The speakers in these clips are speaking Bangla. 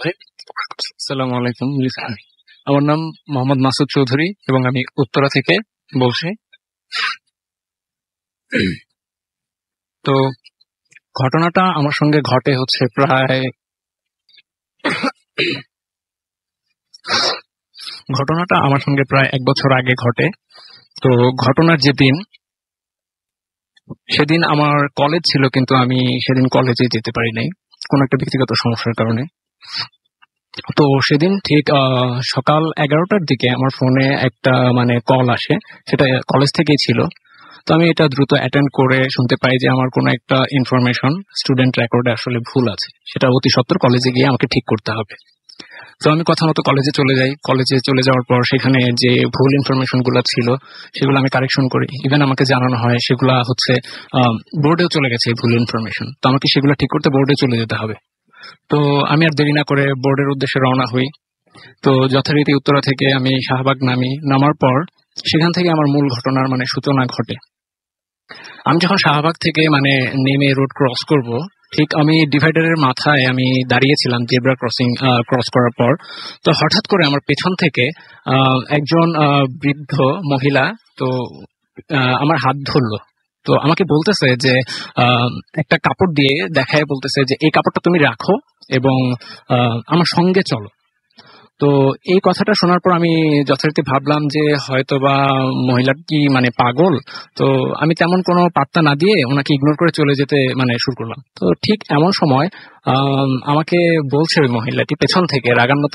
ভাই। আসসালামু আলাইকুম। জি স্যার। আমার নাম মোহাম্মদ মাসুদ চৌধুরী এবং আমি উত্তরা থেকে বলছি। তো ঘটনাটা আমার সঙ্গে ঘটে হচ্ছে প্রায় ১ বছর আগে ঘটে। তো ঘটনার সেদিন আমার কলেজ ছিল, কিন্তু আমি সেদিন কলেজে যেতে পারি নাই কোনো একটা ব্যক্তিগত সমস্যার কারণে। তো সেদিন ঠিক সকাল ১১টার দিকে আমার ফোনে একটা কল আসে, সেটা কলেজ থেকেই ছিল। তো আমি এটা দ্রুত অ্যাটেন্ড করে শুনতে পাই যে আমার কোনো একটা ইনফরমেশন স্টুডেন্ট রেকর্ডে আসলে ভুল আছে, সেটা অতি সত্বর কলেজে গিয়ে আমাকে ঠিক করতে হবে। তো আমি কথা মতো কলেজে চলে যাই। কলেজে চলে যাওয়ার পর সেখানে যে ভুল ইনফরমেশন গুলো ছিল সেগুলো আমি কারেকশন করি। ইভেন আমাকে জানানো হয় সেগুলা হচ্ছে বোর্ডেও চলে গেছে ভুল ইনফরমেশন। তো আমাকে সেগুলো ঠিক করতে বোর্ডে চলে যেতে হবে। তো আমি আর দেরি না করে বোর্ডের উদ্দেশ্যে রওনা হই। তো যথারীতি উত্তরা থেকে আমি শাহবাগ নামার পর সেখান থেকে আমার মূল ঘটনার সূচনা ঘটে। আমি যখন শাহবাগ থেকে নেমে রোড ক্রস করব, ঠিক আমি ডিভাইডারের মাথায় আমি দাঁড়িয়েছিলাম জেব্রা ক্রস করার পর। তো হঠাৎ করে আমার পেছন থেকে একজন বৃদ্ধ মহিলা তো আমার হাত ধরলো। তো আমাকে বলতেছে যে একটা কাপড় দিয়ে দেখায় বলতেছে যে এই কাপড়টা তুমি রাখো এবং আমার সঙ্গে চলো। তো এই কথাটা শোনার পর আমি যথারীতি ভাবলাম যে হয়তোবা মহিলাটি কি পাগল। তো আমি তেমন কোনো পাত্তা না দিয়ে ওনাকে ইগনোর করে চলে যেতে শুরু করলাম। তো ঠিক এমন সময় আমাকে বলছে ওই মহিলাটি পেছন থেকে রাগান্বিত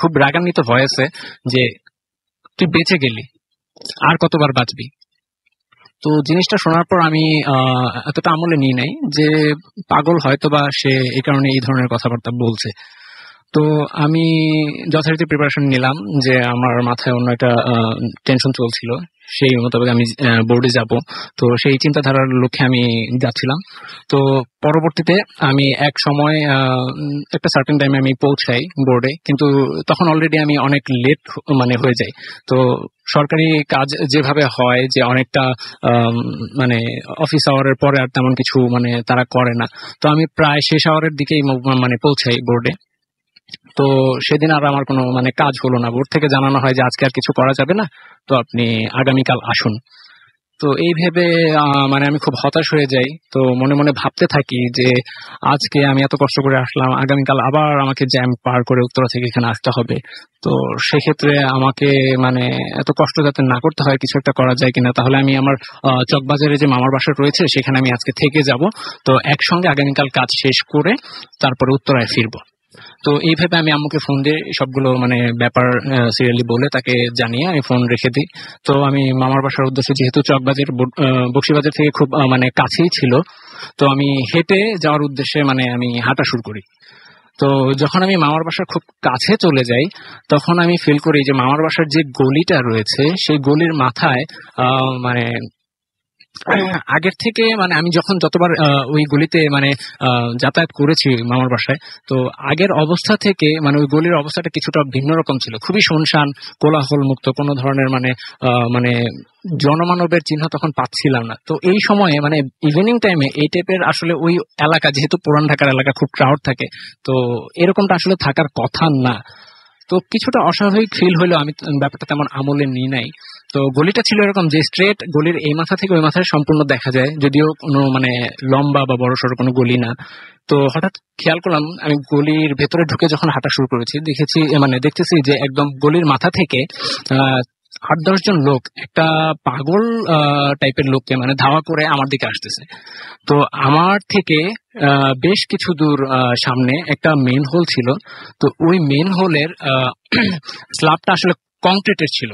খুব রাগান্বিত ভয়েসে যে তুই বেঁচে গেলি, আর কতবার বাঁচবি। তো জিনিসটা শোনার পর আমি এতটা আমলে নিই নাই যে পাগল হয়তোবা সে এই কারণে এই ধরনের কথাবার্তা বলছে। তো আমি যথারীতি প্রিপারেশন নিলাম যে আমার মাথায় অন্য একটা টেনশন চলছিল, সেই মোতাবেক আমি বোর্ডে যাব। তো সেই চিন্তাধারার লক্ষ্যে আমি যাচ্ছিলাম। তো পরবর্তীতে আমি এক সময় একটা সার্টেন টাইমে আমি পৌঁছাই বোর্ডে, কিন্তু তখন অলরেডি আমি অনেক লেট হয়ে যাই। তো সরকারি কাজ যেভাবে হয় যে অনেকটা অফিস আওয়ারের পরে আর তেমন কিছু তারা করে না। তো আমি প্রায় শেষ আওয়ারের দিকেই পৌঁছাই বোর্ডে। তো সেদিন আর আমার কোনো কাজ হলো না। বোর্ড থেকে জানানো হয় যে আজকে আর কিছু করা যাবে না, তো আপনি আগামীকাল আসুন। তো এই ভেবে আমি খুব হতাশ হয়ে যাই। তো মনে মনে ভাবতে থাকি যে আজকে আমি এত কষ্ট করে আসলাম, আগামীকাল আবার আমাকে জ্যাম পার করে উত্তরা থেকে এখানে আসতে হবে। তো সেক্ষেত্রে আমাকে এত কষ্ট যাতে না করতে হয়, কিছু একটা করা যায় কিনা। তাহলে আমি আমার চকবাজারে যে মামার বাসা রয়েছে সেখানে আমি আজকে থেকে যাব। তো একসঙ্গে আগামীকাল কাজ শেষ করে তারপরে উত্তরায় ফিরবো। তো এইভাবে আমি আম্মুকে ফোন দিয়ে সবগুলো ব্যাপার সিরিয়ালি বলে তাকে জানিয়ে আমি ফোন রেখে দিই। তো আমি মামার বাসার উদ্দেশ্যে, যেহেতু চকবাজার বকশীবাজার থেকে খুব কাছেই ছিল, তো আমি হেঁটে যাওয়ার উদ্দেশ্যে আমি হাঁটা শুরু করি। তো যখন আমি মামার বাসার খুব কাছে চলে যাই, তখন আমি ফিল করি যে মামার বাসার যে গলিটা রয়েছে সেই গলির মাথায় মানে আগের থেকে আমি যতবার ওই গলিতে যাতায়াত করেছি মামার বাসায়, তো আগের অবস্থা থেকে ওই গলির অবস্থাটা কিছুটা ভিন্ন রকম ছিল। খুবই শুনশান, কোলাহল মুক্ত, কোনো ধরনের জনমানবের চিহ্ন তখন পাচ্ছিলাম না। তো এই সময়ে ইভিনিং টাইমে এই টাইপের আসলে ওই এলাকা, যেহেতু পুরান ঢাকার এলাকা, খুব ক্রাউড থাকে। তো এরকমটা আসলে থাকার কথা না। তো কিছুটা অস্বাভাবিক ফিল হইলো, আমি ব্যাপারটা তেমন আমলে নিই নাই। তো গলিটা ছিল এরকম যে স্ট্রেট গলির এই মাথা থেকে ওই মাথায় সম্পূর্ণ দেখা যায়, যদিও কোনো লম্বা বা বড় সড়ো কোনো গলি না। তো হঠাৎ খেয়াল করলাম, আমি গলির ভেতরে ঢুকে যখন হাঁটা শুরু করেছি, দেখতেছি যে একদম গলির মাথা থেকে ৮-১০ জন লোক একটা পাগল টাইপের লোককে ধাওয়া করে আমার দিকে আসতেছে। তো আমার থেকে বেশ কিছু দূর সামনে একটা মেন হোল ছিল। তো ওই মেন হোলের স্ল্যাবটা আসলে কংক্রিটের ছিল।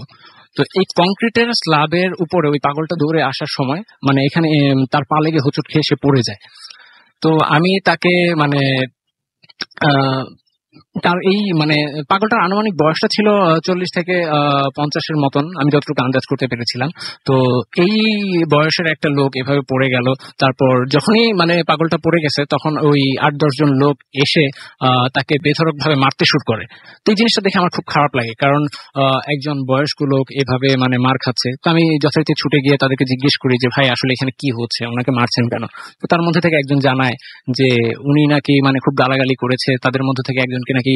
তো এই কংক্রিটের স্ল্যাবের উপরে ওই পাগলটা দৌড়ে আসার সময় এখানে তার পা লেগে হোঁচট খেয়ে সে পড়ে যায়। তো আমি তাকে তার এই মানে পাগলটার আনুমানিক বয়সটা ছিল 40 থেকে 50-এর মতন, আমি যতটুকু আন্দাজ করতে পেরেছিলাম। তো এই বয়সের একটা লোক এভাবে পড়ে গেল। তারপর যখনই মানে পাগলটা পড়ে গেছে তখন ওই 8-10 জন লোক এসে তাকে বেধড়ক ভাবে মারতে শুরু করে। তো এই জিনিসটা দেখে আমার খুব খারাপ লাগে, কারণ একজন বয়স্ক লোক এভাবে মানে মার খাচ্ছে। তো আমি যথারীতি ছুটে গিয়ে তাদেরকে জিজ্ঞেস করি যে ভাই আসলে এখানে কি হচ্ছে, ওনাকে মারছেন কেন? তো তার মধ্যে থেকে একজন জানায় যে উনি নাকি মানে খুব গালাগালি করেছে, তাদের মধ্যে থেকে একজনকে নাকি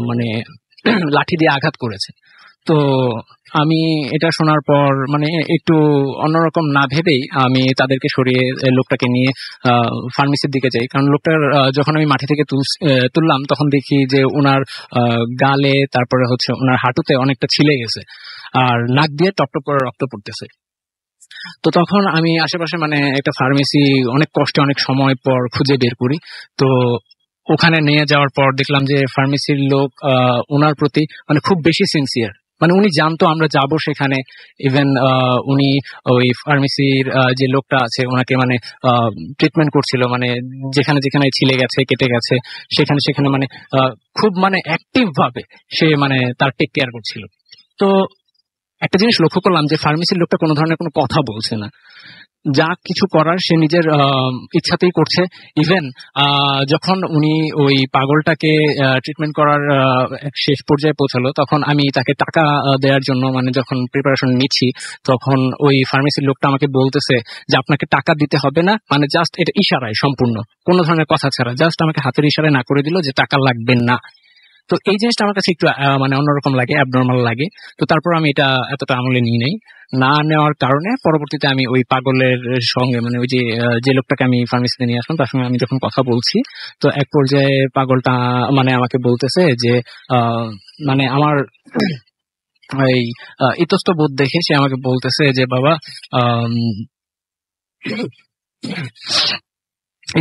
মানে লাঠি দিয়ে আঘাত করেছে। তো আমি এটা শোনার পর মানে একটু অন্যরকম না ভেবেই আমি তাদেরকে সরিয়ে লোকটাকে নিয়ে ফার্মেসির দিকে যাই, কারণ লোকটার যখন আমি মাটি থেকে তুললাম তখন দেখি যে ওনার গালে, তারপরে হচ্ছে ওনার হাঁটুতে অনেকটা ছিলে গেছে, আর নাক দিয়ে টপ টপ করে রক্ত পড়তেছে। তো তখন আমি আশেপাশে মানে একটা ফার্মেসি অনেক কষ্টে অনেক সময় পর খুঁজে বের করি। তো ওখানে নিয়ে যাওয়ার পর দেখলাম যে ফার্মেসির লোক ওনার প্রতি মানে খুব বেশি সিনসিয়ার। মানে উনি জানতো আমরা যাব সেখানে। ইভেন উনি ওই ফার্মেসির যে লোকটা আছে ওনাকে মানে ট্রিটমেন্ট করছিল, মানে যেখানে যেখানে ছিলে গেছে কেটে গেছে সেখানে সেখানে মানে খুব মানে অ্যাক্টিভ ভাবে সে মানে তার টেক কেয়ার করছিল। তো একটা জিনিস লক্ষ্য করলাম যে ফার্মেসির লোকটা কোনো ধরনের কোনো কথা বলছে না, যা কিছু করার সে নিজের ইচ্ছাতেই করছে। ইভেন যখন উনি ওই পাগলটাকে ট্রিটমেন্ট করার এক শেষ পর্যায়ে পৌঁছালো তখন আমি তাকে টাকা দেওয়ার জন্য মানে যখন প্রিপারেশন নিচ্ছি তখন ওই ফার্মেসির লোকটা আমাকে বলতেছে যে আপনাকে টাকা দিতে হবে না, মানে জাস্ট এটা ইশারায় সম্পূর্ণ, কোনো ধরনের কথা ছাড়া জাস্ট আমাকে হাতের ইশারায় না করে দিল যে টাকা লাগবে না। তো এই জিনিসটা আমার কাছে একটু মানে অন্যরকম লাগে, অ্যাবনর্মাল লাগে। তো তারপর আমি এটা এতটা আমলে নিই নাই। না নেওয়ার কারণে পরবর্তীতে আমি ওই পাগলের সঙ্গে মানে ওই যে যে লোকটাকে আমি ফার্মেসিতে নিয়ে আসলাম তার সঙ্গে আমি যখন কথা বলছি, তো এক পর্যায়ে পাগলটা মানে আমাকে বলতেছে যে মানে আমার এই ইতস্তবোধ দেখে সে আমাকে বলতেছে যে বাবা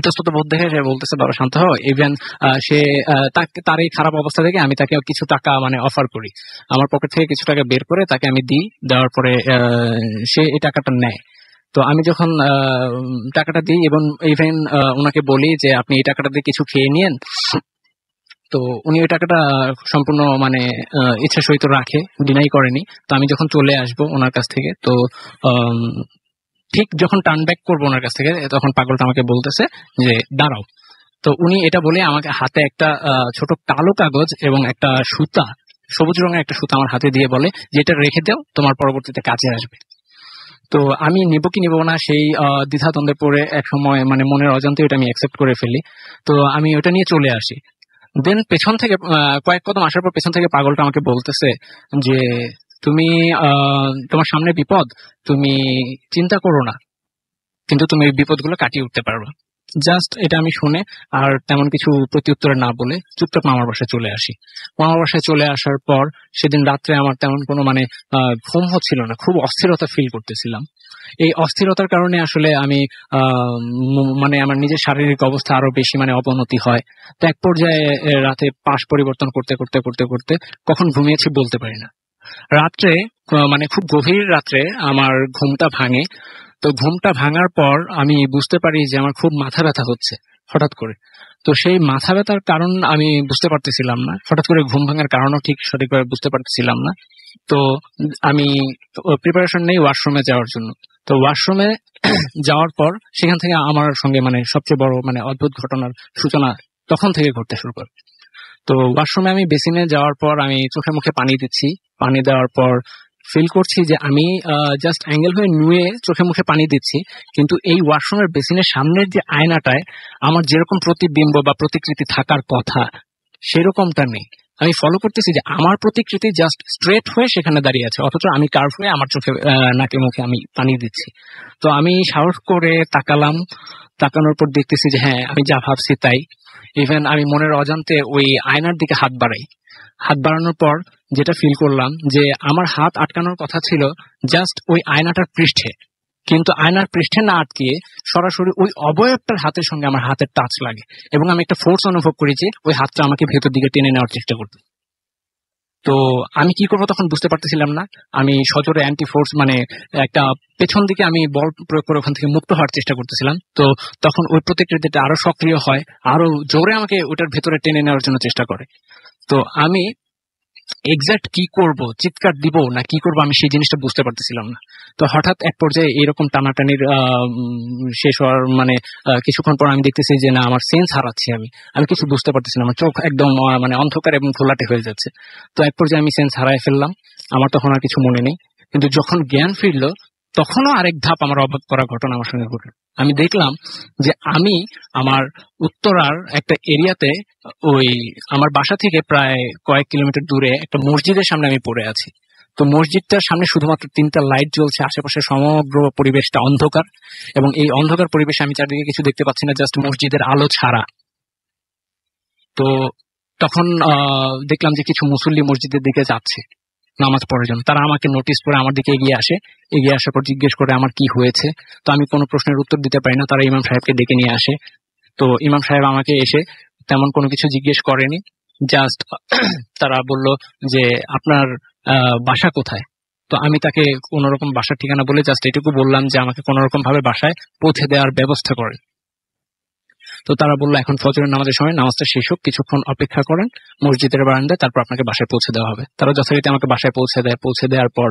ইতস্তত বোধ দেখে সে বলতেছে বাবা শান্ত হও। ইভেন সে তার এই খারাপ অবস্থা থেকে আমি তাকে কিছু টাকা মানে অফার করি, আমার পকেট থেকে কিছু টাকা বের করে তাকে আমি দিই, দেওয়ার পরে সে এই টাকাটা নেয়। তো আমি যখন টাকাটা দিই এবং ইভেন ওনাকে বলি যে আপনি এই টাকাটা দিয়ে কিছু খেয়ে নিয়েন, তো উনি ওই টাকাটা সম্পূর্ণ মানে ইচ্ছা সহিত রাখে, ডিনাই করেনি। তো আমি যখন চলে আসবো ওনার কাছ থেকে, তো ঠিক যখন টার্ন ব্যাক করবো ওনার কাছ থেকে তখন পাগলটা আমাকে বলতেছে যে দাঁড়াও। তো উনি এটা বলে আমাকে হাতে একটা ছোট কালো কাগজ এবং একটা সুতা, সবুজ রঙের একটা সুতা আমার হাতে দিয়ে বলে যে এটা রেখে দাও, তোমার পরবর্তীতে কাজে আসবে। তো আমি নিব কি নিব না সেই দ্বিধাদ্বন্দ্বে পড়ে এক সময় মানে মনের অজান্তে ওটা আমি অ্যাকসেপ্ট করে ফেলি। তো আমি ওটা নিয়ে চলে আসি। দেন পেছন থেকে কয়েক কদম আসার পর পেছন থেকে পাগলটা আমাকে বলতেছে যে তুমি তোমার সামনে বিপদ, তুমি চিন্তা করো না, কিন্তু তুমি এই বিপদগুলো কাটিয়ে উঠতে পারবে। জাস্ট এটা আমি শুনে আর তেমন কিছু প্রত্যুত্তর না বলে চুপচাপ মামার বাসায় চলে আসি। মামার বাসায় চলে আসার পর সেদিন রাত্রে আমার তেমন কোনো মানে ঘুম হচ্ছিল না, খুব অস্থিরতা ফিল করতেছিলাম। এই অস্থিরতার কারণে আসলে আমি মানে আমার নিজের শারীরিক অবস্থা আরো বেশি মানে অবনতি হয়। তো এক পর্যায়ে রাতে পাশ পরিবর্তন করতে করতে করতে করতে কখন ঘুমিয়েছি বলতে পারি না। রাত্রে মানে খুব গভীর রাত্রে আমার ঘুমটা ভাঙে। তো ঘুমটা ভাঙার পর আমি বুঝতে পারি যে আমার খুব মাথা ব্যথা হচ্ছে হঠাৎ করে। তো সেই মাথা ব্যথার কারণ আমি বুঝতে পারতেছিলাম না, হঠাৎ করে ঘুম ভাঙার কারণও ঠিক সঠিকভাবে বুঝতে পারতেছিলাম না। তো আমি প্রিপারেশন নেই ওয়াশরুমে যাওয়ার জন্য। তো ওয়াশরুমে যাওয়ার পর সেখান থেকে আমার সঙ্গে মানে সবচেয়ে বড় মানে অদ্ভুত ঘটনার সূচনা তখন থেকে ঘটতে শুরু করে। তো ওয়াশরুমে আমি বেসিনে যাওয়ার পর আমি চোখে মুখে পানি দিচ্ছি। পানি দেওয়ার পর ফিল করছি যে আমি জাস্ট অ্যাঙ্গেল হয়ে নুয়ে চোখে মুখে পানি দিচ্ছি, কিন্তু এই ওয়াশরুমের বেসিনের সামনের যে আয়নাটায় আমার যেরকম প্রতিবিম্ব বা প্রতিকৃতি থাকার কথা সেরকমটা নেই। আমি ফলো করতেছি যে আমার প্রতিকৃতি জাস্ট স্ট্রেট হয়ে সেখানে দাঁড়িয়ে আছে, অথচ আমি কার্ভ হয়ে আমার চোখে নাকে মুখে আমি পানি দিচ্ছি। তো আমি সাহস করে তাকালাম, তাকানোর পর দেখতেছি যে হ্যাঁ আমি যা ভাবছি তাই। ইভেন আমি মনের অজান্তে ওই আয়নার দিকে হাত বাড়াই। হাত বাড়ানোর পর যেটা ফিল করলাম যে আমার হাত আটকানোর কথা ছিল জাস্ট ওই আয়নাটার পৃষ্ঠে, কিন্তু আয়নার পৃষ্ঠে না আটকিয়ে সরাসরি ওই অবয়বটার হাতের সঙ্গে আমার হাতের টাচ লাগে এবং আমি একটা ফোর্স অনুভব করি যে ওই হাতটা আমাকে ভেতর দিকে টেনে নেওয়ার চেষ্টা করতে। তো আমি কি করবো তখন বুঝতে পারতেছিলাম না। আমি সজোরে অ্যান্টি ফোর্স মানে একটা পেছন দিকে আমি বল প্রয়োগ করে ওখান থেকে মুক্ত হওয়ার চেষ্টা করতেছিলাম। তো তখন ওই প্রতিক্রিয়াটা আরো সক্রিয় হয়, আরো জোরে আমাকে ওটার ভেতরে টেনে নেওয়ার জন্য চেষ্টা করে। তো আমি এক্সাক্ট কি করব, চিৎকার দিব না কি করব, আমি সেই জিনিসটা বুঝতে পারতেছিলাম না। তো হঠাৎ এক পর্যায়ে এরকম টানাটানির শেষ হওয়ার মানে কিছুক্ষণ পর আমি দেখতেছি যে না, আমার সেন্স হারাচ্ছি। আমি কিছু বুঝতে পারতেছি না, আমার চোখ একদম মানে অন্ধকার এবং ঘোলাটে হয়ে যাচ্ছে। তো এক পর্যায়ে আমি সেন্স হারায় ফেললাম, আমার তখন আর কিছু মনে নেই। কিন্তু যখন জ্ঞান ফিরলো, তখনও আরেক ধাপ আমার অবাক করা ঘটনা আমার সঙ্গে ঘটলো। আমি দেখলাম যে আমি আমার উত্তরার একটা এরিয়াতে, ওই আমার বাসা থেকে প্রায় কয়েক কিলোমিটার দূরে একটা মসজিদের সামনে আমি পড়ে আছি। তো মসজিদটার সামনে শুধুমাত্র 3টা লাইট জ্বলছে, আশেপাশে সমগ্র পরিবেশটা অন্ধকার, এবং এই অন্ধকার পরিবেশে আমি চারদিকে কিছু দেখতে পাচ্ছি না, জাস্ট মসজিদের আলো ছাড়া। তো তখন দেখলাম যে কিছু মুসল্লি মসজিদের দিকে যাচ্ছে নামাজ পড়ার জন্য। তারা আমাকে নোটিস করে আমার দিকে এগিয়ে আসে, এগিয়ে আসার পর জিজ্ঞেস করে আমার কি হয়েছে। তো আমি কোনো প্রশ্নের উত্তর দিতে পারি না, তারা ইমাম সাহেবকে ডেকে নিয়ে আসে। তো ইমাম সাহেব আমাকে এসে তেমন কোনো কিছু জিজ্ঞেস করেনি, জাস্ট তারা বলল যে আপনার বাসা কোথায়। তো আমি তাকে কোন রকম বাসার ঠিকানা বলে জাস্ট এটুকু বললাম যে আমাকে কোন রকম ভাবে বাসায় পৌঁছে দেওয়ার ব্যবস্থা করে। তো তারা বললো এখন ফজরের নামাজের সময় নামাজটা শেষ হোক, কিছুক্ষণ অপেক্ষা করেন মসজিদের বারান্দায়, তারপর আপনাকে বাসায় পৌঁছে দেওয়া হবে। তারা যথারীতি আমাকে বাসায় পৌঁছে দেয়। পৌঁছে দেওয়ার পর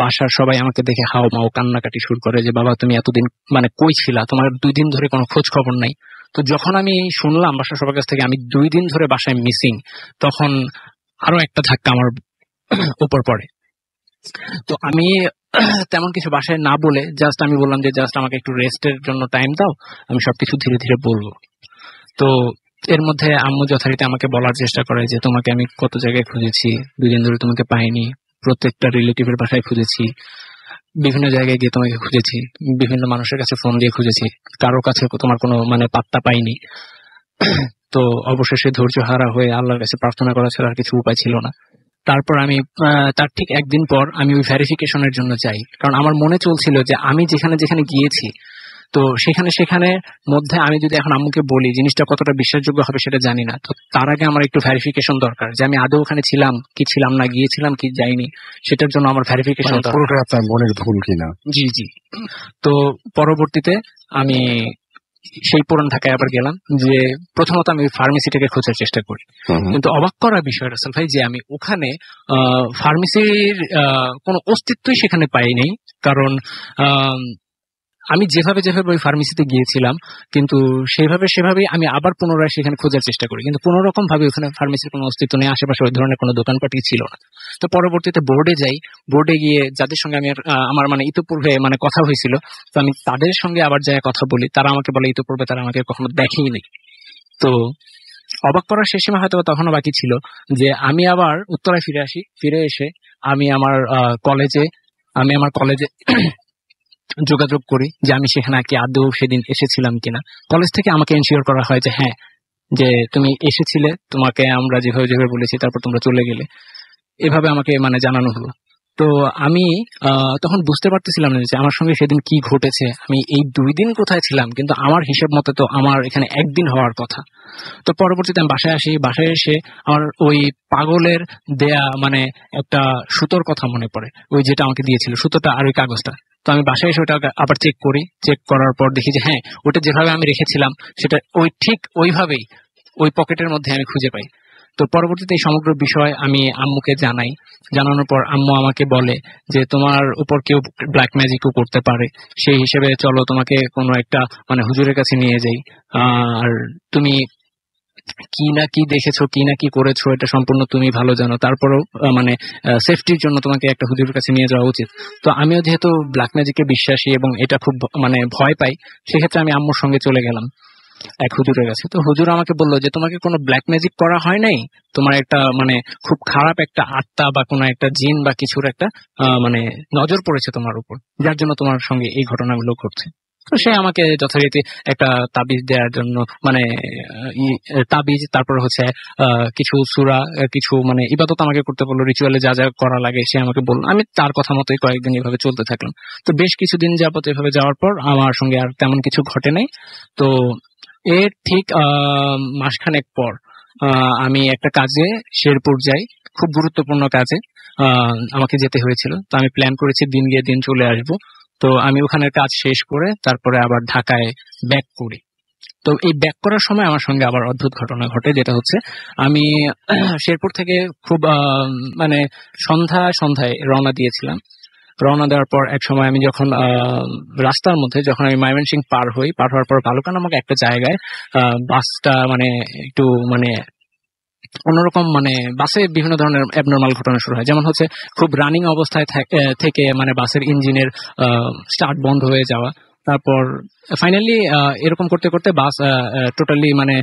বাসার সবাই আমাকে দেখে হাও মাও কান্নাকাটি শুরু করে যে বাবা তুমি এতদিন মানে কই ছিলা, তোমার 2 দিন ধরে কোনো খোঁজ খবর নাই। তো যখন আমি শুনলাম বাসার সবার কাছ থেকে আমি 2 দিন ধরে বাসায় মিসিং, তখন আরো একটা ধাক্কা আমার উপর পড়ে। তো আমি তেমন কিছু বাসায় না বলে জাস্ট আমি বললাম যে জাস্ট আমাকে একটু রেস্টের জন্য টাইম দাও, আমি সবকিছু ধীরে ধীরে বলবো। তো এর মধ্যে আম্মু যথারীতি আমাকে বলার চেষ্টা করে যে তোমাকে আমি কত জায়গায় খুঁজেছি, 2 দিন ধরে তোমাকে পাইনি, প্রত্যেকটা রিলেটিভের বাসায় খুঁজেছি, বিভিন্ন জায়গায় গিয়ে তোমাকে খুঁজেছি, বিভিন্ন মানুষের কাছে ফোন দিয়ে খুঁজেছি, কারো কাছে তোমার কোনো মানে পাত্তা পাইনি। তো অবশেষে ধৈর্য হারা হয়ে আল্লাহর কাছে প্রার্থনা করা ছাড়া আর কিছু উপায় ছিল না। তারপর আমি তার ঠিক একদিন পর আমি ওই ভেরিফিকেশনের জন্য যাই, কারণ আমার মনে চলছিল যে আমি যেখানে যেখানে গিয়েছি, তো সেখানে মধ্যে আমি যদি এখন আম্মুকে বলি জিনিসটা কতটা বিশ্বাসযোগ্য হবে সেটা জানি না। তো তার আগে আমার একটু ভেরিফিকেশন দরকার যে আমি আদৌ ওখানে ছিলাম কি ছিলাম না, গিয়েছিলাম কি যাইনি, সেটার জন্য আমার ভেরিফিকেশন দরকার। পুরোটা আপনার মনের ভুল কিনা? জি জি। তো পরবর্তীতে আমি সেই পুরান ঢাকায় আবার গেলাম, যে প্রথমত আমি ফার্মেসিটাকে খোঁজার চেষ্টা করি। কিন্তু অবাক করার বিষয় রাসেল ভাই, যে আমি ওখানে ফার্মেসির কোনো অস্তিত্বই সেখানে পাইনি। কারণ আমি যেভাবে ওই ফার্মেসিতে গিয়েছিলাম, কিন্তু সেভাবেই আমি আবার পুনরায় সেখানে খোঁজার চেষ্টা করি, কিন্তু কোন রকম ভাবে ওখানে ফার্মেসির কোনো অস্তিত্ব নেই, আশেপাশে ওই ধরনের কোনো দোকানপাটই ছিল না। তো পরবর্তীতে বোর্ডে যাই, বোর্ডে গিয়ে যাদের সঙ্গে আমি আমার মানে ইতিপূর্বে মানে কথা হয়েছিল, তো আমি তাদের সঙ্গে আবার যাই কথা বলি, তারা আমাকে বলে ইতিপূর্বে তারা আমাকে কখনো দেখেই নেই। তো অবাক করার শেষ সীমা হয়তো তখনও বাকি ছিল যে আমি আবার উত্তরায় ফিরে আসি। ফিরে এসে আমি আমার কলেজে যোগাযোগ করি যে আমি সেখানে কি আদৌ সেদিন এসেছিলাম কিনা। কলেজ থেকে আমাকে এনশিওর করা হয় যে হ্যাঁ, যে তুমি এসেছিলে, তোমাকে আমরা যেভাবে বলেছি, তারপর তোমরা চলে গেলে, এভাবে আমাকে মানে জানানো হলো। তো আমি তখন বুঝতে পারতেছিলাম না যে আমার সঙ্গে সেদিন কি ঘটেছে, আমি এই 2 দিন কোথায় ছিলাম, কিন্তু আমার হিসেব মতে তো আমার এখানে একদিন হওয়ার কথা। তো পরবর্তীতে আমি বাসায় আসি, বাসায় এসে আমার ওই পাগলের দেয়া মানে একটা সুতোর কথা মনে পড়ে, ওই যেটা আমাকে দিয়েছিল সুতোটা আর ওই কাগজটা। তো আমি বাসায় এসে ওটা আবার চেক করি, চেক করার পর দেখি যে হ্যাঁ, ওটা যেভাবে আমি রেখেছিলাম সেটা ঠিক ওইভাবেই ওই পকেটের মধ্যে আমি খুঁজে পাই। তো পরবর্তীতে এই সমগ্র বিষয় আমি আম্মুকে জানাই। জানানোর পর আম্মু আমাকে বলে যে তোমার উপর কেউ ব্ল্যাক ম্যাজিকও করতে পারে, সেই হিসেবে চলো তোমাকে কোনো একটা মানে হুজুরের কাছে নিয়ে যাই, আর তুমি কি না কি দেখেছো, কি না কি করেছো, এটা সম্পূর্ণ তুমি ভালো জানো, তারপরেও মানে সেফটির জন্য তোমাকে একটা হুজুরের কাছে নিয়ে যাওয়া উচিত। তো আমিও যেহেতু ব্ল্যাক ম্যাজিকে বিশ্বাসী এবং এটা খুব মানে ভয় পাই, সেক্ষেত্রে আমি আম্মুর সঙ্গে চলে গেলাম এক হুজুরের কাছে। তো হুজুর আমাকে বললো যে তোমাকে কোনো ব্ল্যাক ম্যাজিক করা হয় নাই, তোমার একটা মানে খুব খারাপ একটা আত্মা বা কোনো একটা জিন বা কিছুর একটা মানে নজর পড়েছে তোমার উপর, যার জন্য তোমার সঙ্গে এই ঘটনাগুলো ঘটছে। তো সে আমাকে যথারীতি একটা তাবিজ দেওয়ার জন্য মানে তাবিজ, তারপর হচ্ছে কিছু সূরা, কিছু মানে ইবাদত আমাকে করতে বললো, রিচুয়ালে যা যা করা লাগে সে আমাকে বললো। আমি তার কথা মতোই কয়েকদিন এভাবে চলতে থাকলাম। তো বেশ কিছুদিন যাবত এভাবে যাওয়ার পর আমার সঙ্গে আর তেমন কিছু ঘটে নাই। তো এর ঠিক মাসখানেক পর আমি একটা কাজে শেরপুর যাই, খুব গুরুত্বপূর্ণ কাজে আমাকে যেতে হয়েছিল। তো আমি প্ল্যান করেছি দিন গিয়ে দিন চলে আসবো। তো আমি ওখানের কাজ শেষ করে তারপরে আবার ঢাকায় ব্যাক করি। তো এই ব্যাক করার সময় আমার সঙ্গে আবার অদ্ভুত ঘটনা ঘটে, যেটা হচ্ছে আমি শেরপুর থেকে খুব মানে সন্ধ্যায় রওনা দিয়েছিলাম। রওনা দেওয়ার পর এক সময় আমি যখন রাস্তার মধ্যে যখন আমি ময়মনসিংহ পার হওয়ার পর ভালুকা নামক একটা জায়গায় বাসটা মানে একটু মানে অন্যরকম, মানে বাসে বিভিন্ন ধরনের অ্যাবনর্মাল ঘটনা শুরু হয়। যেমন হচ্ছে খুব রানিং অবস্থায় থেকে মানে বাসের ইঞ্জিনের স্টার্ট বন্ধ হয়ে যাওয়া, তারপর ফাইনালি এরকম করতে করতে বাস টোটালি মানে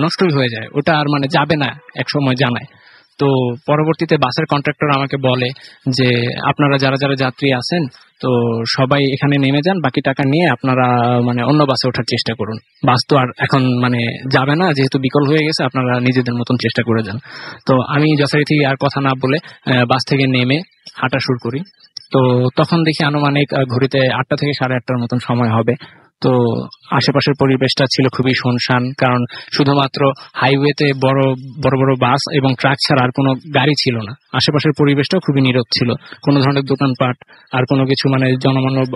নষ্টই হয়ে যায়, ওটা আর মানে যাবে না এক সময় জানায়। তো পরবর্তীতে বাসের কন্ট্রাক্টর আমাকে বলে যে আপনারা যারা যারা যাত্রী আছেন তো সবাই এখানে নেমে যান, বাকি টাকা নিয়ে আপনারা মানে অন্য বাসে ওঠার চেষ্টা করুন, বাস তো আর এখন মানে যাবে না, যেহেতু বিকল হয়ে গেছে, আপনারা নিজেদের মতন চেষ্টা করে যান। তো আমি যথারীতি আর কথা না বলে বাস থেকে নেমে হাঁটা শুরু করি। তো তখন দেখি আনুমানিক ঘড়িতে 8টা থেকে 8:30টার মতন সময় হবে। তো আশেপাশের পরিবেশটা ছিল খুবই শুনশান, কারণ শুধুমাত্র হাইওয়েতে বড় বড় বড় বাস এবং ট্রাক ছাড়া আর কোনো গাড়ি ছিল না। আশেপাশের পরিবেশটাও খুবই নীরব ছিল, কোনো ধরনের দোকানপাট আর কোনো কিছু মানে জনমানব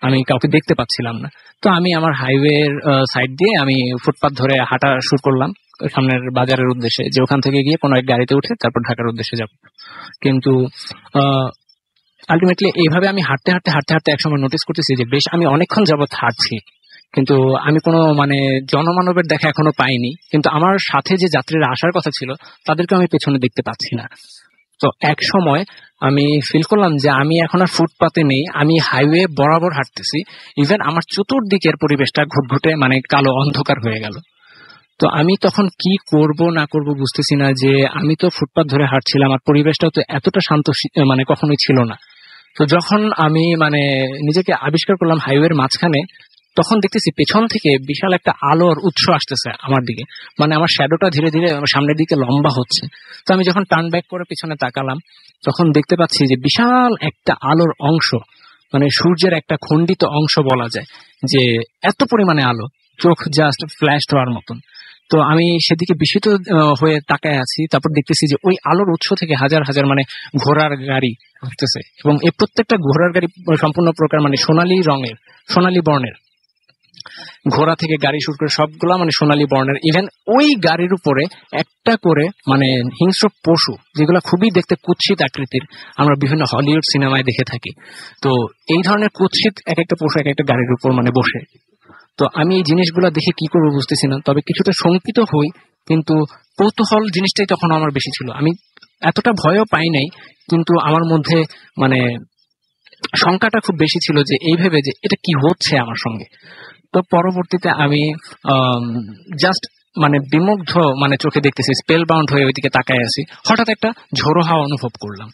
আমি কাউকে দেখতে পাচ্ছিলাম না। তো আমি আমার হাইওয়ের সাইড দিয়ে আমি ফুটপাথ ধরে হাঁটা শুরু করলাম সামনের বাজারের উদ্দেশ্যে, যে ওখান থেকে গিয়ে কোনো এক গাড়িতে উঠে তারপর ঢাকার উদ্দেশ্যে যাব। কিন্তু আলটিমেটলি এইভাবে আমি হাঁটতে হাঁটতে হাঁটতে হাঁটতে একসময় নোটিস করতেছি যে বেশ আমি অনেকক্ষণ যাবৎ হাঁটছি, কিন্তু আমি কোনো মানে জনমানবের দেখা এখনো পাইনি। কিন্তু আমার সাথে যে যাত্রীরা আসার কথা ছিল তাদেরকে আমি পেছনে দেখতে পাচ্ছি না। তো এক সময় আমি ফিল করলাম যে আমি এখন আর ফুটপাতে নেই, আমি হাইওয়ে বরাবর হাঁটতেছি। ইভেন আমার চতুর্দিকের পরিবেশটা ঘুটঘুটে মানে কালো অন্ধকার হয়ে গেল। তো আমি তখন কি করব না করব বুঝতেছি না, যে আমি তো ফুটপাত ধরে হাঁটছিলাম আর পরিবেশটাও তো এতটা শান্ত মানে কখনোই ছিল না। তো যখন আমি মানে নিজেকে আবিষ্কার করলাম হাইওয়ের মাঝখানে, তখন দেখতেছি পেছন থেকে বিশাল একটা আলোর উৎস আসতেছে আমার দিকে, মানে আমার শ্যাডোটা ধীরে ধীরে আমার সামনের দিকে লম্বা হচ্ছে। তো আমি যখন টার্ন ব্যাক করে পিছনে তাকালাম, তখন দেখতে পাচ্ছি যে বিশাল একটা আলোর অংশ, মানে সূর্যের একটা খণ্ডিত অংশ বলা যায়, যে এত পরিমাণে আলো, চোখ জাস্ট ফ্ল্যাশ হওয়ার মতন। তো আমি সেদিকে বিস্মিত হয়ে তাকায় আছি। তারপর দেখতেছি যে ওই আলোর উৎস থেকে হাজার হাজার মানে ঘোড়ার গাড়ি আসতেছে, এবং এই প্রত্যেকটা ঘোড়ার গাড়ি সম্পূর্ণ প্রকার মানে সোনালী বর্ণের। ঘোড়া থেকে গাড়ি শুরু করে সবগুলা মানে সোনালী বর্ণের। ইভেন ওই গাড়ির উপরে একটা করে মানে হিংস্র পশু, যেগুলো খুবই দেখতে কুৎসিত আকৃতির, আমরা বিভিন্ন হলিউড সিনেমায় দেখে থাকি। তো এই ধরনের কুৎসিত এক একটা পশু এক একটা গাড়ির উপর মানে বসে। তো আমি এই জিনিসগুলো দেখে কি করবো বুঝতেছি না, তবে কিছুটা শঙ্কিত হই, কিন্তু কৌতূহল জিনিসটাই তখন আমার বেশি ছিল। আমি এতটা ভয়ও পাই নাই, কিন্তু আমার মধ্যে মানে শঙ্কাটা খুব বেশি ছিল, যে এই ভেবে যে এটা কি হচ্ছে আমার সঙ্গে। তো পরবর্তীতে আমি জাস্ট মানে বিমুগ্ধ মানে চোখে দেখতেছি, স্পেল বাউন্ড হয়ে ওইদিকে তাকায় আছি। হঠাৎ একটা ঝোড়ো হাওয়া অনুভব করলাম,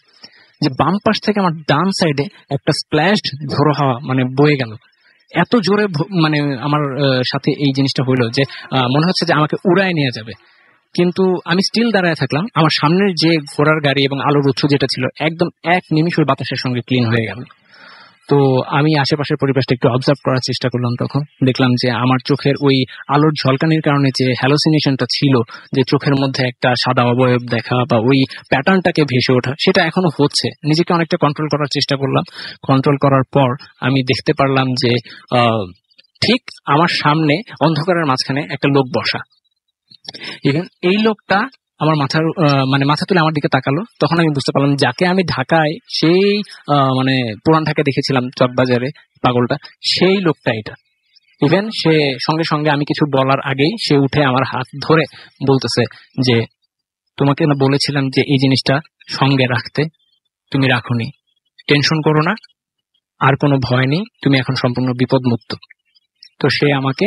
যে বাম পাশ থেকে আমার ডান সাইডে একটা স্প্ল্যাশড ঝোড়ো হাওয়া মানে বয়ে গেল। এত জোরে মানে আমার সাথে এই জিনিসটা হইলো যে মনে হচ্ছে যে আমাকে উড়ায় নিয়ে যাবে। কিন্তু আমি স্টিল দাঁড়ায় থাকলাম। আমার সামনের যে ঘোড়ার গাড়ি এবং আলোর উৎস যেটা ছিল, একদম এক নিমিষ ওই বাতাসের সঙ্গে ক্লিন হয়ে গেল। তো আমি আশেপাশের পরিবেশটা একটু অবজার্ভ করার চেষ্টা করলাম। তখন দেখলাম যে আমার চোখের ওই আলোর ঝলকানির কারণে যে হ্যালোসিনেশনটা ছিল, যে চোখের মধ্যে একটা সাদা অবয়ব দেখা বা ওই প্যাটার্নটাকে ভেসে ওঠা, সেটা এখনো হচ্ছে। নিজেকে অনেকটা কন্ট্রোল করার চেষ্টা করলাম। কন্ট্রোল করার পর আমি দেখতে পারলাম যে ঠিক আমার সামনে অন্ধকারের মাঝখানে একটা লোক বসা। ইভেন এই লোকটা আমার মানে মাথা তুলে আমার দিকে তাকালো। তখন আমি বুঝতে পারলাম যাকে আমি ঢাকায় সেই মানে পুরান ঢাকায় দেখেছিলাম চকবাজারে, পাগলটা, সেই লোকটা এটা। ইভেন সে সঙ্গে সঙ্গে আমি কিছু বলার আগেই সে উঠে আমার হাত ধরে বলতেছে যে তোমাকে না বলেছিলাম যে এই জিনিসটা সঙ্গে রাখতে, তুমি রাখোনি, টেনশন করো না, আর কোনো ভয় নেই, তুমি এখন সম্পূর্ণ বিপদ মুক্ত। তো সে আমাকে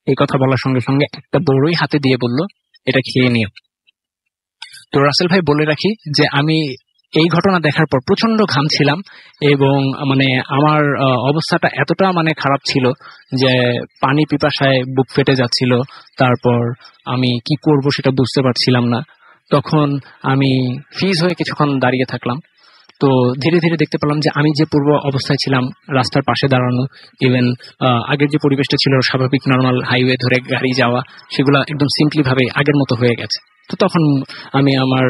এই কথা বলার সঙ্গে সঙ্গে একটা বড়ই হাতে দিয়ে বলল, এটা খেয়ে নিও। তো রাসেল ভাই বলে রাখি যে আমি এই ঘটনা দেখার পর প্রচন্ড ঘামছিলাম, এবং মানে আমার অবস্থাটা এতটা মানে খারাপ ছিল যে পানি পিপাসায় বুক ফেটে যাচ্ছিল। তারপর আমি কি করব সেটা বুঝতে পারছিলাম না। তখন আমি ফ্রিজ হয়ে কিছুক্ষণ দাঁড়িয়ে থাকলাম। তো ধীরে ধীরে দেখতে পেলাম যে আমি যে পূর্ব অবস্থায় ছিলাম, রাস্তার পাশে দাঁড়ানো, ইভেন আগের যে পরিবেশটা ছিল স্বাভাবিক নর্মাল হাইওয়ে ধরে গাড়ি যাওয়া, সেগুলো একদম সিম্পলি ভাবে আগের মতো হয়ে গেছে। তো তখন আমি আমার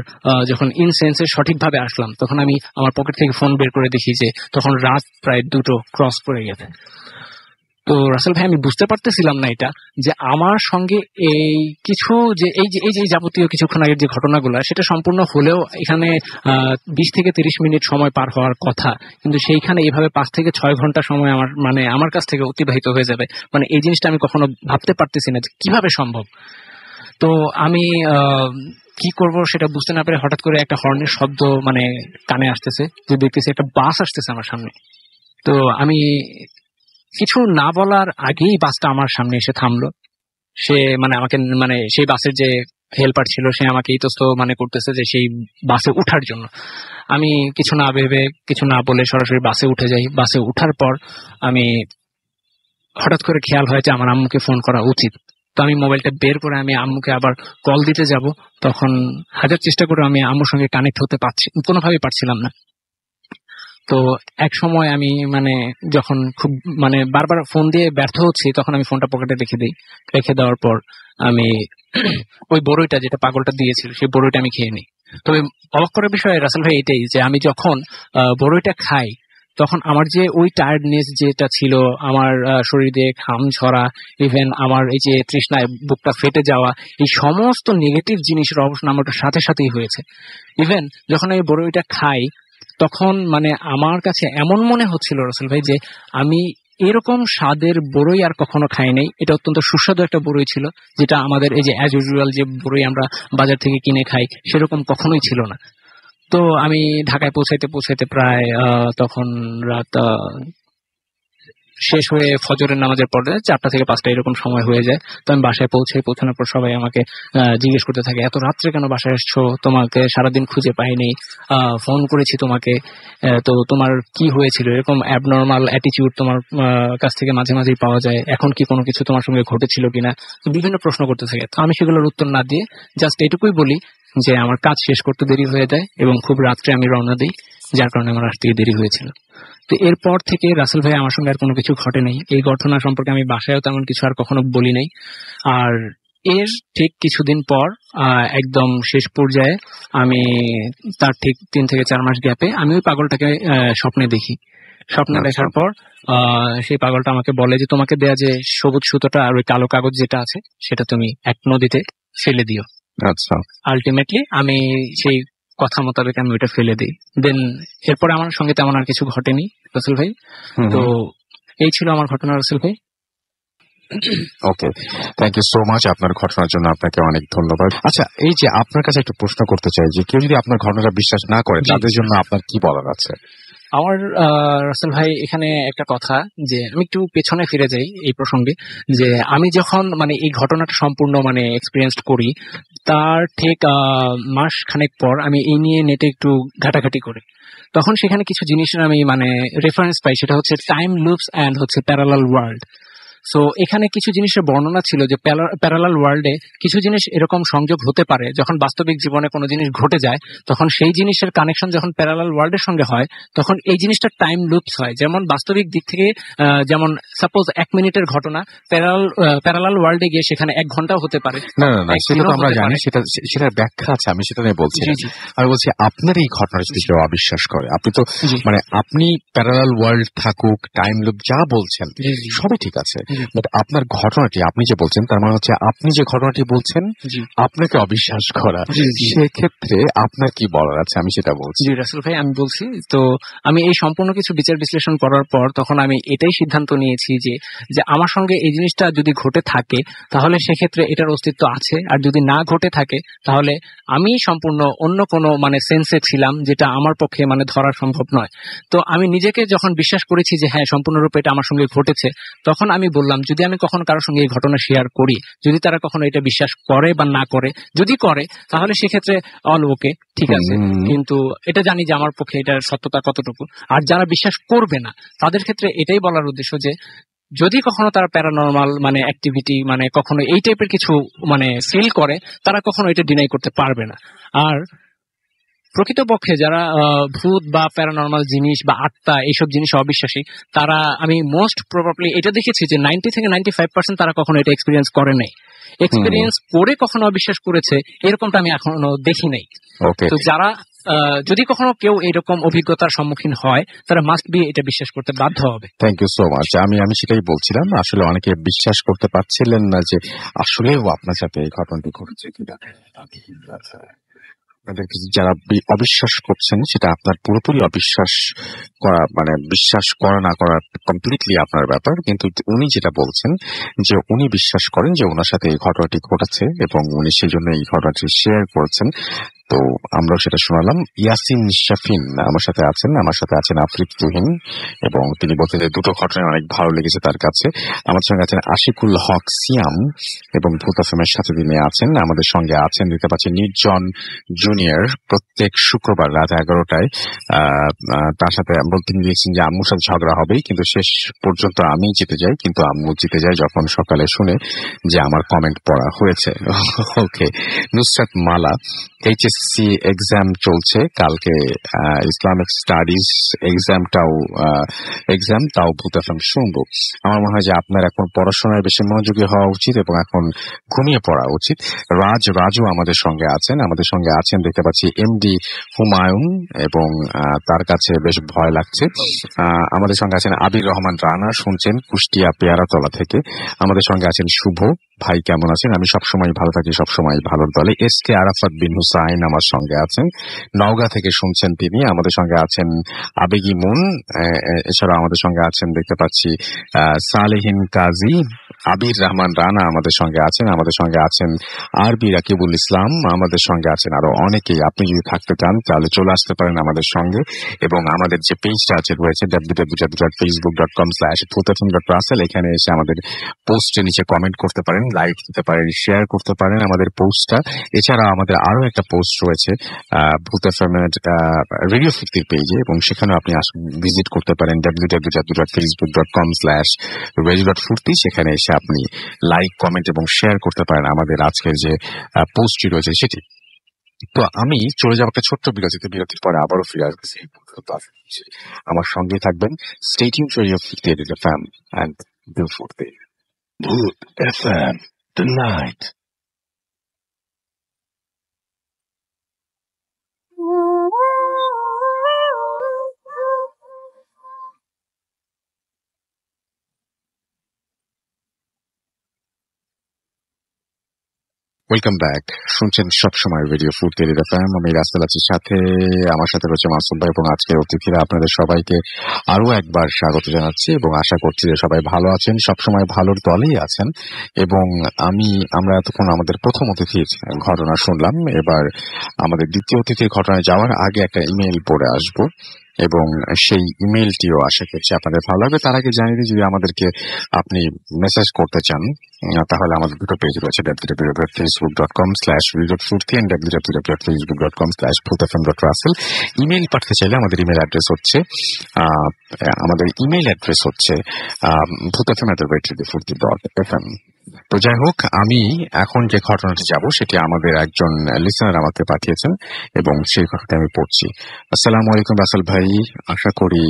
যখন ইনসেন্সে সঠিকভাবে আসলাম, তখন আমি আমার পকেট থেকে ফোন বের করে দেখি যে তখন রাত প্রায় 2টো ক্রস করে গেছে। তো রাসেল ভাই আমি বুঝতে পারতেছিলাম না এটা, যে আমার সঙ্গে এই কিছু যে এই যে যাবতীয় কিছুক্ষণ আগের যে ঘটনাগুলো সেটা সম্পূর্ণ হলেও এখানে 20 থেকে 30 মিনিট সময় পার হওয়ার কথা, কিন্তু সেইখানে এইভাবে 5 থেকে 6 ঘন্টা সময় আমার কাছ থেকে অতিবাহিত হয়ে যাবে। মানে এই জিনিসটা আমি কখনো ভাবতে পারতেছি না যে কিভাবে সম্ভব। তো আমি কি করব সেটা বুঝতে না পেরে হঠাৎ করে একটা হর্নের শব্দ মানে কানে আসতেছে, যে দেখতেছি একটা বাস আসতেছে আমার সামনে। তো আমি কিছু না বলার আগেই বাসটা আমার সামনে এসে থামলো। সে মানে আমাকে মানে সেই বাসের যে হেল্পার ছিল সে আমাকে ইতস্ত মানে করতেছে যে সেই বাসে উঠার জন্য। আমি কিছু না ভেবে কিছু না বলে সরাসরি বাসে উঠে যাই। বাসে উঠার পর আমি হঠাৎ করে খেয়াল হয় যে আমার আম্মুকে ফোন করা উচিত। তো আমি মোবাইলটা বের করে আমি আম্মুকে আবার কল দিতে যাব, তখন হাজার চেষ্টা করে আমি আম্মুর সঙ্গে কানেক্ট হতে কোনোভাবেই পারছিলাম না। তো এক সময় আমি মানে যখন খুব মানে বারবার ফোন দিয়ে ব্যর্থ হচ্ছি, তখন আমি ফোনটা পকেটে রেখে দিই। রেখে দেওয়ার পর আমি ওই বড়ইটা যেটা পাগলটা দিয়েছিল সেই বড়ইটা আমি খেয়ে নিই। তবে অবাক করার বিষয় রাসেল ভাই এটাই যে আমি যখন বড়ইটা খাই তখন আমার যে ওই টায়ার্ডনেস যেটা ছিল, আমার শরীর দিয়ে ঘাম ঝরা, ইভেন আমার এই যে তৃষ্ণায় বুকটা ফেটে যাওয়া, এই সমস্ত নেগেটিভ জিনিসের অবসান আমার সাথে সাথেই হয়েছে। ইভেন যখন আমি বড়ইটা খাই তখন মানে আমার কাছে এমন মনে হচ্ছিল রাসেল ভাই যে আমি এরকম স্বাদের বড়ই আর কখনো খাই নাই। এটা অত্যন্ত সুস্বাদু একটা বড়ই ছিল, যেটা আমাদের এই যে অ্যাজ ইউজুয়াল যে বড়ই আমরা বাজার থেকে কিনে খাই সেরকম কখনোই ছিল না। তো আমি ঢাকায় পৌঁছাইতে প্রায় তখন রাত শেষ হয়ে ফজরের নামাজের পরে 4টা থেকে 5টা এরকম সময় হয়ে যায়। তো আমি বাসায় পৌঁছানোর পর সবাই আমাকে জিজ্ঞেস করতে থাকে, এত রাত্রে কেন বাসায় আসছো, তোমাকে সারাদিন খুঁজে পাইনি, ফোন করেছি তোমাকে, তো তোমার কি হয়েছিল, এরকম অ্যাবনর্মাল অ্যাটিটিউড তোমার কাছ থেকে মাঝে মাঝেই পাওয়া যায়, এখন কি কোনো কিছু তোমার সঙ্গে ঘটেছিল কিনা। তো বিভিন্ন প্রশ্ন করতে থাকে। তো আমি সেগুলোর উত্তর না দিয়ে জাস্ট এটুকুই বলি যে আমার কাজ শেষ করতে দেরি হয়ে যায় এবং খুব রাত্রে আমি রওনা দিই, যার কারণে আমার আসতে দেরি হয়েছিল। তো এরপর থেকে রাসেল ভাই আমার সঙ্গে আর কোনো কিছু ঘটে নাই। এই ঘটনা সম্পর্কে আমি বাসায়ও তেমন কিছু আর কখনো বলি নাই। আর এর ঠিক কিছুদিন পর একদম শেষ পর্যায়ে আমি তার ঠিক 3 থেকে 4 মাস গ্যাপে আমি ওই পাগলটাকে স্বপ্নে দেখি। স্বপ্নে দেখার পর সেই পাগলটা আমাকে বলে যে তোমাকে দেয়া যে সবুজ সুতোটা আর ওই কালো কাগজ যেটা আছে সেটা তুমি এক নদীতে ফেলে দিও। আচ্ছা, আলটিমেটলি আমি সেই কথা মোতাবেক আমি ওইটা ফেলে দিই। দেন এরপরে আমার সঙ্গে তেমন আর কিছু ঘটেনি রাসেল ভাই। তো এই ছিল আমার ঘটনা রাসেল ভাই। ওকে, থ্যাংক ইউ সো মাচ আপনার ঘটনার জন্য, আপনাকে অনেক ধন্যবাদ। আচ্ছা, এই যে আপনার কাছে একটা প্রশ্ন করতে চাই যে কেউ যদি আপনার ঘটনাটা বিশ্বাস না করে তাদের জন্য আপনার কি বলার আছে? আমার রাসেল ভাই এখানে একটা কথা, যে আমি একটু পেছনে ফিরে যাই এই প্রসঙ্গে, যে আমি যখন মানে এই ঘটনাটা সম্পূর্ণ মানে এক্সপিরিয়েন্স করি তার ঠিক মাস খানেক পর আমি এই নিয়ে নেটে একটু ঘাটাঘাটি করি। তখন সেখানে কিছু জিনিসের আমি মানে রেফারেন্স পাই, সেটা হচ্ছে টাইম লুপস অ্যান্ড হচ্ছে প্যারালাল ওয়ার্ল্ড। সো এখানে কিছু জিনিসের বর্ণনা ছিল যে প্যারালাল ওয়ার্ল্ডে কিছু জিনিস এরকম সংযোগ হতে পারে, যখন বাস্তবিক জীবনে কোনো জিনিস ঘটে যায় তখন সেই জিনিসের কানেকশন যখন প্যারালাল ওয়ার্ল্ডের সঙ্গে হয় তখন এই জিনিসটা টাইম লুপস হয়। যেমন বাস্তবিক দিক থেকে যেমন সাপোজ 1 মিনিটের ঘটনা প্যারালাল ওয়ার্ল্ডে গিয়ে সেখানে 1 ঘন্টাও হতে পারে। না, সেটা তো আমরা জানি, সেটার ব্যাখ্যা আছে, আমি সেটা নিয়ে বলছি। আমি বলছি আপনার এই ঘটনা যদি কেউ অবিশ্বাস করে, আপনি তো মানে আপনি প্যারালাল ওয়ার্ল্ড থাকুক, টাইম লুপ যা বলছেন সবই ঠিক আছে, বাট আপনার ঘটনাটি আপনি যে বলছেন তার মানে হচ্ছে আপনি যে ঘটনাটি বলছেন আপনাকে অবিশ্বাস করা, সেক্ষেত্রে আপনার কি বলার আছে আমি সেটা বলছি। জি রাসেল ভাই, আমি বলছি তো আমি এই সম্পূর্ণ কিছু বিচার বিশ্লেষণ করার পর তখন আমি এটাই সিদ্ধান্ত নিয়েছি যে আমার সঙ্গে এই জিনিসটা যদি ঘটে থাকে তাহলে সেক্ষেত্রে এটার অস্তিত্ব আছে, আর যদি না ঘটে থাকে তাহলে আমি সম্পূর্ণ অন্য কোনো মানে সেন্সে ছিলাম যেটা আমার পক্ষে মানে ধরা সম্ভব নয়। তো আমি নিজেকে যখন বিশ্বাস করেছি যে হ্যাঁ সম্পূর্ণরূপে এটা আমার সঙ্গে ঘটেছে, তখন আমি বললাম যদি আমি কখনো কারোর সঙ্গে এই ঘটনা শেয়ার করি, যদি তারা কখনো এটা বিশ্বাস করে বা না করে, যদি করে তাহলে সেক্ষেত্রে অল ওকে, ঠিক আছে, কিন্তু এটা জানি যে আমার পক্ষে এটার সত্যতা কতটুকু। আর যারা বিশ্বাস করবে না তাদের ক্ষেত্রে এটাই বলার উদ্দেশ্য যে যদি কখনো তারা প্যারানর্মাল মানে অ্যাক্টিভিটি মানে কখনো এই টাইপের কিছু মানে ফিল করে, তারা কখনো এটা ডিনাই করতে পারবে না। আর প্রকৃতপক্ষে যারা ভূত বা প্যারানর্মাল জিনিস বা আত্মা এইসব জিনিস অবিশ্বাসী, তারা আমি মোস্ট প্রবাবলি এটা দেখেছি যে 90 থেকে 95% তারা কখনো এটা এক্সপিরিয়েন্স করে নাই। এক্সপিরিয়েন্স করে কখনো অবিশ্বাস করেছে এরকমটা আমি এখনো দেখি নাই। তো যারা যদি কখনো কেউ এরকম অভিজ্ঞতার সম্মুখীন হয়, তারা মাস্ট বি এটা বিশ্বাস করতে বাধ্য হবে। Thank you so much. আমি সেটাই বলছিলাম, আসলে অনেকে বিশ্বাস করতে পারছিলেন না যে আসলেও আপনার সাথে এই ঘটনাটি ঘটেছে কিনা। আপনাদেরকে যারা অবিশ্বাস করছেন, সেটা আপনার পুরোপুরি অবিশ্বাস করা, মানে বিশ্বাস করা না করা কমপ্লিটলি আপনার ব্যাপার। কিন্তু উনি যেটা বলছেন যে উনি বিশ্বাস করেন যে ওনার সাথে এই ঘটনাটি ঘটেছে এবং উনি সেই জন্য এই ঘটনাটি শেয়ার করেছেন। তো আমরাও সেটা শোনালাম। ইয়াসিন শাফিন আমার সাথে আছেন আফরিক তুহিন, এবং তিনি বলছেন যে দুটো ঘটনায় অনেক ভালো লেগেছে তার কাছে। আমাদের সঙ্গে আছেন আশিকুল হক সিয়াম এবং ভূত এফএমের সাথে তিনি আছেন। আমাদের সঙ্গে আছেন দেখতে পাচ্ছি নির্জন জুনিয়র, প্রত্যেক শুক্রবার রাত 11টায়। তার সাথে তিনি দিয়েছেন যে আম্মুর সাথে ঝগড়া হবেই, কিন্তু শেষ পর্যন্ত আমি জিতে যাই, কিন্তু আম্মু জিতে যায় যখন সকালে শুনে যে আমার কমেন্ট পড়া হয়েছে। ওকে। নুসরাত মালা, এইচএসসি এক্সাম চলছে কালকে, ইসলামিক স্টাডিজ এক্সাম, তাও ভূত এফএম শুনবো। আমার মনে হয় যে আপনার এখন পড়াশোনায় বেশি মনোযোগী হওয়া উচিত এবং এখন ঘুমিয়ে পড়া উচিত। রাজু আমাদের সঙ্গে আছেন দেখতে পাচ্ছি এমডি হুমায়ুন, এবং তার কাছে বেশ ভয় লাগছে। আমাদের সঙ্গে আছেন আবির রহমান রানা, শুনছেন কুষ্টিয়া পেয়ারাতলা থেকে। আমাদের সঙ্গে আছেন শুভ ভাই, কেমন আছেন? আমি সবসময় ভালো থাকি, সবসময় ভালোর দলে। এসকে আরাফাত বিন হুসাইন আমার সঙ্গে আছেন, নওগাঁ থেকে শুনছেন তিনি। আমাদের সঙ্গে আছেন আবেগী মুন, এছাড়া আমাদের সঙ্গে আছেন দেখতে পাচ্ছি সালেহিন কাজী, আবির রহমান রানা আমাদের সঙ্গে আছেন আরবি রাকিবুল ইসলাম, আমাদের সঙ্গে আছেন আরো অনেকেই। আপনি যদি থাকতে চান তাহলে চলে আসতে পারেন আমাদের সঙ্গে, এবং আমাদের যে পেজটা আছে রয়েছে www.facebook.com/bhutfm.russell, এখানে এসে আমাদের পোস্টের নিচে কমেন্ট করতে পারেন, লাইক দিতে পারেন, শেয়ার করতে পারেন আমাদের পোস্টটা। এছাড়া আমাদের আরো একটা পোস্ট রয়েছে ভূত এফএমের রেডিও ফিফটির পেজে, এবং সেখানে আপনি ভিজিট করতে পারেন www.facebook.com/radio.furti, সেখানে এসে আপনি লাইক, কমেন্ট এবং শেয়ার করতে পারেন আমাদের আজকের যে পোস্টটি রয়েছে সেটি। তো আমি চলে যাবো একটা ছোট্ট বিরতির পরে আবারও ফিরে আসছি। আমার সঙ্গে থাকবেন, stay tuned to radio fifty FM and ভূত ফুর্তি। ভূত এফএম tonight. ওয়েলকাম ব্যাক, শুনছেন সবসময় রেডিও ফুর্তি এফএম। আমি রাসেল আছি সাথে, আমার সাথে রয়েছে মাসুম ভাই এবং আজকের অতিথিরা। আপনাদের সবাইকে আরো একবার স্বাগত জানাচ্ছি এবং আশা করছি যে সবাই ভালো আছেন, সবসময় ভালোর দলেই আছেন। এবং আমরা এতক্ষণ আমাদের প্রথম অতিথির ঘটনা শুনলাম। এবার আমাদের দ্বিতীয় অতিথির ঘটনায় যাওয়ার আগে একটা ইমেইল পড়ে আসবো, এবং সেই ইমেইলটিও আশা করছি আপনাদের ভালো লাগবে। তার আগে জানিয়ে দিই, যদি আমাদেরকে আপনি মেসেজ করতে চান তাহলে আমাদের দুটো পেজ রয়েছে, www.facebook.com/radio.furti and www.facebook.com/bhutfm.russell। ইমেইল পাঠাতে চাইলে আমাদের ইমেইল অ্যাড্রেস হচ্ছে bhutfm@radiofurti.fm। তো যাই হোক, আমি এখন যে ঘটনাটি যাব সেটি আমাদের একজন লিসেনার আমাকে পাঠিয়েছেন এবং সেই ঘটনাটি আমি পড়ছি। আসসালামু আলাইকুম রাসেল ভাই, আশা করি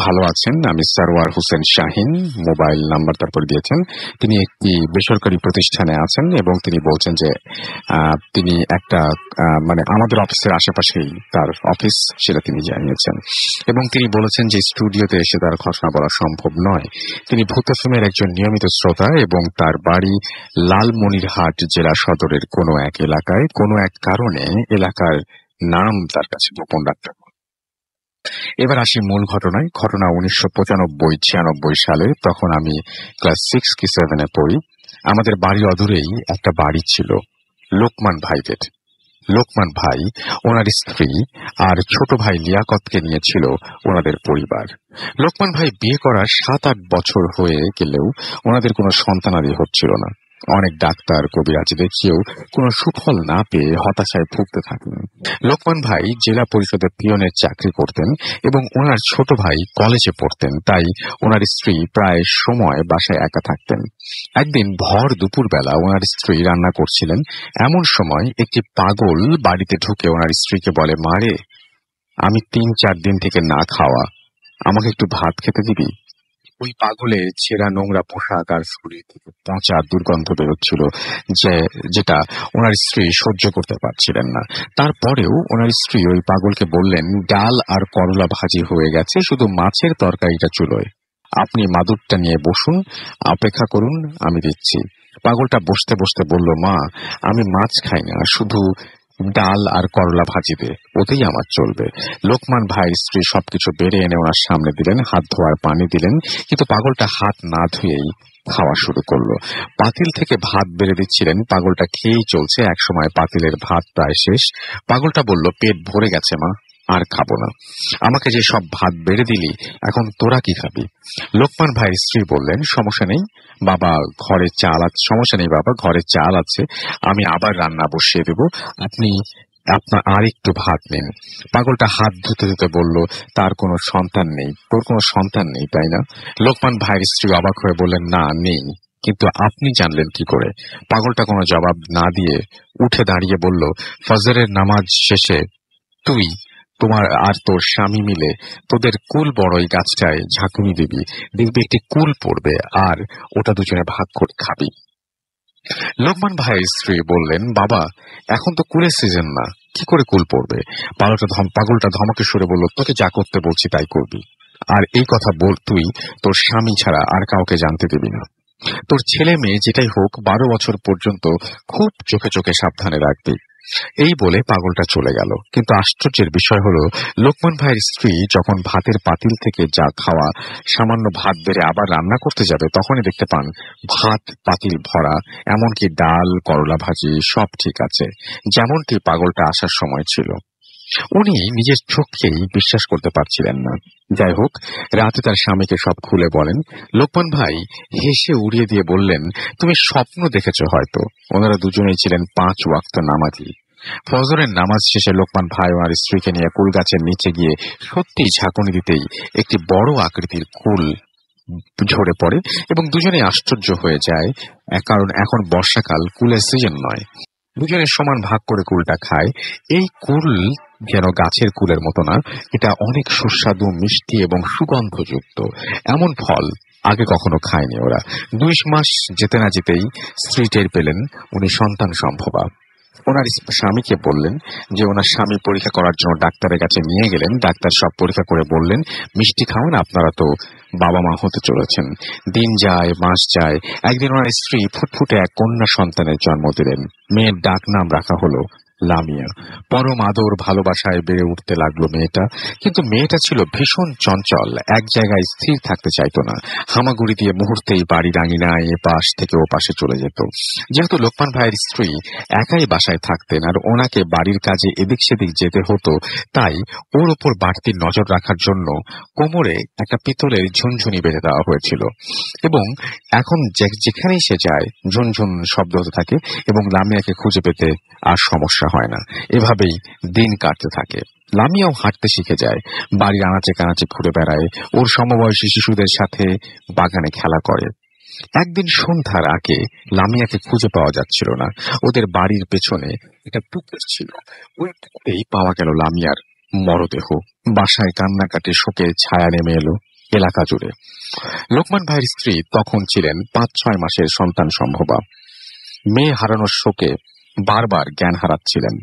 ভালো আছেন। আমি সারওয়ার হোসেন শাহিন, মোবাইল নাম্বার তারপর দিয়েছেন। তিনি একটি বেসরকারি প্রতিষ্ঠানে আছেন এবং তিনি বলছেন যে তিনি একটা মানে আমাদের অফিসের আশেপাশেই তার অফিস, সেটা তিনি জানিয়েছেন। এবং তিনি বলেছেন যে স্টুডিওতে এসে তার ঘটনা বলা সম্ভব নয়। তিনি ভূত এফএমের একজন নিয়মিত শ্রোতা এবং তার বাড়ি লালমনিরহাট জেলা সদরের কোনো এক এলাকায়। কোনো এক কারণে এলাকার নাম তার কাছে গোপন রাখতে। এবার আসি মূল ঘটনায়। ঘটনা 1995-96 সালে। তখন আমি ক্লাস 6 কি 7 পড়ি। আমাদের বাড়ি অদূরেই একটা বাড়ি ছিল লোকমান ভাইদের। লোকমান ভাই, ওনার স্ত্রী আর ছোট ভাই লিয়াকতকে নিয়েছিল ওনাদের পরিবার। লোকমান ভাই বিয়ে করার 7-8 বছর হয়ে গেলেও ওনাদের কোনো সন্তানাদি হচ্ছিল না। অনেক ডাক্তার, কবিরাজ দেখিয়েও কোনো সুফল না পেয়ে হতাশায় ভুগতে থাকলেন। লোকমান ভাই জেলা পরিষদের পিয়নের চাকরি করতেন এবং ওনার ছোট ভাই কলেজে পড়তেন, তাই ওনার স্ত্রী প্রায় সময় বাসায় একা থাকতেন। একদিন ভর দুপুরবেলা ওনার স্ত্রী রান্না করছিলেন। এমন সময় একটি পাগল বাড়িতে ঢুকে ওনার স্ত্রীকে বলে, মারে, আমি 3-4 দিন থেকে না খাওয়া, আমাকে একটু ভাত খেতে দিবি? ওই পাগলের ছেঁড়া নোংরা পোশাক আর শরীর থেকে পচা দুর্গন্ধ বেরোচ্ছিল, যেটা ওনার স্ত্রী সহ্য করতে পারছিলেন না। তারপরেও ওনার স্ত্রী ওই পাগলকে বললেন, ডাল আর করলা ভাজি হয়ে গেছে, শুধু মাছের তরকারিটা চুলোয়। আপনি মাদুরটা নিয়ে বসুন, অপেক্ষা করুন, আমি দিচ্ছি। পাগলটা বসতে বসতে বলল, মা, আমি মাছ খাই না, শুধু ডাল আর করলা ভাজি দে, ওতেই আমার চলবে। লোকমান ভাইয়ের স্ত্রী সবকিছু বেড়ে এনে ওনার সামনে দিলেন, হাত ধোয়ার পানি দিলেন, কিন্তু পাগলটা হাত না ধুয়েই খাওয়া শুরু করলো। পাতিল থেকে ভাত বেড়ে দিচ্ছিলেন, পাগলটা খেয়েই চলছে। একসময় পাতিলের ভাত প্রায় শেষ। পাগলটা বলল, পেট ভরে গেছে মা, আর খাবো না। আমাকে যে সব ভাত বেড়ে দিলি, এখন তোরা কি খাবি? লোকমান ভাইয়ের স্ত্রী বললেন, সমস্যা নেই বাবা, ঘরে চাল আছে, আমি আবার রান্না বসিয়ে দেব, আপনি আপনার আর একটু ভাত নিন। পাগলটা হাত ধুতে ধুতে বলল, তার কোনো সন্তান নেই? তোর কোনো সন্তান নেই, তাই না? লোকমান ভাইয়ের স্ত্রী অবাক হয়ে বললেন, না, নেই, কিন্তু আপনি জানলেন কি করে? পাগলটা কোনো জবাব না দিয়ে উঠে দাঁড়িয়ে বলল, ফজরের নামাজ শেষে তুই, তোমার আর তোর স্বামী মিলে তোদের কুল বড়ই গাছটায় ঝাঁকুনি দিবি, দেখবি একটি কুল পড়বে, আর ওটা দুজনে ভাগ করে খাবি। লোকমান ভাইয়ের স্ত্রী বললেন, বাবা, এখন তো কুলের সিজন না, কি করে কুল পড়বে? পাগলটা ধমকে সুরে বলল, তোকে যা করতে বলছি তাই করবি, আর এই কথা বল তুই তোর স্বামী ছাড়া আর কাউকে জানতে দিবি না। তোর ছেলে মেয়ে যেটাই হোক, 12 বছর পর্যন্ত খুব চোখে চোখে সাবধানে রাখবি। এই বলে পাগলটা চলে গেল। কিন্তু আশ্চর্যের বিষয় হলো, লোকমান ভাইয়ের স্ত্রী যখন ভাতের পাতিল থেকে যা খাওয়া সামান্য ভাত বেড়ে আবার রান্না করতে যাবে, তখনই দেখতে পান ভাত পাতিল ভরা, এমনকি ডাল, করলা ভাজি সব ঠিক আছে, যেমনটি পাগলটা আসার সময় ছিল। উনি নিজের চোখকেই বিশ্বাস করতে পারছিলেন না। যাই হোক, রাতে তার স্বামীকে সব খুলে বলেন। লোকমান ভাই হেসে উড়িয়ে দিয়ে বললেন, তুমি স্বপ্ন দেখেছ হয়তো। ওনারা দুজনেই ছিলেন 5 ওয়াক্ত নামাজি। ফজরের নামাজ শেষে লোকমান ভাই ওনার স্ত্রীকে নিয়ে কুল গাছের নিচে গিয়ে সত্যিই ঝাঁকুনি দিতেই একটি বড় আকৃতির কুল ঝরে পড়ে, এবং দুজনেই আশ্চর্য হয়ে যায়, কারণ এখন বর্ষাকাল, কুলের সিজন নয়। দুজনে সমান ভাগ করে কুলটা খায়। এই কুল যেন গাছের কুলের মতো না, এটা অনেক সুস্বাদু, মিষ্টি এবং সুগন্ধযুক্ত। এমন ফল আগে কখনো খায়নি ওরা। 2 মাস যেতে না যেতেই স্ত্রী টের পেলেন উনি সন্তান সম্ভবা। ওনার স্বামীকে বললেন যে ওনার স্বামী পরীক্ষা করার জন্য ডাক্তারের কাছে নিয়ে গেলেন। ডাক্তার সব পরীক্ষা করে বললেন, মিষ্টি খাওয়ান, আপনারা তো বাবা মা হতে চলেছেন। দিন যায়, মাস যায়। একদিন ওনার স্ত্রী ফুটফুটে এক কন্যা সন্তানের জন্ম দিলেন। মেয়ের ডাক নাম রাখা হলো লামিয়া। পরম আদর ভালোবাসায় বেড়ে উঠতে লাগলো মেয়েটা। কিন্তু মেয়েটা ছিল ভীষণ চঞ্চল, এক জায়গায় স্থির থাকতে চাইতো না। হামাগুড়ি দিয়ে মুহূর্তেই বাড়ির আঙিনায় এপাশ থেকে ও পাশে চলে যেত। যেহেতু লোকমান ভাইয়ের স্ত্রী একাই বাসায় থাকতেন আর ওনাকে বাড়ির কাজে এদিক সেদিক যেতে হতো, তাই ওর ওপর বাড়তি নজর রাখার জন্য কোমরে একটা পিতলের ঝুনঝুনি বেঁধে দেওয়া হয়েছিল, এবং এখন যেখানেই সে যায় ঝুনঝুন শব্দ হতে থাকে, এবং লামিয়াকে খুঁজে পেতে আর সমস্যা হয় না। এভাবেই দিন কাটতে থাকে। লামিয়াও হাঁটতে শিখে যায়, বাড়ির আনাচে কানাচে ঘুরে বেড়ায়, ওর সমবয়সী শিশুদের সাথে বাগানে খেলা করে। একদিন সন্ধ্যার আগে লামিয়াকে খুঁজে পাওয়া যাচ্ছিল না। ওদের বাড়ির পেছনে একটা পুকুর ছিল, ওই পুকুরেই পাওয়া গেল লামিয়ার মরদেহ। বাসায় কান্নাকাটি শোকের ছায়া নেমে এলো এলাকা জুড়ে। লোকমান ভাইয়ের স্ত্রী তখন ছিলেন 5-6 মাসের সন্তান সম্ভবা। মেয়ে হারানোর শোকে বারবার জ্ঞান হারাচ্ছিলেন।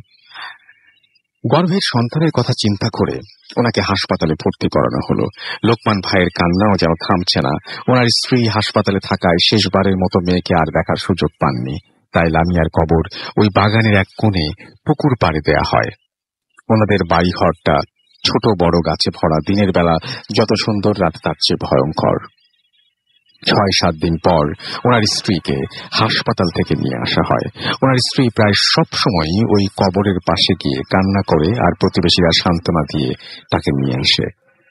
গর্ভের সন্তানের কথা চিন্তা করে ওনাকে হাসপাতালে ভর্তি করানো হলো। লোকমান ভাইয়ের কান্নাও যেন থামছে না। ওনার স্ত্রী হাসপাতালে থাকায় শেষবারের মতো মেয়েকে আর দেখার সুযোগ পাননি। তাই লামিয়ার কবর ওই বাগানের এক কোণে পুকুর পাড়ে দেয়া হয়। ওনাদের বাড়িঘরটা ছোট বড় গাছে ভরা। দিনের বেলা যত সুন্দর, রাত তার চেয়ে ভয়ঙ্কর। 6-7 দিন পর ওনার স্ত্রীকে হাসপাতাল থেকে নিয়ে আসা হয়। ওনার স্ত্রী প্রায় সব সময় ওই কবরের পাশে গিয়ে কান্না করে, আর প্রতিবেশীরা সান্ত্বনা দিয়ে তাকে নিয়ে আসে।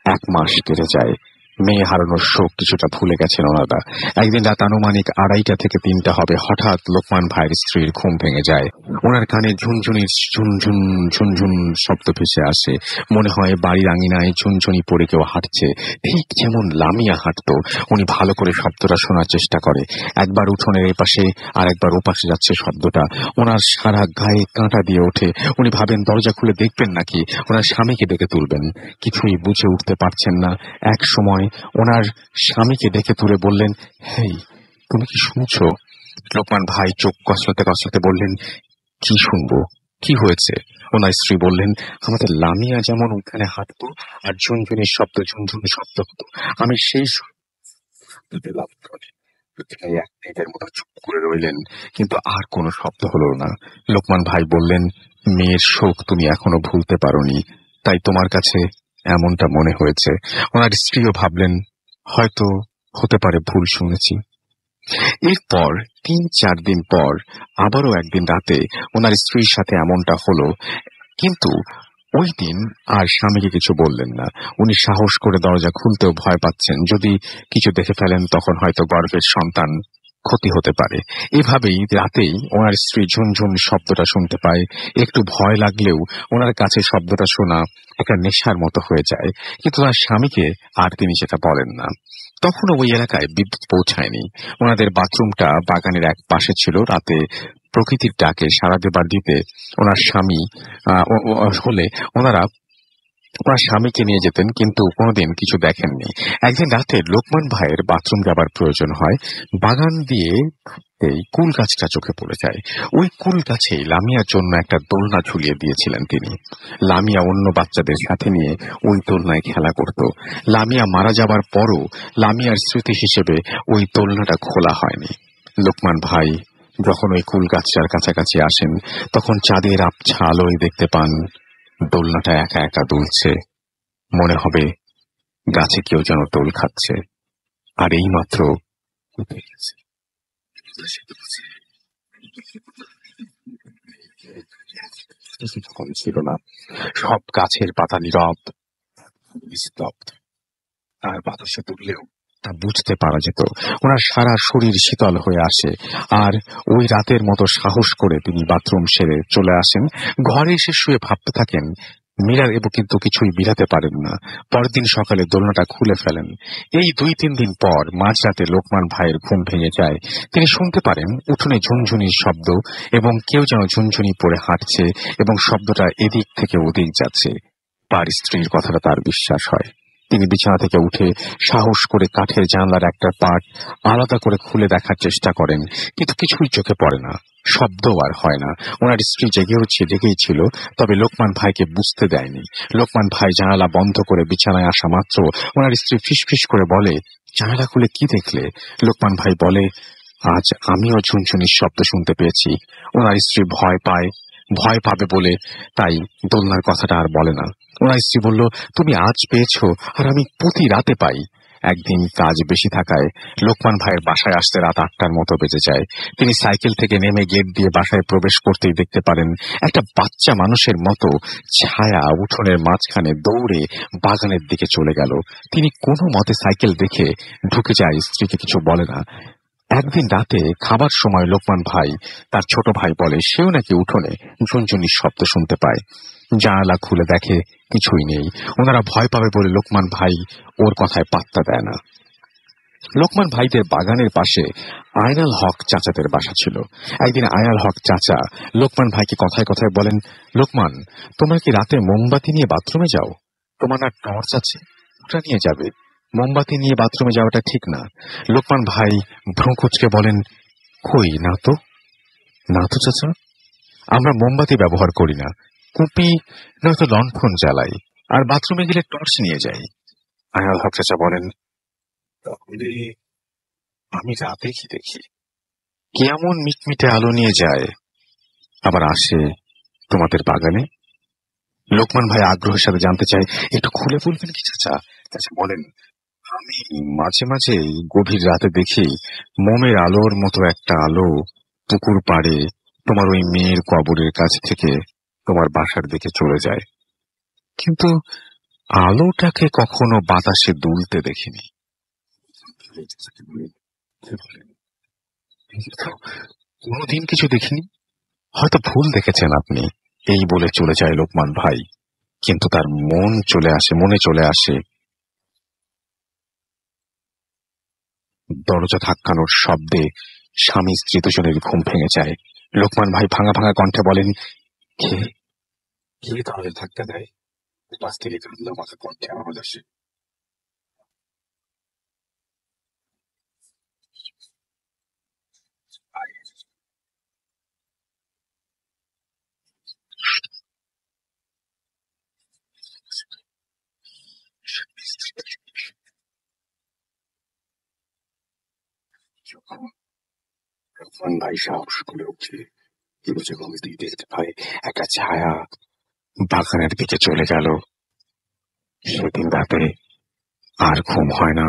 1 মাস কেটে যায়। মেয়ে হারানোর শোক কিছুটা ভুলে গেছেন ওনারা। একদিন রাত আনুমানিক 2:30 থেকে 3টা হবে, হঠাৎ লোকমান ভাইয়ের স্ত্রীর ঘুম ভেঙে যায়। ওনার কানে ঝুনঝুনির ঝুনঝুন ঝুনঝুন শব্দ ভেসে আসে। মনে হয় বাড়ির আঙিনায় ঝুনঝুনি পড়ে কেউ হাঁটছে, ঠিক যেমন লামিয়া হাঁটতো। উনি ভালো করে শব্দটা শোনার চেষ্টা করে। একবার উঠোনের এপাশে আর একবার ওপাশে যাচ্ছে শব্দটা। ওনার সারা গায়ে কাঁটা দিয়ে ওঠে। উনি ভাবেন দরজা খুলে দেখবেন নাকি ওনার স্বামীকে ডেকে তুলবেন। কিছুই বুঝে উঠতে পারছেন না। এক সময় ওনার স্বামীকে ডেকে তুলে বললেন, হেই, তুমি কি শুনছো? লোকমান ভাই চোখ কচলাতে কচলাতে বললেন, কি শুনবো, কি হয়েছে? ওনার স্ত্রী বললেন, আমাদের লামিয়া যেমন ওখানে হাঁটতো আর ঝুনঝুনির শব্দ ঝুনঝুনি শব্দ হতো, আমি সেই পেলাম। এক মিনিটের মতো চুপ করে রইলেন, কিন্তু আর কোনো শব্দ হলো না। লোকমান ভাই বললেন, মেয়ের শোক তুমি এখনো ভুলতে পারোনি, তাই তোমার কাছে এমনটা মনে হয়েছে। ওনার স্ত্রীও ভাবলেন, হয়তো হতে পারে ভুল শুনেছি। এরপর 3-4 দিন পর আবারও একদিন রাতে ওনার স্ত্রীর সাথে এমনটা হলো, কিন্তু ওই দিন আর স্বামীকে কিছু বললেন না। উনি সাহস করে দরজা খুলতেও ভয় পাচ্ছেন, যদি কিছু দেখে ফেলেন তখন হয়তো গর্ভের সন্তান ক্ষতি হতে পারে। এভাবেই রাতেই ওনার স্ত্রী ঝুনঝুন শব্দটা শুনতে পায়। একটু ভয় লাগলেও ওনার কাছে শব্দটা শোনা একটা নেশার মতো হয়ে যায়, কিন্তু তার স্বামীকে আর তিনি সেটা বলেন না। তখনও ওই এলাকায় বিদ্যুৎ পৌঁছায়নি। ওনাদের বাথরুমটা বাগানের এক পাশে ছিল। রাতে প্রকৃতির ডাকে সাড়া দেবার দিতে ওনার স্বামী হলে ওনারা ওনার স্বামীকে নিয়ে যেতেন, কিন্তু কোনোদিন কিছু দেখেননি। একদিন রাতে লোকমান ভাইয়ের বাথরুম যাবার প্রয়োজন হয়। বাগান দিয়ে এই কুল গাছটা চোখে পড়ে যায়। ওই কুল গাছেই লামিয়ার জন্য একটা দোলনা ঝুলিয়ে দিয়েছিলেন তিনি। লামিয়া অন্য বাচ্চাদের সাথে নিয়ে ওই দোলনায় খেলা করত। লামিয়া মারা যাবার পরও লামিয়ার স্মৃতি হিসেবে ওই দোলনাটা খোলা হয়নি। লোকমান ভাই যখন ওই কুল গাছটার কাছাকাছি আসেন, তখন চাঁদের আবছা আলোয় দেখতে পান দোলনাটা একা একা দুলছে। মনে হবে গাছে কেউ যেন দোল খাচ্ছে, আর এই মাত্র তখন ছিল না। সব গাছের পাতা নীরব, স্তব্ধ, আর বাতাসে তুললেও তা বুঝতে পারা যেত। ওনার সারা শরীর শীতল হয়ে আসে, আর ওই রাতের মতো সাহস করে তিনি বাথরুম সেরে চলে আসেন। ঘরে এসে শুয়ে ভাবতে থাকেন, মীরার এবো কিন্তু কিছুই বিরাতে পারেন না। পরের দিন সকালে দোলনাটা খুলে ফেলেন। এই 2-3 দিন পর মাঝরাতে লোকমান ভাইয়ের ঘুম ভেঙে যায়। তিনি শুনতে পারেন উঠোনে ঝুনঝুনির শব্দ, এবং কেউ যেন ঝুনঝুনি পরে হাঁটছে, এবং শব্দটা এদিক থেকে ওদিক যাচ্ছে। তার স্ত্রীর কথাটা তার বিশ্বাস হয়। তিনি বিছানা থেকে উঠে সাহস করে কাঠের জানলার একটা পাট আলাদা করে খুলে দেখার চেষ্টা করেন, কিন্তু কিছুই চোখে পড়ে না, শব্দও আর হয় না। ওনার স্ত্রী জেগেই ছিল, তবে লোকমান ভাইকে বুঝতে দেয়নি। লোকমান ভাই জানালা বন্ধ করে বিছানায় আসা মাত্র ওনার স্ত্রী ফিসফিস করে বলে, জানালা খুলে কি দেখলে? লোকমান ভাই বলে, আজ আমিও ঝুনঝুনির শব্দ শুনতে পেয়েছি। ওনার স্ত্রী ভয় পাবে বলে তাই দোলনার কথাটা আর বলে না। ওনার স্ত্রী বলল, তুমি আজ পেয়েছো, আর আমি প্রতি রাতে পাই। একদিন কাজ বেশি থাকায় লোকমান ভাইয়ের বাসায় আসতে রাত 8টার মতো বেজে যায়। তিনি সাইকেল থেকে নেমে গেট দিয়ে বাসায় প্রবেশ করতেই দেখতে পারেন একটা বাচ্চা মানুষের মতো ছায়া উঠোনের মাঝখানে দৌড়ে বাগানের দিকে চলে গেল। তিনি কোনো মতে সাইকেল দেখে ঢুকে যায়, স্ত্রীকে কিছু বলে না। একদিন রাতে খাবার সময় লোকমান ভাই তার ছোট ভাই বলে সেও নাকি উঠোনে ঝুনঝুনির শব্দ শুনতে পায়। জানালা খুলে দেখে কিছুই নেই। ওনারা ভয় পাবে বলে লোকমান ভাই ওর কথায় পাত্তা দেয় না। লোকমান ভাইদের বাগানের পাশে আয়নাল হক চাচাদের বাসা ছিল। একদিন আয়নাল হক চাচা লোকমান ভাইকে কথায় কথায় বলেন, লোকমান, তোমরা কি রাতে মোমবাতি নিয়ে বাথরুমে যাও? তোমার না টর্চ আছে, ওটা নিয়ে যাবে। মোমবাতি নিয়ে বাথরুমে যাওয়াটা ঠিক না। লোকমান ভাই ভ্রু কুঁচকে বলেন, কই, না তো চাচা, আমরা মোমবাতি ব্যবহার করি না, কুপি নয়তো লণ্ঠন জ্বালাই, আর বাথরুমে গেলে টর্চ নিয়ে যাই। আয়নাল হক চাচা বলেন, তাহলে আমি রাতে কি দেখি? কেমন মিটমিটে আলো নিয়ে যায়, আবার আসে তোমাদের বাগানে? লোকমান ভাই আগ্রহের সাথে জানতে চায়, একটু খুলে বলবেন কি চাচা? চাচা বলেন, আমি মাঝে মাঝে গভীর রাতে দেখি মোমের আলোর মতো একটা আলো পুকুর পাড়ে তোমার ওই মেয়ের কবরের কাছ থেকে তোমার বাসার দিকে চলে যায়, কিন্তু আলোটাকে কখনো বাতাসে দুলতে দেখিনি। কোনোদিন কিছু দেখিনি, হয়তো ভুল দেখেছেন আপনি, এই বলে চলে যায় লোকমান ভাই। কিন্তু তার মনে চলে আসে দরজা ধাক্কানোর শব্দে স্বামী স্ত্রী দুজনের ঘুম ভেঙে যায়। লোকমান ভাই ভাঙা ভাঙা কণ্ঠে বলেন, কে কে দরজা ধাক্কা দেয়? পাশ থেকে কান্না মাথা কণ্ঠে আওয়াজ আসে, ভাই সাহস করে উঠে বুঝে গমতেই দেখতে পায় একটা ছায়া বাগানের দিকে চলে গেল। সেদিন রাতে আর ঘুম হয় না।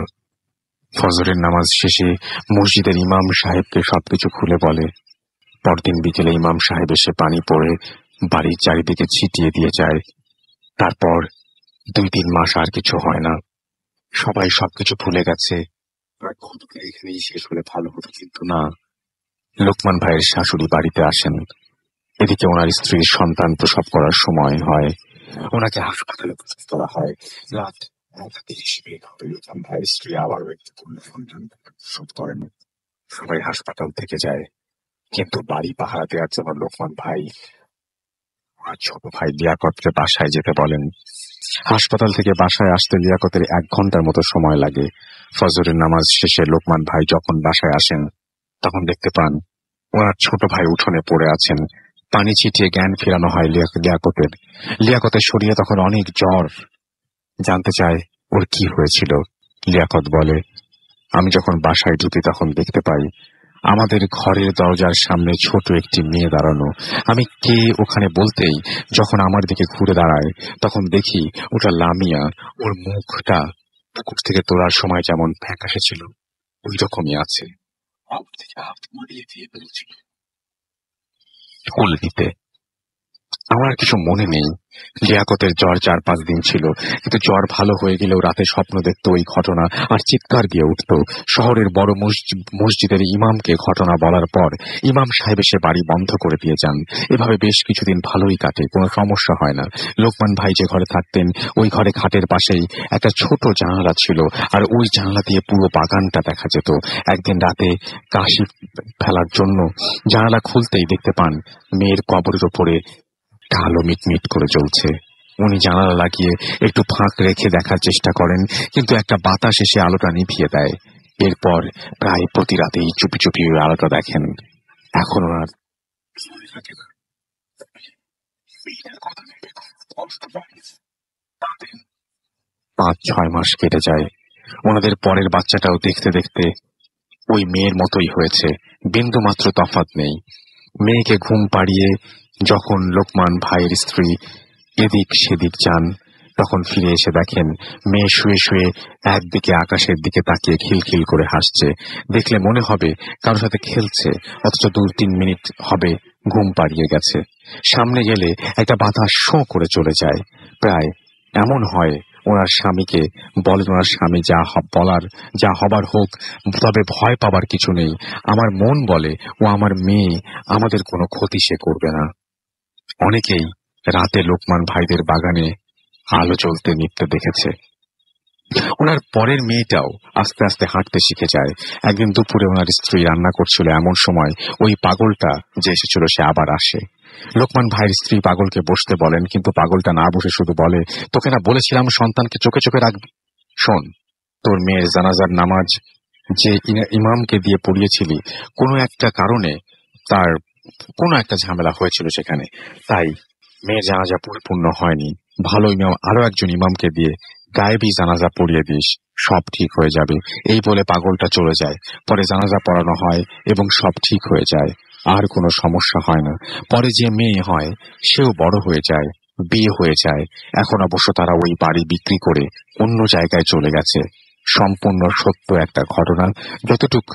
ফজরের নামাজ শেষে মসজিদের ইমাম সাহেবকে সবকিছু খুলে বলে। পরদিন বিকেলে ইমাম সাহেব এসে পানি পড়ে বাড়ির চারিদিকে ছিটিয়ে দিয়ে যায়। তারপর 2-3 মাস আর কিছু হয় না। সবাই সবকিছু ভুলে গেছে। আর ঘটনা এখানেই শেষ হলে ভালো হতো, কিন্তু না। লোকমান ভাইয়ের শাশুড়ি বাড়িতে আসেন। এদিকে ওনার স্ত্রীর সন্তান প্রসব করার সময় হয়। ওনাকে হাসপাতালে প্রসব করা হয়। রাত 1:30 হবে। লোকমান ভাইয়ের স্ত্রী আবার একটি সন্তান প্রসব করেন। সবাই হাসপাতাল থেকে যায়, কিন্তু বাড়ি পাহারা দেওয়ার জন্য লোকমান ভাই আর ছোট ভাই লিয়াকতকে বাসায় যেতে বলেন। হাসপাতাল থেকে বাসায় আসতে লিয়াকতের 1 ঘন্টার মতো সময় লাগে। ফজরের নামাজ শেষে লোকমান ভাই যখন বাসায় আসেন, তখন দেখতে পান ওনার ছোট ভাই উঠোনে পড়ে আছেন। পানি ছিটিয়ে জ্ঞান ফেরানো হয় লিয়াকতের। লিয়াকতের শরীরে তখন অনেক জ্বর। জানতে চায় ওর কি হয়েছিল। লিয়াকত বলে, আমি যখন বাসায় ঢুকি তখন দেখতে পাই আমাদের ঘরের দরজার সামনে ছোট একটি মেয়ে দাঁড়ানো। আমি কে ওখানে বলতেই যখন আমার দিকে ঘুরে দাঁড়ায়, তখন দেখি ওটা লামিয়া। ওর মুখটা পুকুর থেকে তোলার সময় যেমন ফ্যাকাশে ছিল, ওই রকমই আছে। হাত মারিয়ে দিয়ে বলছিল কোল নিতে। আমার কিছু মনে নেই। লিয়াকতের জ্বর 4-5 দিন ছিল, কিন্তু জ্বর ভালো হয়ে গেলেও রাতে স্বপ্ন দেখত ওই ঘটনা আর চিৎকার দিয়ে উঠত। শহরের বড় মসজিদের ইমামকে ঘটনা বলার পর ইমাম সাহেব এসে বাড়ি বন্ধ করে দিয়ে যান। এভাবে বেশ কিছুদিন ভালোই কাটে, কোনো সমস্যা হয় না। লোকমান ভাই যে ঘরে থাকতেন, ওই ঘরে খাটের পাশেই একটা ছোট জানালা ছিল, আর ওই জানালা দিয়ে পুরো বাগানটা দেখা যেত। একদিন রাতে কাশি ফেলার জন্য জানালা খুলতেই দেখতে পান মেয়ের কবরের ওপরে আলো মিটমিট করে জ্বলছে। উনি জানালা লাগিয়ে একটু ফাঁক রেখে দেখার চেষ্টা করেন, কিন্তু একটা বাতাস এসে আলোটা নিভিয়ে দেয়। এরপর প্রায় প্রতি রাতেই চুপি চুপি ওই আলোটা দেখেন। এখন ওনার 5-6 মাস কেটে যায়। ওনাদের পরের বাচ্চাটাও দেখতে দেখতে ওই মেয়ের মতোই হয়েছে, বিন্দু মাত্র তফাৎ নেই। মেয়েকে ঘুম পাড়িয়ে যখন লোকমান ভাইয়ের স্ত্রী এদিক সেদিক যান, তখন ফিরে এসে দেখেন মেয়ে শুয়ে শুয়ে একদিকে আকাশের দিকে তাকিয়ে খিলখিল করে হাসছে। দেখলে মনে হবে কারোর সাথে খেলছে, অথচ 2-3 মিনিট হবে ঘুম পাড়িয়ে গেছে। সামনে গেলে একটা বাতাস শোঁ করে চলে যায়। প্রায় এমন হয় ওনার স্বামীকে বলেন, ওনার স্বামী যা হবার হোক, তবে ভয় পাবার কিছু নেই। আমার মন বলে ও আমার মেয়ে, আমাদের কোনো ক্ষতি সে করবে না। অনেকেই রাতে লোকমান ভাইদের বাগানে আলো জ্বলতে নিভতে দেখেছে। ওনার পরের মেয়েটাও আস্তে আস্তে হাঁটতে শিখে যায়। একদিন দুপুরে ওনার স্ত্রী রান্না করছিল, এমন সময় ওই পাগলটা যে এসেছিল সে আবার আসে। লোকমান ভাইয়ের স্ত্রী পাগলকে বসতে বলেন, কিন্তু পাগলটা না বসে শুধু বলে, তোকে না বলেছিলাম সন্তানকে চোখে চোখে রাখবি? শোন, তোর মেয়ের জানাজার নামাজ যে ইমামকে দিয়ে পড়িয়েছিলি, কোনো একটা কারণে তার কোনো একটা ঝামেলা হয়েছিল সেখানে, তাই মেয়ের জানাজা পরিপূর্ণ হয়নি। ভালো ইমাম আরো একজন ইমামকে দিয়ে গায়েবী জানাজা পড়িয়ে দিস, সব ঠিক হয়ে যাবে। এই বলে পাগলটা চলে যায়। পরে জানাজা পড়ানো হয় এবং সব ঠিক হয়ে যায়, আর কোনো সমস্যা হয় না। পরে যে মেয়ে হয় সেও বড় হয়ে যায়, বিয়ে হয়ে যায়। এখন অবশ্য তারা ওই বাড়ি বিক্রি করে অন্য জায়গায় চলে গেছে। সম্পূর্ণ সত্য একটা ঘটনা। যতটুক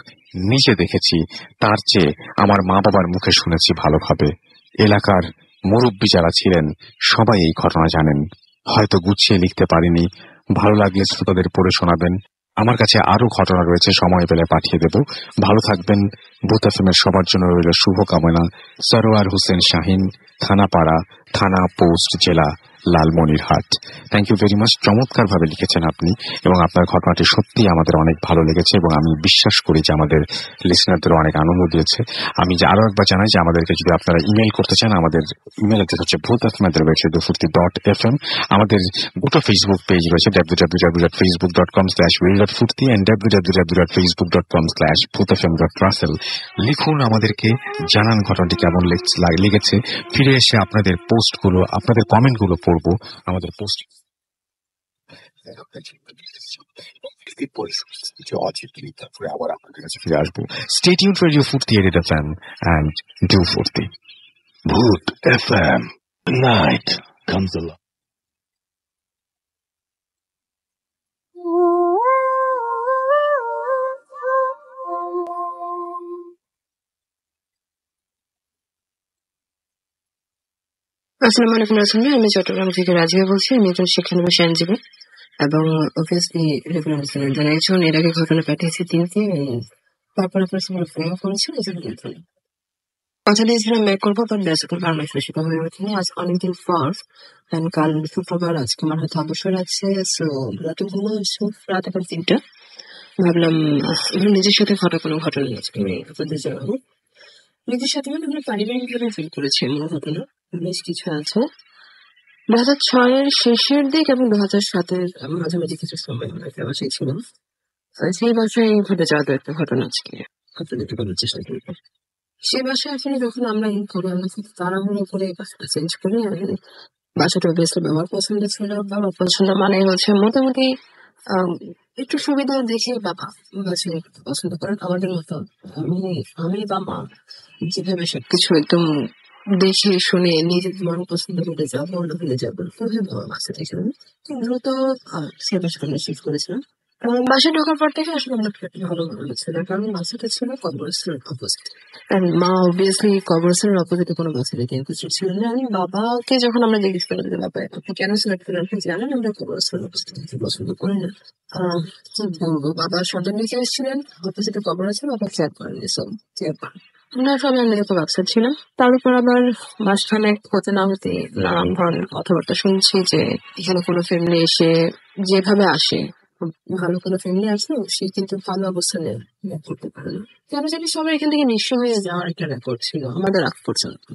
নিজে দেখেছি তার চেয়ে আমার মা বাবার মুখে শুনেছি ভালোভাবে। এলাকার মুরব্বী যারা ছিলেন সবাই এই ঘটনা জানেন। হয়তো গুছিয়ে লিখতে পারিনি, ভালো লাগলে শ্রোতাদের পড়ে শোনাবেন। আমার কাছে আরো ঘটনা রয়েছে, সময় পেলে পাঠিয়ে দেব। ভালো থাকবেন। ভূত এফএমের সবার জন্য রইল শুভকামনা। সরোয়ার হোসেন শাহিন, থানাপাড়া, থানা পোস্ট, জেলা Lalmonirhat. Thank you very much. চমৎকার ভাবে লিখেছেন আপনি, এবং আপনার ঘটনাটি সত্যিই আমাদের অনেক ভালো লেগেছে, এবং আমি বিশ্বাস করি যে আমাদের লিসনারদেরও অনেক আনন্দ দিয়েছে। আমি যে আরো একবার জানাই যে আমাদেরকে যদি আপনারা ইমেল করতে চান, আমাদের ইমেল অ্যাড্রেস হচ্ছে bhutatfm@240.fm। আমাদের দুটো ফেসবুক পেজ রয়েছে, www.facebook.com/wheel.furti and www.facebook.com/bhutatfm.russell। লিখুন আমাদেরকে, জানান ঘটনাটি কেমন লেগেছে। ফিরে এসে আপনাদের পোস্টগুলো, আপনাদের কমেন্টগুলো পড়বো আমাদের পোস্ট। সাংস্কৃতিক পরিস্থিতি যে অচিরই, তারপরে আবার আপনাদের কাছে ফিরে আসবো। Stay tuned for your Furti Edit FM and do Furti. Voot FM. Night comes alive. আসসালামু আলাইকুম রাসুল, আমি চট্টগ্রাম থেকে রাজিয়া বলছি। আমি একজন শিক্ষানবিশ আইনজীবী এবং অবভিয়াসলি রেগুলার স্টুডেন্ট। একজন এর আগে ঘটনা পাঠিয়েছি তিনটি, তারপর আপনার সঙ্গে ফোন করেছিল কথা দিয়েছিলাম ব্যাক করবো, বাট বেসিক্যালি বাংলাদেশে সেটা হয়ে ওঠেনি। আজ অনেকদিন পর, কাল শুক্রবার, আজকে আমার হাতে অবসর আছে। সো রাতে ঘুমো রাত এখন 3টা। ভাবলাম নিজের সাথে ঘটা কোনো ঘটনা আজকে আমি আপনাদের জানাবো। নিজের সাথে মানে আমরা পারিবারিক ভাবে ফিল করেছি এমন ঘটনা বেশ কিছু আছে। 2006-এর শেষের দিক এবং 2007-এর মাঝামাঝি কিছু সময় আমরা একটা বাসায় ছিলাম। সেই বাসায় ঘটে যাওয়া একটা ঘটনা আজকে আপনাদেরকে বলার চেষ্টা করবো। সেই বাসায় আসলে যখন আমরা করে আমরা খুব তাড়াহুড়ো করে বাসাটা চেঞ্জ করি। বাসাটা বেশ ব্যবহার পছন্দ ছিল, ব্যবহার পছন্দ মানে হচ্ছে মোটামুটি একটু সুবিধা দেখে বাবা বাসায় পছন্দ করেন আমাদের মতো। আমি বা মা যেভাবে সবকিছু একদম দেখে শুনে নিজের মন পছন্দ করে যাবো না হলে যাবো বাসাটা ছিলাম দ্রুত সে বাসাটা আমরা শিফট করেছিলাম। বাসায় ঢোকার পর থেকে আসলে আমার ভালো মনে হচ্ছিল, কারণ বাসাটা ছিল কবরস্থানের অপোজিট। মা অবভিয়াসলি কবরস্থানের অপোজিটে কোনো বাসা রেখে ইন্টারেস্টেড ছিলেন না। আমি বাবাকে যখন আমরা জিজ্ঞেস করলাম যে বাবা আপনি কেন সিলেক্ট করলেন, আপনি জানেন আমরা কবরস্থানের অপোজিটে পছন্দ করি না। কি বলবো, বাবা সন্তান নিচে এসেছিলেন, অপোজিটে কবর আছে, বাবা কেয়ার করেনি, সব কেয়ার করেন। আমরা সবাই আমি তো ব্যবসা ছিলাম। তার উপর আবার মাঝখানে হতে না হতে নানান ধরনের কথাবার্তা শুনছি যে এখানে কোনো ফ্যামিলি এসে যেভাবে আসে, ভালো কোনো ফ্যামিলি আসলো সে কিন্তু ভালো অবস্থানে করতে পারে না। কেন জানি সবাই এখান থেকে নিঃস্ব হয়ে যাওয়ার একটা রেকর্ড ছিল আমাদের আগ পর্যন্ত।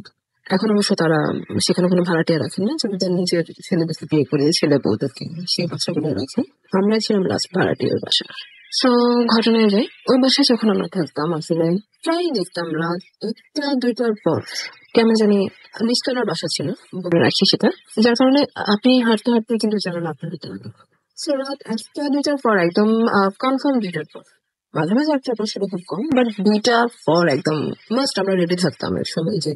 এখন অবশ্য তারা সেখানে কোনো ভাড়াটিয়া রাখেন না, যারা তার নিজের ছেলেদেরকে বিয়ে করে ছেলে বউদেরকে সেই বাসাগুলো রাখে। আমরা ছিলাম লাস্ট ভাড়াটিয়ার বাসা। সো ঘটনায় যাই, ওই বাসায় যখন আমরা থাকতাম আসলে প্রায় দেখতাম রাত 1টা-2টার পর কেমন জানি নিচতলার বাসা ছিল, বলে রাখি সেটা, যার কারণে আপনি হাঁটতে হাঁটতে কিন্তু জানেন আপনার ভিতরে রাত 1টা-2টার পর একদম কনফার্ম 2টার পর, মাঝে মাঝে 1টার পর সেটা খুব কম, বাট 2টার পর একদম মাস্ট আমরা রেডি থাকতাম এক সময় যে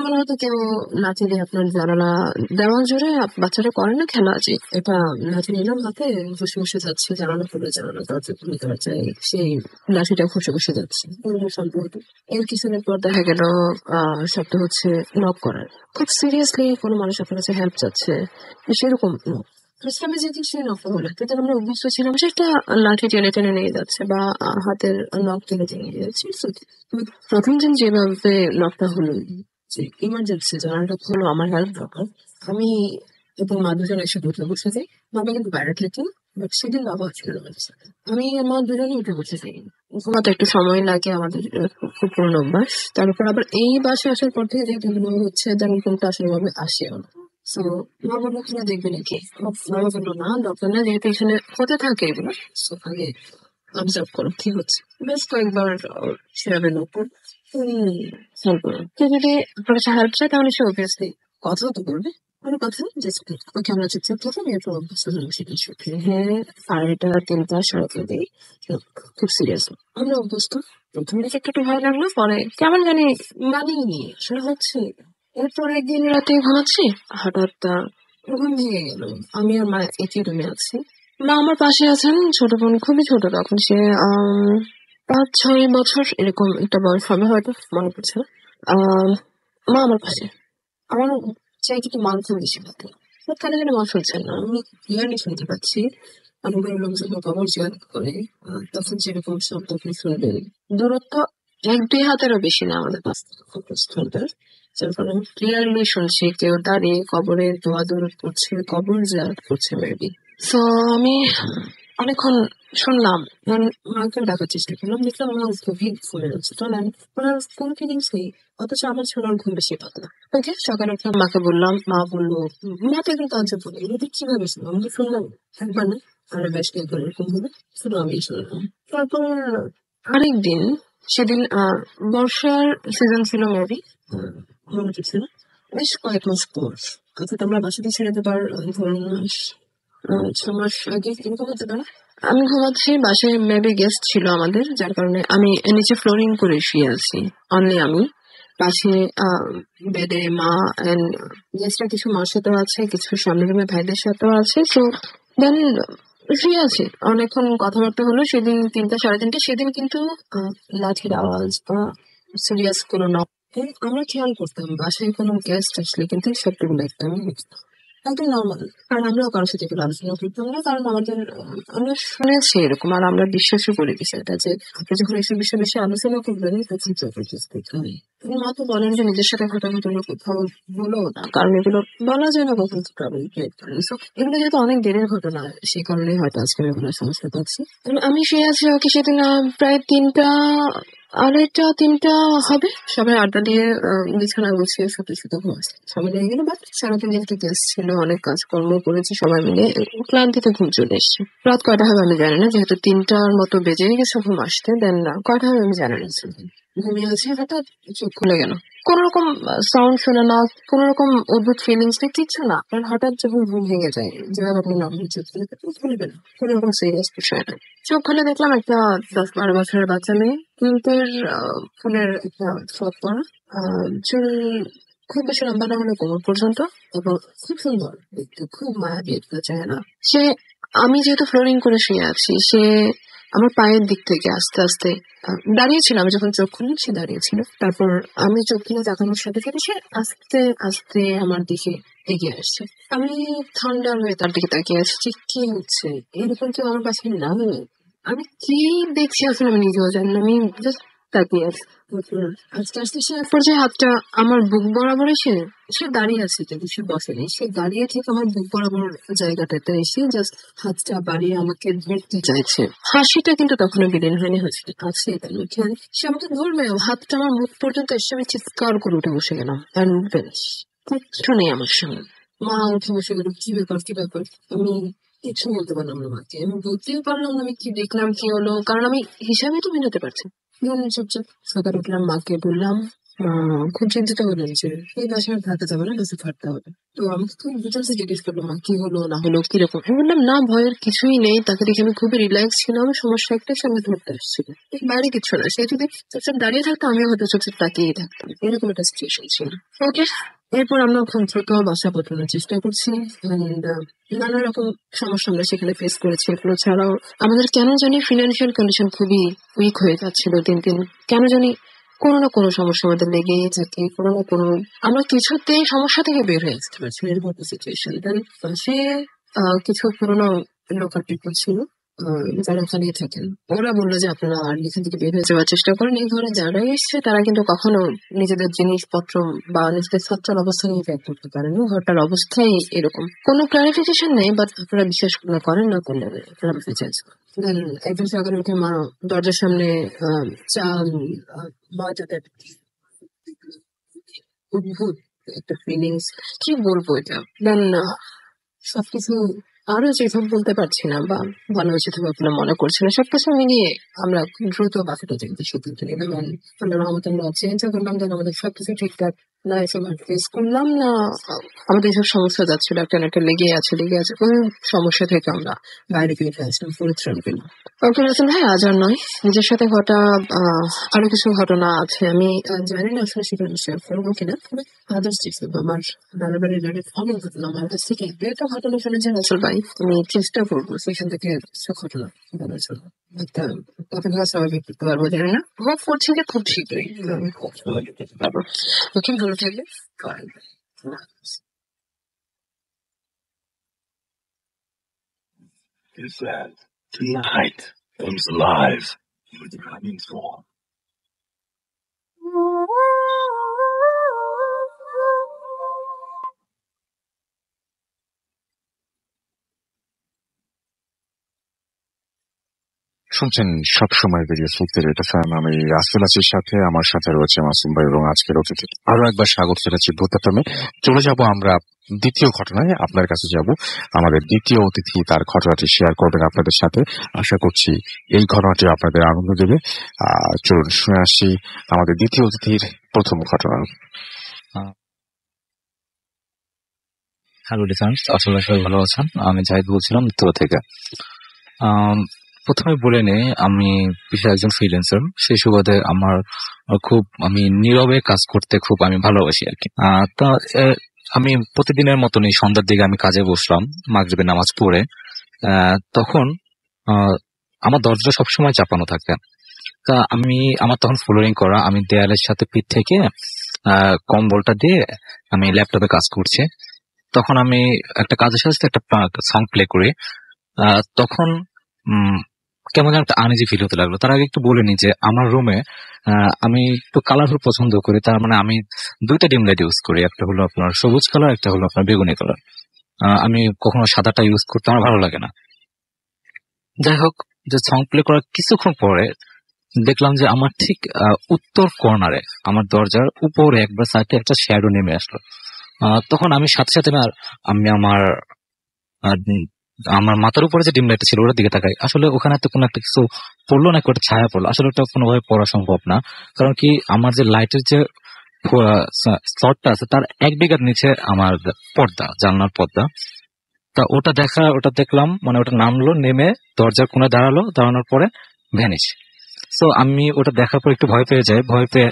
মনে হতো কেউ লাঠি দিয়ে আপনার জানালা দেওয়াল জুড়ে বাচ্চারা করে না খেলা আছে, এটা লাঠি নিলাম হাতে, বসে বসে যাচ্ছে জানালা খুলে জানালা দরজা খুলে দরজা, সেই লাঠিটা খুশে বসে যাচ্ছে সম্পর্ক। এর কিছুদিন পর দেখা গেল শব্দ হচ্ছে নক করার, খুব সিরিয়াসলি কোনো মানুষ আপনার কাছে হেল্প চাচ্ছে, সেরকম ইসলামে যে কিছু নকল হলো কিন্তু আমরা অভ্যস্ত ছিলাম সে একটা লাঠি টেনে টেনে নিয়ে যাচ্ছে বা হাতের নখ টেনে টেনে নিয়ে যাচ্ছে। প্রথম দিন যেভাবে নকটা হলো যে ইমার্জেন্সি জানাটা হলো আমার হেল্প দরকার, আমি এবং মা দুজন একসাথে উঠে বসে যাই। বাবা কিন্তু বাইরে খেতেন, বাট সেদিন বাবা ছিল আমাদের সাথে, আমি আমার দুজনে উঠে বসে যাই। ঘুমাতে একটু সময় লাগে আমাদের, খুব পুরনো অভ্যাস। তার উপর আবার এই বাসে আসার পর থেকে যেহেতু হচ্ছে যেন কোনটা আসলে ভাবে আসেও না। So, মা বললো কিনা দেখবে নাকি, বাবা বললো না দরকার না, যেহেতু এখানে হতে থাকে এগুলো আগে অবজার্ভ করো কি হচ্ছে। বেশ কয়েকবার সেভাবে নতুন যদি আপনার কাছে হেল্প চায় তাহলে সে অবভিয়াসলি কথা তো বলবে, কোনো কথা জাস্ট ওকে আমরা চুপচাপ থাকি, এরপর অভ্যস্ত হলাম সেটা সত্যি। হ্যাঁ 2:30 সারাতে দিই, খুব সিরিয়াস আমরা অভ্যস্ত। প্রথম দিকে একটু ভয় লাগলো, পরে কেমন জানি মানিয়ে নিয়ে আসলে হচ্ছে। এরপর একদিন রাতে ঘুমাচ্ছি, হঠাৎ ঘুম ভেঙে গেল। আমি আর মা একই রুমে আছি, মা আমার পাশে আছেন, ছোট বোন খুবই ছোট, তখন সে 5-6 বছর এরকম একটা বয়স হবে হয়তো, মনে পড়ছে না। মা আমার পাশে, আমার চাই কিন্তু মান খুব বেশি পাতে, কেন যেন মা শুনছেন না, আমি ক্লিয়ারলি শুনতে পাচ্ছি। আমাদের লোক যখন খবর জিজ্ঞাসা করে তখন যেরকম শব্দ আপনি শুনবেন, দূরত্ব 1-2 হাতেরও বেশি না আমাদের পাশ থেকে, যার ফলে আমি ক্লিয়ারলি শুনছি কেউ দাঁড়িয়ে কবরের দোয়া দৌড় করছে, কবর জিয়ারত করছে মেবি। সো আমি অনেকক্ষণ শুনলাম, মাকে ডাকার চেষ্টা করলাম, দেখলাম মা গভীর ফুলে যাচ্ছে, তো ওনার কোনো ফিলিংস নেই, অথচ আমার ছোড়ার ঘুম বেশি পাতলা। ওকে সকালে উঠলাম, মাকে বললাম, মা বললো, মা তো একদম তাজ্জব বলে এটা কিভাবে শুনলাম, আমি শুনলাম একবার না আরো বেশ কয়েকবার এরকম হলো, শুধু আমি শুনলাম। তারপর আরেকদিন, সেদিন বর্ষার সিজন ছিল মেবি, মনে পড়ছে না, বেশ কয়েক মাস পর, অর্থাৎ আমরা বাসাতে ছেড়ে দেবার ধরুন 6 মাস আগে এরকম হতে পারে। আমি ঘুমাচ্ছি, বাসায় মেবি গেস্ট ছিল আমাদের, যার কারণে আমি নিচে ফ্লোরিং করে শুয়ে আছি, অনলি আমি। পাশে বেডে মা এন্ড গেস্টরা কিছু মার সাথেও আছে, কিছু সামনে রুমে ভাইদের সাথেও আছে। সো দেন শুয়ে আছি, অনেকক্ষণ কথাবার্তা হলো। সেদিন 3টা 3:30, সেদিন কিন্তু লাঠির আওয়াজ বা সিরিয়াস কোনো নক আমরা খেয়াল করতাম। বাসায় কোনো গেস্ট আসলে কিন্তু সবটুকু দেখতাম, একদম নর্মাল। কারণ আমরাও কারোর সাথে এগুলো আলোচনা করতাম না, কারণ আমাদের আমরা শুনেছি এরকম, আর আমরা বিশ্বাসও করি বিষয়টা যে আপনি যখন এইসব বিষয়ে বেশি আলোচনা করবেন তখন জবরদস্ত দেখতে হয়। মা তো বলেন যে নিজের সাথে ঘটনাগুলো কোথাও বলো না, কারণ এগুলো বলা যায় না কখন ট্রাবল ক্রিয়েট করে। So, এগুলো যেহেতু অনেক দিনের ঘটনা, সেই কারণে হয়তো আজকে আমি এগুলো সমস্যা পাচ্ছি। আমি শুয়ে আছি, ওকে সেদিন প্রায় 3টা 3টা হবে, সবাই আড্ডা দিয়ে বিছানা গুছিয়ে শুতে শুতে ঘুমাচ্ছে, সবাই লেগে গেলো। বাট সারাদিন যেহেতু গেস্ট ছিল, অনেক কাজকর্ম করেছি সবাই মিলে, ক্লান্তিতে ঘুম চলে এসছে। রাত কয়টা হবে আমি জানি না, যেহেতু 3টার মতো বেজে গেছে ঘুম আসতে। দেন কয়টা হবে আমি জানি না, ঘুমিয়ে আছি, হঠাৎ চোখ খুলে গেল। কোন রকম সাউন্ড শোনা না, কোন রকম অদ্ভুত ফিলিংস না, কিচ্ছু না। কারণ হঠাৎ যখন ঘুম ভেঙে যায়, যেভাবে আপনি নর্মাল চোখ খুলে খুলবে না, কোন রকম সিরিয়াস বিষয় না। চোখ খুলে দেখলাম একটা 10-12 বছরের বাচ্চা মেয়ে, কিন্তের ফুলের একটা ফ্রক পরা, চুল খুব বেশি লম্বা না হলে কোমর পর্যন্ত, এবং খুব সুন্দর দেখতে, খুব মায়াবী একটা চেহারা। সে, আমি যেহেতু ফ্লোরিং করে শুয়ে আছি, সে আমার পায়ের দিক থেকে আস্তে আস্তে দাঁড়িয়েছিল। আমি যখন চোখ খুললাম সে দাঁড়িয়েছিল। তারপর আমি চোখ খুলে তাকানোর সাথে সাথে সে আস্তে আস্তে আমার দিকে এগিয়ে আসছে। আমি ঠান্ডা হয়ে তার দিকে তাকিয়ে আসছি, কি হচ্ছে, এরকম কেউ আমার পাশে না। আমি কি দেখছি আসলে আমি নিজেও জানি না, আমি জাস্ট তাকিয়ে আছি। আস্তে আস্তে সে এক পর্যায়ে হাতটা আমার বুক বরাবর এসে, সে দাঁড়িয়ে আছে, যদি সে বসেনি, সে দাঁড়িয়ে থেকে আমার বুক বরাবর জায়গাটাতে এসে জাস্ট হাতটা বাড়িয়ে আমাকে ধরতে চাইছে। হাসিটা কিন্তু তখনো বিলীন হয়নি, হাসিটা আছে তার মুখে। সে আমাকে ধরবে, হাতটা আমার মুখ পর্যন্ত এসে, আমি চিৎকার করে উঠে বসে গেলাম। কিচ্ছু নেই আমার সামনে। মা উঠে বসে গেল, কি ব্যাপার কি ব্যাপার। আমি কিছু বলতে পারলাম না মাকে, আমি বলতেও পারলাম না আমি কি দেখলাম কি হলো, কারণ আমি হিসাবে তো মেলাতে পারছি। চুপচাপ সকালে উঠলাম, মাকে বললাম। মা খুব চিন্তিত হলেন যে এই বাসায় আর থাকা যাবে না, বাসে ফাটতে হবে। তো আমাকে খুব ডিটেলসে জিজ্ঞেস করলো, মা কি হলো না হলো কিরকম। আমি বললাম না, ভয়ের কিছুই নেই। তাকে দেখে আমি খুবই রিল্যাক্স ছিলাম, সমস্যা একটাই সঙ্গে ধরতে আসছিল, বাইরে কিছু না। সে যদি চুপচাপ দাঁড়িয়ে থাকতো, আমিও হয়তো চুপচাপ তাকিয়েই থাকতাম, এরকম একটা সিচুয়েশন ছিল। ওকে, এরপর আমরা ওখান থেকে বাসা পাঠানোর চেষ্টা করছি। And, নানা রকম সমস্যা আমরা সেখানে ফেস করেছি। এগুলো ছাড়াও আমাদের কেন জানি ফিনান্সিয়াল কন্ডিশন খুবই উইক হয়ে যাচ্ছিল দিন দিন। কেন জানি কোনো না কোনো সমস্যা আমাদের লেগেই থাকে, কোনো না কোনো, আমরা কিছুতেই সমস্যা থেকে বের হয়ে আসতে পারছি না, এরকম একটা সিচুয়েশন। দেন পাশে কিছু পুরোনো লোকাল পিপল ছিল, যারা ওখানেই থাকেন। ওরা বললো যে আপনারা আর এখান থেকে বের হয়ে যাওয়ার চেষ্টা করেন। এই ঘরে যারা এসছে তারা কিন্তু কখনো নিজেদের জিনিসপত্র বা নিজেদের সচ্ছল অবস্থা নিয়ে ব্যাগ করতে পারেন। ঘরটার অবস্থাই এরকম, কোনো ক্লারিফিকেশন নেই। বাট আপনারা বিশ্বাস করেন না করলেন, আপনারা চেঞ্জ করেন। দেন একদিন সকালে উঠে মা দরজার সামনে চাল ময়দা দেয়। অদ্ভুত একটা ফিলিংস, কি বলবো এটা। দেন সবকিছু আরো যেভাবে বলতে পারছি না বা ভালো হয়েছে তুমি আপনার মনে করছে না, সবকিছু মিলিয়ে আমরা খুব দ্রুত বাসাটা যেতে সিদ্ধান্ত নিলাম। আল্লাহ রহমতে আমরা চেঞ্জ করলাম, যেন আমাদের সবকিছু ঠিকঠাক না এসব ফেস করলাম না। আমাদের এইসব সমস্যা যাচ্ছিল, একটা না একটা লেগে আছে, কোন সমস্যা থেকে আমরা বাইরে পেয়ে আসলাম, পরিত্রাণ পেলাম। ওকে রাসেল ভাই, আজ আর নয়, নিজের সাথে ঘটা আরো কিছু ঘটনা আছে। আমি জানি না আসলে সেটা শেয়ার করবো কিনা, তবে আদার্স যেসব আমার নানা বাড়ির অনেক ঘটনা আমার কাছ থেকে একটা ঘটনা শুনেছেন রাসেল ভাই, আমি চেষ্টা করবো সেখান থেকে কিছু ঘটনা বলার জন্য। একটা কথা স্বাভাবিক করতে পারবো, জানি না, হোপ করছি যে খুব শীঘ্রই আমি পারবো। ওকে, ভালো থাকবে। Is that tonight comes alive with running storm. শুনছেন সবসময় রেডিও সুলতান রেড এফএম। আমি রাসেল আছির সাথে, আমার সাথে রয়েছে মাসুম ভাই এবং আজকের অতিথি। আরো একবার স্বাগত জানাচ্ছি ভূত এফএমে। চলে যাব আমরা দ্বিতীয় ঘটনায়, আপনার কাছে যাব। আমাদের দ্বিতীয় অতিথি তার ঘটনাটি শেয়ার করবেন আপনাদের সাথে। আশা করছি এই ঘটনাটি আপনাদের আনন্দ দেবে। চলুন শুনে আসি আমাদের দ্বিতীয় অতিথির প্রথম ঘটনা। হ্যালো লিসেনার্স, আসলে সবাই ভালো আছেন। আমি জাহিদ বলছিলাম উত্তরা থেকে। আম, প্রথমে বলে নেই আমি পেশায় একজন ফ্রিল্যান্সার, সেই সুবাদে আমার আমি নীরবে কাজ করতে খুব আমি ভালোবাসি আর কি। তা আমি প্রতিদিনের মতনই সন্ধ্যার দিকে আমি কাজে বসলাম মাগরিবের নামাজ পড়ে। তখন আমার দরজা সবসময় চাপানো থাকে। তা আমার তখন ফ্লোরিং করা, আমি দেয়ালের সাথে পিঠ থেকে কম্বলটা দিয়ে আমি ল্যাপটপে কাজ করছি। তখন আমি একটা কাজের সাথে একটা সং প্লে করি। তখন কেমন যেন একটা আনইজি ফিল হতে লাগলো। তার আগে একটু বলে নি যে আমার রুমে আমি একটু কালারফুল পছন্দ করি। তার মানে আমি 2টা ডিম লাইট ইউজ করি, একটা হলো আপনার সবুজ কালার, একটা হলো আপনার বেগুনি কালার। আমি কখনো সাদাটা ইউজ করতে আমার ভালো লাগে না। যাই হোক, যে সং প্লে করার কিছুক্ষণ পরে দেখলাম যে আমার ঠিক উত্তর কর্নারে আমার দরজার উপরে একবার সাইডে একটা শ্যাডো নেমে আসলো। তখন আমি সাথে সাথে আমি আমার মাথার উপরে যে ডিম লাইটটা ছিল ওটার দিকে তাকাই। আসলে ওখানে তো কোনো একটা কিছু পড়লো না, একটা ছায়া পড়লো। আসলে ওটা কোনোভাবে পড়া সম্ভব না, কারণ কি আমার যে লাইটের যে স্লটটা আছে তার 1 বিঘার নিচে আমার পর্দা, জানলার পর্দা। তা ওটা দেখলাম, মানে ওটা নামলো, নেমে দরজার কোণে দাঁড়ানোর পরে ভ্যানিশ। সো আমি ওটা দেখার পর একটু ভয় পেয়ে যাই। ভয় পেয়ে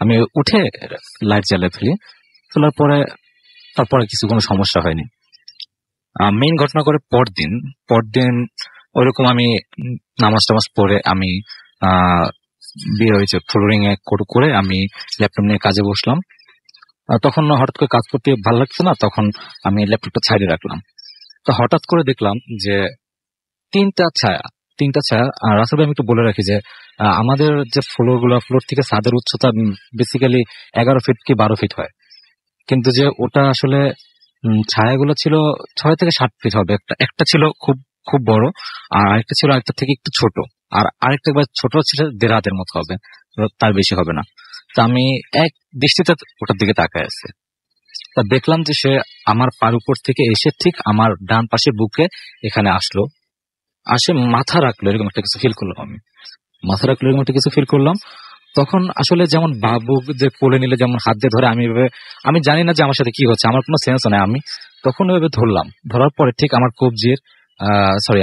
আমি উঠে লাইট জ্বালিয়ে ফেলি। ফেলার পরে তারপরে কোনো সমস্যা হয়নি। মেইন ঘটনা করে পরদিন ওইরকম আমি নামাজ টামাজ পড়ে আমি বের হয়েছে ফ্লোরিং এ করে আমি ল্যাপটপ নিয়ে কাজে বসলাম। তখন হঠাৎ করে কাজ করতে ভালো লাগছে না, তখন আমি ল্যাপটপটা সাইডে রাখলাম। তো হঠাৎ করে দেখলাম যে তিনটা ছায়া। আর রাসেল ভাই, আমি একটু বলে রাখি যে আমাদের যে ফ্লোর থেকে ছাদের উচ্চতা বেসিক্যালি 11 ফিট কি 12 ফিট হয়, কিন্তু যে ওটা আসলে ছায়াগুলো ছিল 6 থেকে 7 ফিট হবে। একটা ছিল খুব খুব বড়, আর আরেকটা ছিল আরেকটা থেকে একটু ছোট, আর আরেকটা একবার ছোট ছিল 1.5 হাতের মতো হবে, তার বেশি হবে না। তো আমি এক দৃষ্টিতে ওটার দিকে তাকায় আছি। তা দেখলাম যে সে আমার পার উপর থেকে এসে ঠিক আমার ডান পাশে বুকে এখানে আসে মাথা রাখলো, এরকম একটা কিছু ফিল করলাম। তখন আসলে যেমন বাবু যে কোলে নিলে যেমন হাত দিয়ে ধরে, আমি জানি না যে আমার সাথে কি হচ্ছে, আমার কোনো সেন্স নেই। আমি তখন ওইভাবে ধরার পরে ঠিক আমার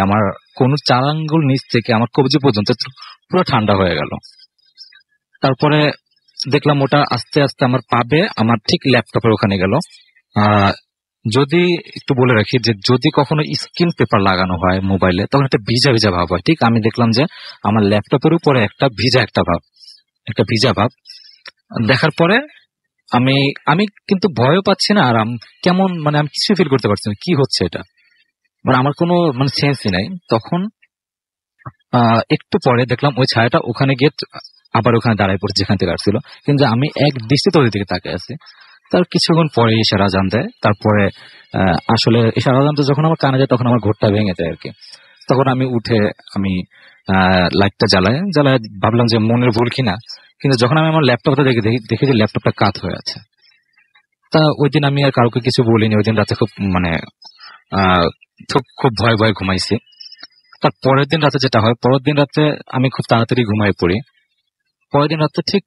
আমার কোন 4 আঙ্গুল নিচ থেকে আমার কবজি পর্যন্ত পুরো ঠান্ডা হয়ে গেল। তারপরে দেখলাম ওটা আস্তে আস্তে আমার পাবে আমার ঠিক ল্যাপটপের ওখানে গেল। যদি একটু বলে রাখি যে যদি কখনো স্ক্রিন পেপার লাগানো হয় মোবাইলে, তখন একটা ভিজা ভিজা ভাব হয়। ঠিক আমি দেখলাম যে আমার ল্যাপটপের উপরে একটা ভিজা ভাব দেখার পরে আমি কিন্তু ভয়ও পাচ্ছি না, আর কেমন আমি কিছু ফিল করতে পারছি না কি হচ্ছে এটা, আমার কোনো সেন্সই নাই। তখন একটু পরে দেখলাম ওই ছায়াটা ওখানে গিয়ে আবার ওখানে দাঁড়ায় পড়ছে যেখান থেকে আসছিল, কিন্তু আমি এক দৃষ্টিতে ওই দিকে তাকিয়ে আছি। তার কিছুক্ষণ পরে ইশারা আজান দেয়। তারপরে আসলে ইশারা আজানটা যখন আমার কানে যায় তখন আমার ঘোরটা ভেঙে যায় আর কি। তখন আমি উঠে লাইটটা জ্বালায় ভাবলাম যে মনের ভুল কিনা, কিন্তু যখন আমি আমার ল্যাপটপটা দেখি যে ল্যাপটপটা কাত হয়ে আছে। তা ওই দিন আমি আর কাউকে কিছু বলিনি। ওই দিন রাতে খুব ভয় ঘুমাইছি। তার পরের দিন রাতে যেটা হয়, পরের দিন রাতে আমি খুব তাড়াতাড়ি ঘুমাই পড়ি। পরের দিন রাতে ঠিক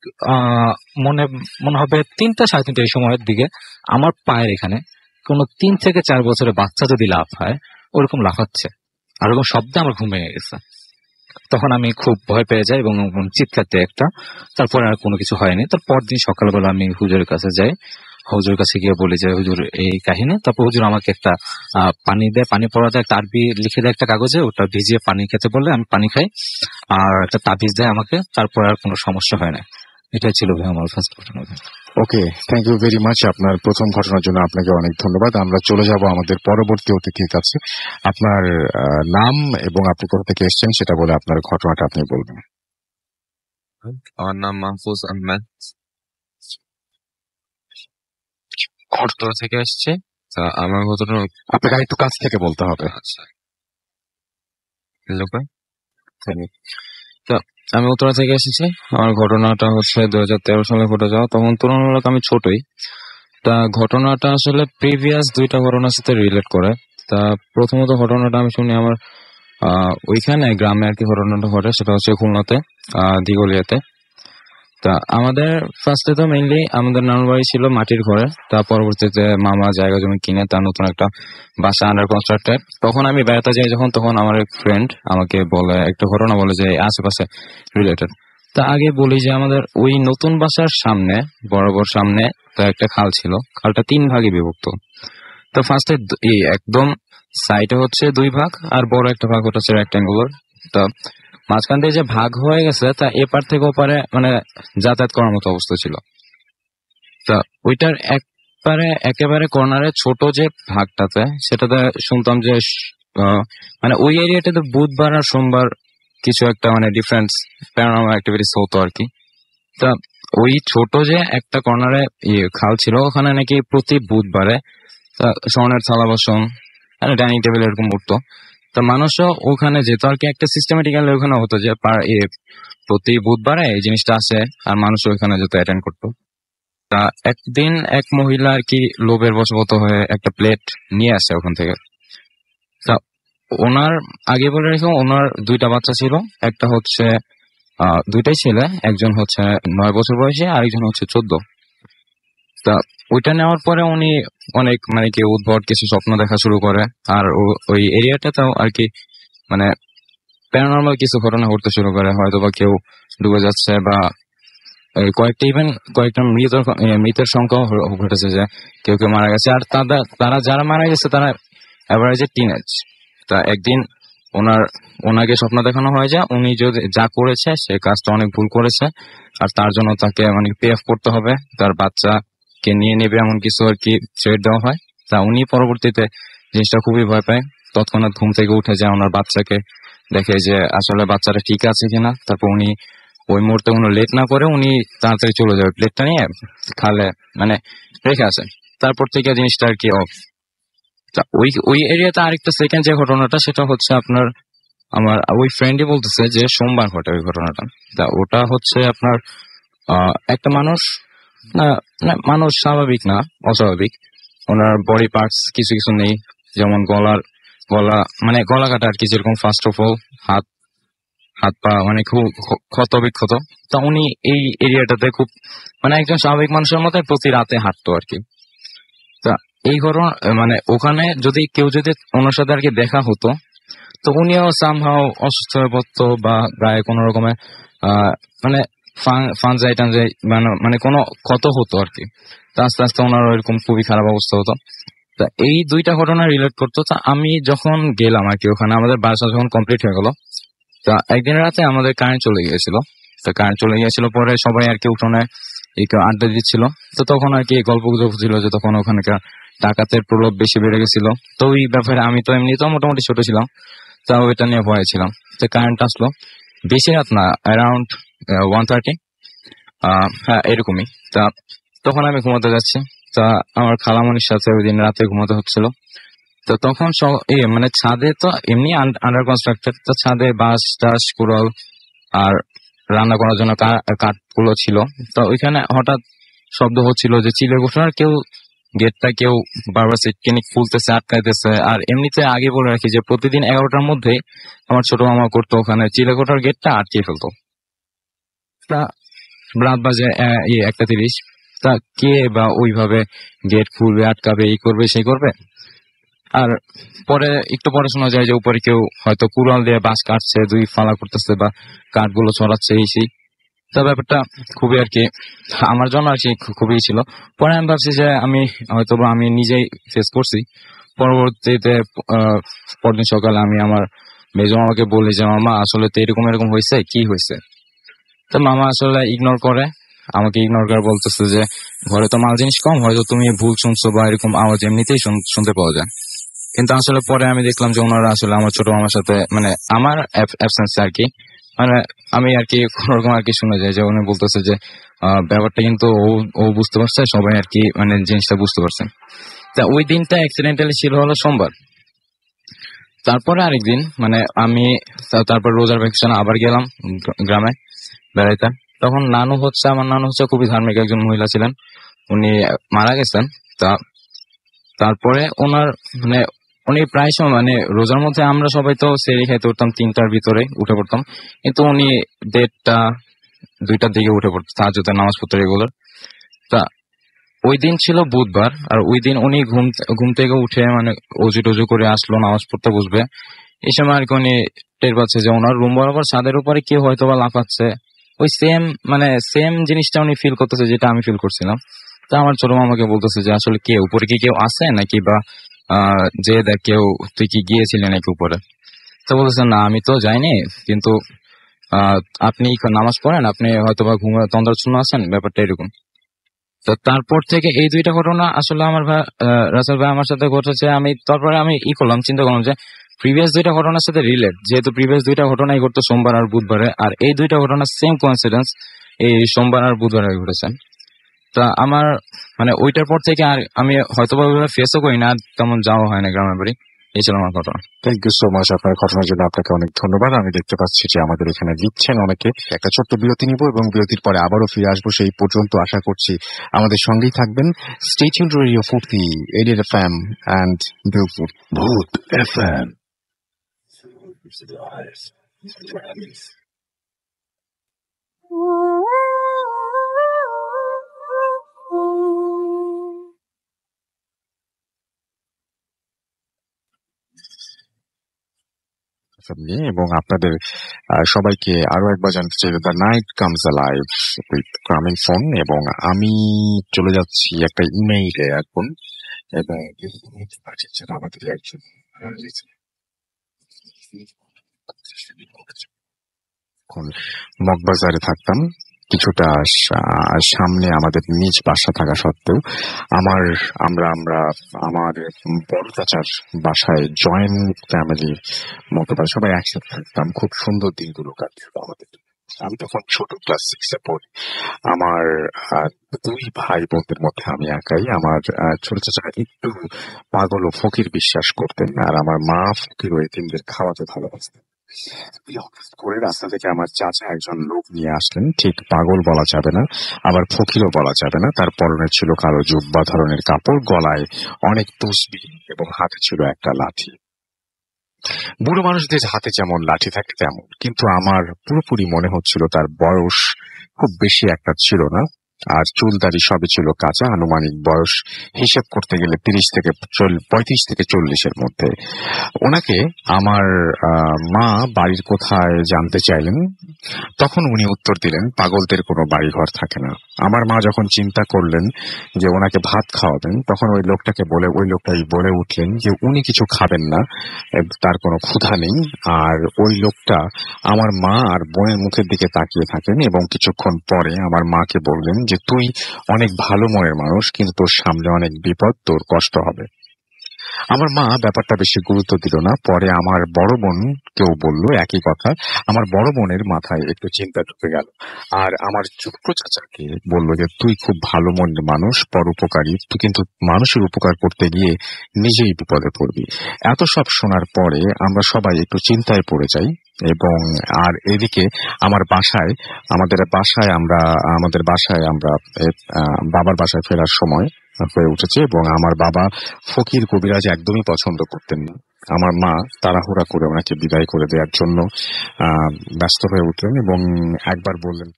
মনে হবে 3টা 3:30 এই সময়ের দিকে আমার পায়ের এখানে কোনো 3 থেকে 4 বছরের বাচ্চা যদি লাফ হয় ওরকম লাফাচ্ছে, আর ওরকম শব্দে আমার ঘুম ভেঙে গেছে। তখন আমি খুব ভয় পেয়ে যাই এবং চিৎকার দিই একটা। তারপরে আর কোনো কিছু হয়নি। তার পরদিন সকালবেলা আমি হুজুরের কাছে যাই। হুজুরের কাছে গিয়ে বলি যে হুজুর এই কাহিনী। তারপর হুজুর আমাকে একটা পানি পড়া দেয়, একটা আরবি লিখে দেয় একটা কাগজে, ওটা ভিজিয়ে পানি খেতে বলে আমি পানি খাই, আর একটা তাবিজ দেয় আমাকে। তারপর আর কোনো সমস্যা হয় না। এটাই ছিল ভাই আমার ফার্স্ট ঘটনা। ওকে, থ্যাংক ইউ ভেরি মাচ। আপনার প্রথম ঘটনার জন্য আপনাকে অনেক ধন্যবাদ। আমরা চলে যাব আমাদের পরবর্তী অতিথির কাছে। আপনার নাম এবং আপনি কোথা থেকে এসেছেন সেটা বলে আপনার ঘটনাটা আপনি বলবেন। আমার নাম মাহফুজ আহমেদ, উত্তরা থেকে আসছে। আমার ঘটনা আপনাকে একটু কাছ থেকে বলতে হবে। আমি উত্তরা থেকে এসেছি। আমার ঘটনাটা হচ্ছে 2013 সালে ঘটে যাওয়া। তখন তুলনামূলক আমি ছোটই। তা ঘটনাটা আসলে প্রিভিয়াস 2টা ঘটনার সাথে রিলেট করে। তা প্রথমত ঘটনাটা আমি শুনি আমার ওইখানে গ্রামে আর কি ঘটনাটা ঘটে, সেটা হচ্ছে খুলনাতে দিঘলিয়াতে। তা আমাদের ফার্স্টে তো মেইনলি আমাদের নানুর বাড়ি ছিল মাটির ঘরে, তা পরবর্তীতে মামা জায়গা জমি কিনে তার নতুন একটা বাসা আন্ডার কনস্ট্রাক্টেড। তখন আমি বেড়াতে যাই যখন, তখন আমার এক ফ্রেন্ড আমাকে বলে একটা ঘটনা, বলে যে আশেপাশে রিলেটেড। তা আগে বলি যে আমাদের ওই নতুন বাসার সামনে বরাবর সামনে তো একটা খাল ছিল, খালটা 3 ভাগে বিভক্ত। তো ফার্স্টে এই একদম সাইডে হচ্ছে 2 ভাগ, আর বড় একটা ভাগ ওটা হচ্ছে রেক্ট্যাঙ্গুলার। তো মাঝখান দিয়ে যে ভাগ হয়ে গেছে তা এপার থেকে ওপারে মানে যাতায়াত করার মতো অবস্থা ছিল। তা ওইটার একেবারে কর্নারে ছোট যে ভাগটাতে, সেটাতে শুনতাম যে মানে ওই এরিয়াটাতে বুধবার আর সোমবার কিছু একটা মানে ডিফারেন্স প্যারানর্মাল অ্যাক্টিভিটিস হতো আর কি। তা ওই ছোট যে একটা কর্নারে খাল ছিল, ওখানে নাকি প্রতি বুধবারে স্বর্ণের থালা বাসন ডাইনিং টেবিল এরকম উঠতো। তা মানুষও ওখানে যেত আর কি, একটা সিস্টেমেটিক্যালি ওখানে হতো যে প্রতি বুধবারে এই জিনিসটা আসে, আর মানুষ ওখানে যেত অ্যাটেন্ড করতো। তা একদিন এক মহিলা আর কি লোভের বশবর্ত হয়ে একটা প্লেট নিয়ে আসে ওখান থেকে। তা ওনার আগে বলে রেখে ওনার 2টা বাচ্চা ছিল, একটা হচ্ছে 2টাই ছেলে, একজন হচ্ছে 9 বছর বয়সী, আরেকজন হচ্ছে 14। তা ওইটা নেওয়ার পরে উনি অনেক মানে কি উদ্ভট কিছু স্বপ্ন দেখা শুরু করে, আর ওই এরিয়াটাতেও আর কি মানে প্যারানর্মাল কিছু ঘটনা ঘটতে শুরু করে, হয়তো বা কেউ ডুবে যাচ্ছে বা কয়েকটা মৃতের সংখ্যাও ঘটেছে যে কেউ কেউ মারা গেছে। আর তারা যারা মারা গেছে তারা এভারেজে টিনেজ। তা একদিন ওনাকে স্বপ্ন দেখানো হয় যে উনি যদি যা করেছে সে কাজটা অনেক ভুল করেছে, আর তার জন্য তাকে মানে পে অফ করতে হবে, তার বাচ্চাকে নিয়ে নেবে এমন কিছু আর কি থ্রেট দেওয়া হয়। তা উনি পরবর্তীতে জিনিসটা খুবই ভয় পায়, তৎক্ষণাৎ ঘুম থেকে উঠে যায়, ওনার বাচ্চাকে দেখে যে আসলে বাচ্চাটা ঠিক আছে কিনা। তারপর উনি ওই মুহূর্তে কোনো লেট না করে উনি তাড়াতাড়ি চলে যাবে, প্লেটটা নিয়ে খালে মানে রেখে আসে। তারপর থেকে জিনিসটা আর কি অফ। ওই এরিয়াতে আরেকটা সেকেন্ড যে ঘটনাটা, সেটা হচ্ছে আপনার আমার ওই ফ্রেন্ডই বলতেছে যে সোমবার ঘটে ওই ঘটনাটা। তা ওটা হচ্ছে আপনার একটা মানুষ মানুষ স্বাভাবিক না, অস্বাভাবিক। ওনার বডি পার্টস কিছু কিছু নেই, যেমন গলা মানে গলা কাটা আর কি, যেরকম ফার্স্ট অফ অল হাত পা মানে খুব ক্ষত বিক্ষত। তা উনি এই এরিয়াটাতে খুব মানে একজন স্বাভাবিক মানুষের মতো প্রতি রাতে হাঁটতো আর কি। তা এই ঘটনা মানে ওখানে যদি কেউ যদি ওনার সাথে আর কি দেখা হতো, তো উনিও সামহাও অসুস্থ হয়ে পড়তো বা গায়ে কোনো রকমের মানে ফানজাই টানজাই মানে কোনো ক্ষত হতো আর কি। তা আস্তে আস্তে ওনার এরকম খুবই খারাপ অবস্থা হতো। তা এই 2টা ঘটনা রিলেট করতো। তা আমি যখন গেলাম আর কি ওখানে, আমাদের বাসা যখন কমপ্লিট হয়ে গেল, তা একদিন রাতে আমাদের কারেন্ট চলে গিয়েছিল। তো কারেন্ট চলে গিয়েছিল পরে সবাই আর কি উঠোনে আড্ডা দিচ্ছিল। তো তখন আর কি গল্প গুজব ছিল যে তখন ওখানকার ডাকাতের প্রলোভ বেশি বেড়ে গেছিল। তো ওই ব্যাপারে আমি তো এমনিতেও মোটামুটি ছোট ছিলাম, তাও এটা নিয়ে ভয় ছিলাম। তো কারেন্ট আসলো বেশি রাত না, অ্যারাউন্ড 1:30 হ্যাঁ এরকমই। তা তখন আমি ঘুমাতে যাচ্ছি, তা আমার খালামণির সাথে ওই দিন রাতে ঘুমাতে হচ্ছিল। তো তখন মানে ছাদে তো এমনি আন্ডার কনস্ট্রাক্টেড, তো ছাদে বাঁশ টাস কুড়াল আর রান্না করার জন্য কাঠগুলো ছিল। তো ওইখানে হঠাৎ শব্দ হচ্ছিল যে চিলে ঘোষণার, গেটটা কেউ বারবার সিটকেনিক খুলতেছে, আটকাইতেছে। আর এমনিতে আগে বলে রাখি যে প্রতিদিন 11টার মধ্যে আমার ছোট মামা করতো ওখানে চিলেকোঠার গেটটা আটকে ফেলতো। তা রাত বাজে 1:30। তা কে বা ওইভাবে গেট খুলবে, আটকাবে, এই করবে সেই করবে। আর পরে একটু পরে শোনা যায় যে উপরে কেউ হয়তো কুড়াল দিয়ে বাঁশ কাটছে, 2 ফালা করতেছে বা কাঠগুলো ছড়াচ্ছে এই সেই। তা ব্যাপারটা খুবই আর কি আমার জন্য আর কি খুবই ছিল। পরে আমি ভাবছি যে আমি হয়তো বা আমি নিজেই ফেস করছি। পরবর্তীতে পরদিন সকালে আমি আমার মেজো মামাকে বলি যে মামা আসলে তো এরকম হয়েছে, কি হয়েছে? তো মামা আসলে ইগনোর করে, আমাকে ইগনোর করে বলতেছে যে ঘরে তো মাল জিনিস কম, হয়তো তুমি ভুল শুনছো বা এরকম আওয়াজ এমনিতেই শুনতে পাওয়া যায়। কিন্তু আসলে পরে আমি দেখলাম যে ওনারা আসলে আমার ছোট মামার সাথে মানে আমার অ্যাবসেন্স আর কি মানে আমি আর কি কোনোরকম আর কি শুনে যাই যে উনি বলতেছে যে ব্যাপারটা কিন্তু ও বুঝতে পারছে, সবাই আর কি মানে জিনিসটা বুঝতে পারছে। তা ওই দিনটা অ্যাক্সিডেন্টালি ছিল হলো সোমবার। তারপরে আরেকদিন মানে আমি তারপর রোজার ভ্যাকেশনে আবার গেলাম গ্রামে বেড়াইতে। তখন আমার নানু হচ্ছে খুবই ধার্মিক একজন মহিলা ছিলেন, উনি মারা গেছেন। তারপরে ওনার মানে উনি প্রায় সময় মানে রোজার মধ্যে আমরা সবাই তো সেরি খাইতে উঠতাম 3টার ভিতরে উঠে পড়তাম, কিন্তু উনি 1:30 2টার দিকে উঠে পড়তো তাহাজ্জুদের নামাজ পড়তো রেগুলার। তা ওই দিন ছিল বুধবার, আর ওই দিন উনি ঘুম থেকে উঠে মানে অজু টজু করে আসলো, নামাজ পড়তে বসবে। এই সময় আর কি উনি টের পাচ্ছে যে ওনার রুম বরাবর ছাদের উপরে কেউ হয়তো বা লাফাচ্ছে। ওই সেম জিনিসটা উনি ফিল করতেছে যেটা আমি ফিল করছিলাম। তা আমার ছোট মামাকে বলতেছে যে আসলে কে উপরে, কি কেউ আছে নাকি, বা যে দেখ কেউ, তুই কি গিয়েছিলি নাকি উপরে? তো বলতেছে না আমি তো যাইনি, কিন্তু আপনি নামাজ পড়েন, আপনি হয়তো বা ঘুমে তন্দ্রাচ্ছন্ন আছেন, ব্যাপারটা এরকম। তো তারপর থেকে এই 2টা ঘটনা আসলে আমার ভাই রাসেল ভাই আমার সাথে ঘটেছে। আমি তারপরে আমি চিন্তা করলাম যে প্রিভিয়াস 2টা ঘটনার সাথে রিলেট, যেহেতু প্রিভিয়াস 2টা ঘটনাই ঘটতো সোমবার আর বুধবারে, আর এই 2টা ঘটনা সেম কোইন্সিডেন্স এই সোমবার আর বুধবারে ঘটেছে। তা আমার মানে ওইটার পর থেকে আর আমি হয়তো বা ফেসও করি না, তেমন যাওয়া হয় না গ্রামের বাড়ি। এই ছিল আমার ঘটনা। থ্যাংক ইউ সো মাচ আপনার ঘটনার জন্য, আপনাকে অনেক ধন্যবাদ। আমি দেখতে পাচ্ছি যে আমাদের এখানে লিখছেন অনেকে। একটা ছোট্ট বিরতি নিব এবং বিরতির পরে আবারও ফিরে আসবো। সেই পর্যন্ত আশা করছি আমাদের সঙ্গেই থাকবেন। Stay tuned radio 40 edit FM and ব্রুকফুড Boot FM. Live. নিয়ে এবং আপনাদের সবাইকে আরো একবার জানতে চাই the night comes alive with Grameenphone. এবং আমি চলে যাচ্ছি একটা ইমেইলে এখন, এবং পাঠিয়েছেন আমাদের একজন এখন মগবাজারে থাকতাম, কিছুটা সামনে আমাদের নিজ বাসা থাকা সত্ত্বেও আমার বড় চাচার বাসায় জয়েন্ট ফ্যামিলির মতো বা সবাই একসাথে থাকতাম। খুব সুন্দর দিনগুলো কাটছিল আমাদের। আমি তখন ছোট ক্লাস 6-এ পড়ি। আমার 2 ভাই বোনদের মধ্যে আমি একাই। আমার ছোট চাচা একটু পাগল ও ফকির বিশ্বাস করতেন, আর আমার মা ফকির ও এতিমদের খাওয়াতে ভালোবাসতেন। হঠাৎ করে রাস্তা থেকে আমার চাচা একজন লোক নিয়ে আসলেন। ঠিক পাগল বলা যাবে না, আবার ফকিরও বলা যাবে না। তার পরনে ছিল কালো জুব্বা ধরনের কাপড়, গলায় অনেক তসবিহ এবং হাতে ছিল একটা লাঠি। বুড়ো মানুষদের হাতে যেমন লাঠি থাকে তেমন, কিন্তু আমার পুরোপুরি মনে হচ্ছিল তার বয়স খুব বেশি একটা ছিল না, আর চুল দাড়ি সবই ছিল কাঁচা। আনুমানিক বয়স হিসেব করতে গেলে 35 থেকে 40-এর মধ্যে। ওনাকে আমার মা বাড়ির কোথায় জানতে চাইলেন, তখন উনি উত্তর দিলেন পাগলদের কোনো বাড়িঘর থাকে না। আমার মা যখন চিন্তা করলেন যে ওনাকে ভাত খাওয়াবেন, তখন ওই লোকটাই বলে উঠলেন যে উনি কিছু খাবেন না, তার কোনো ক্ষুধা নেই। আর ওই লোকটা আমার মা আর বোনের মুখের দিকে তাকিয়ে থাকেন এবং কিছুক্ষণ পরে আমার মাকে বললেন যে তুই অনেক ভালো মনের মানুষ, কিন্তু তোর সামনে অনেক বিপদ, তোর কষ্ট হবে। আমার মা ব্যাপারটা বেশি গুরুত্ব দিল না। পরে আমার বড় বোন কেউ বলল একই কথা। আমার বড় বোনের মাথায় একটু চিন্তা ঢুকে গেল, আর আমার ছোট্ট চাচাকে বলল যে তুই খুব ভালো মনের মানুষ, পরোপকারী, তুই কিন্তু মানুষের উপকার করতে গিয়ে নিজেই বিপদে পড়বি। এত সব শোনার পরে আমরা সবাই একটু চিন্তায় পড়ে যাই। এবং আর এদিকে আমাদের বাসায় আমরা বাবার বাসায় ফেরার সময় হয়ে উঠেছে, এবং আমার বাবা ফকির কবিরাজ একদমই পছন্দ করতেন না। আমার মা তাড়াহুড়া করে ওনাকে বিদায় করে দেওয়ার জন্য ব্যস্ত হয়ে উঠলেন এবং একবার বললেন,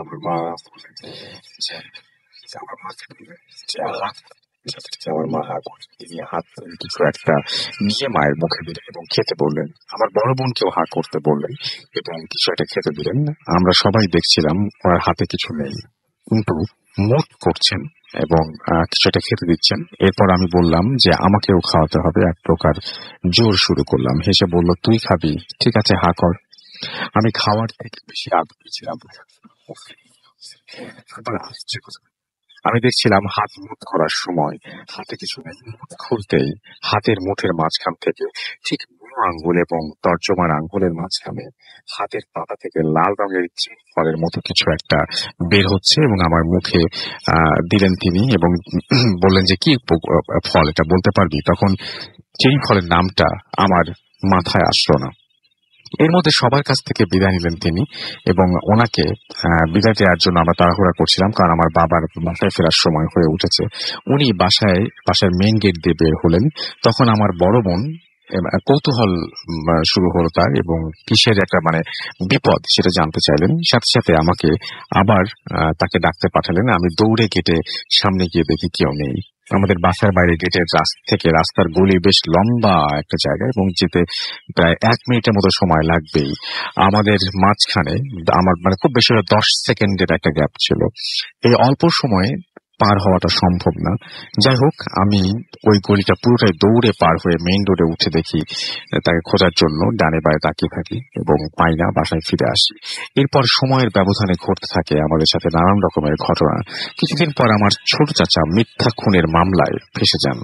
আমার মা তিনি হাত কিছু একটা নিয়ে মায়ের মুখে দিলেন এবং খেতে বললেন। আমার বড় বোনকেও হা করতে বললেন এবং কিছু একটা খেতে দিলেন। আমরা সবাই দেখছিলাম ওনার হাতে কিছু নেই, কিন্তু মুখ করছেন এবং কিছু একটা খেতে দিচ্ছেন। এরপর আমি বললাম যে আমাকেও খাওয়াতে হবে, এক প্রকার জোর শুরু করলাম। হেসে বলল তুই খাবি, ঠিক আছে হা কর। আমি খাওয়ার থেকে বেশি আগ্রহী ছিলাম। আমি দেখছিলাম হাত মুঠ করার সময় হাতে কিছু নেই, মুঠ খুলতেই হাতের মুঠের মাঝখান থেকে ঠিক বুড়ো আঙ্গুল এবং তর্জমার আঙ্গুলের মাঝখানে হাতের পাতা থেকে লাল রঙের ফলের মতো কিছু একটা বের হচ্ছে এবং আমার মুখে দিলেন তিনি এবং বললেন যে কি ফল, এটা বলতে পারবি? তখন সেই ফলের নামটা আমার মাথায় আসলো না। এর মধ্যে সবার কাছ থেকে বিদায় নিলেন তিনি এবং ওনাকে বিদায় দেওয়ার জন্য আমরা তাড়াহুড়া করছিলাম, কারণ আমার বাবার বাসায় ফেরার সময় হয়ে উঠেছে। উনি বাসার মেইন গেট দিয়ে বের হলেন। তখন আমার বড় বোন কৌতূহল শুরু হলো তার, এবং কিসের একটা মানে বিপদ সেটা জানতে চাইলেন। সাথে সাথে আমাকে আবার তাকে ডাকতে পাঠালেন। আমি দৌড়ে গেটে সামনে গিয়ে দেখি কেউ নেই। আমাদের বাসার বাইরে গেটের থেকে রাস্তার গলি বেশ লম্বা একটা জায়গা, এবং যেতে প্রায় 1 মিনিটের মতো সময় লাগবেই। আমাদের মাঝখানে আমার মানে খুব বেশি হলে 10 সেকেন্ডের একটা গ্যাপ ছিল। এই অল্প সময়ে পার হওয়াটা সম্ভব না। যাই হোক, আমি ওই গলিটা পুরোটাই দৌড়ে পার হয়ে মেইন রোডে উঠে দেখি তাকে খোঁজার জন্য ডানে বায়ে তাকিয়ে থাকি এবং পাই না, বাসায় ফিরে আসি। এরপর সময়ের ব্যবধানে ঘটতে থাকে আমাদের সাথে নানান রকমের ঘটনা। কিছুদিন পর আমার ছোট চাচা মিথ্যা খুনের মামলায় ফেঁসে যান।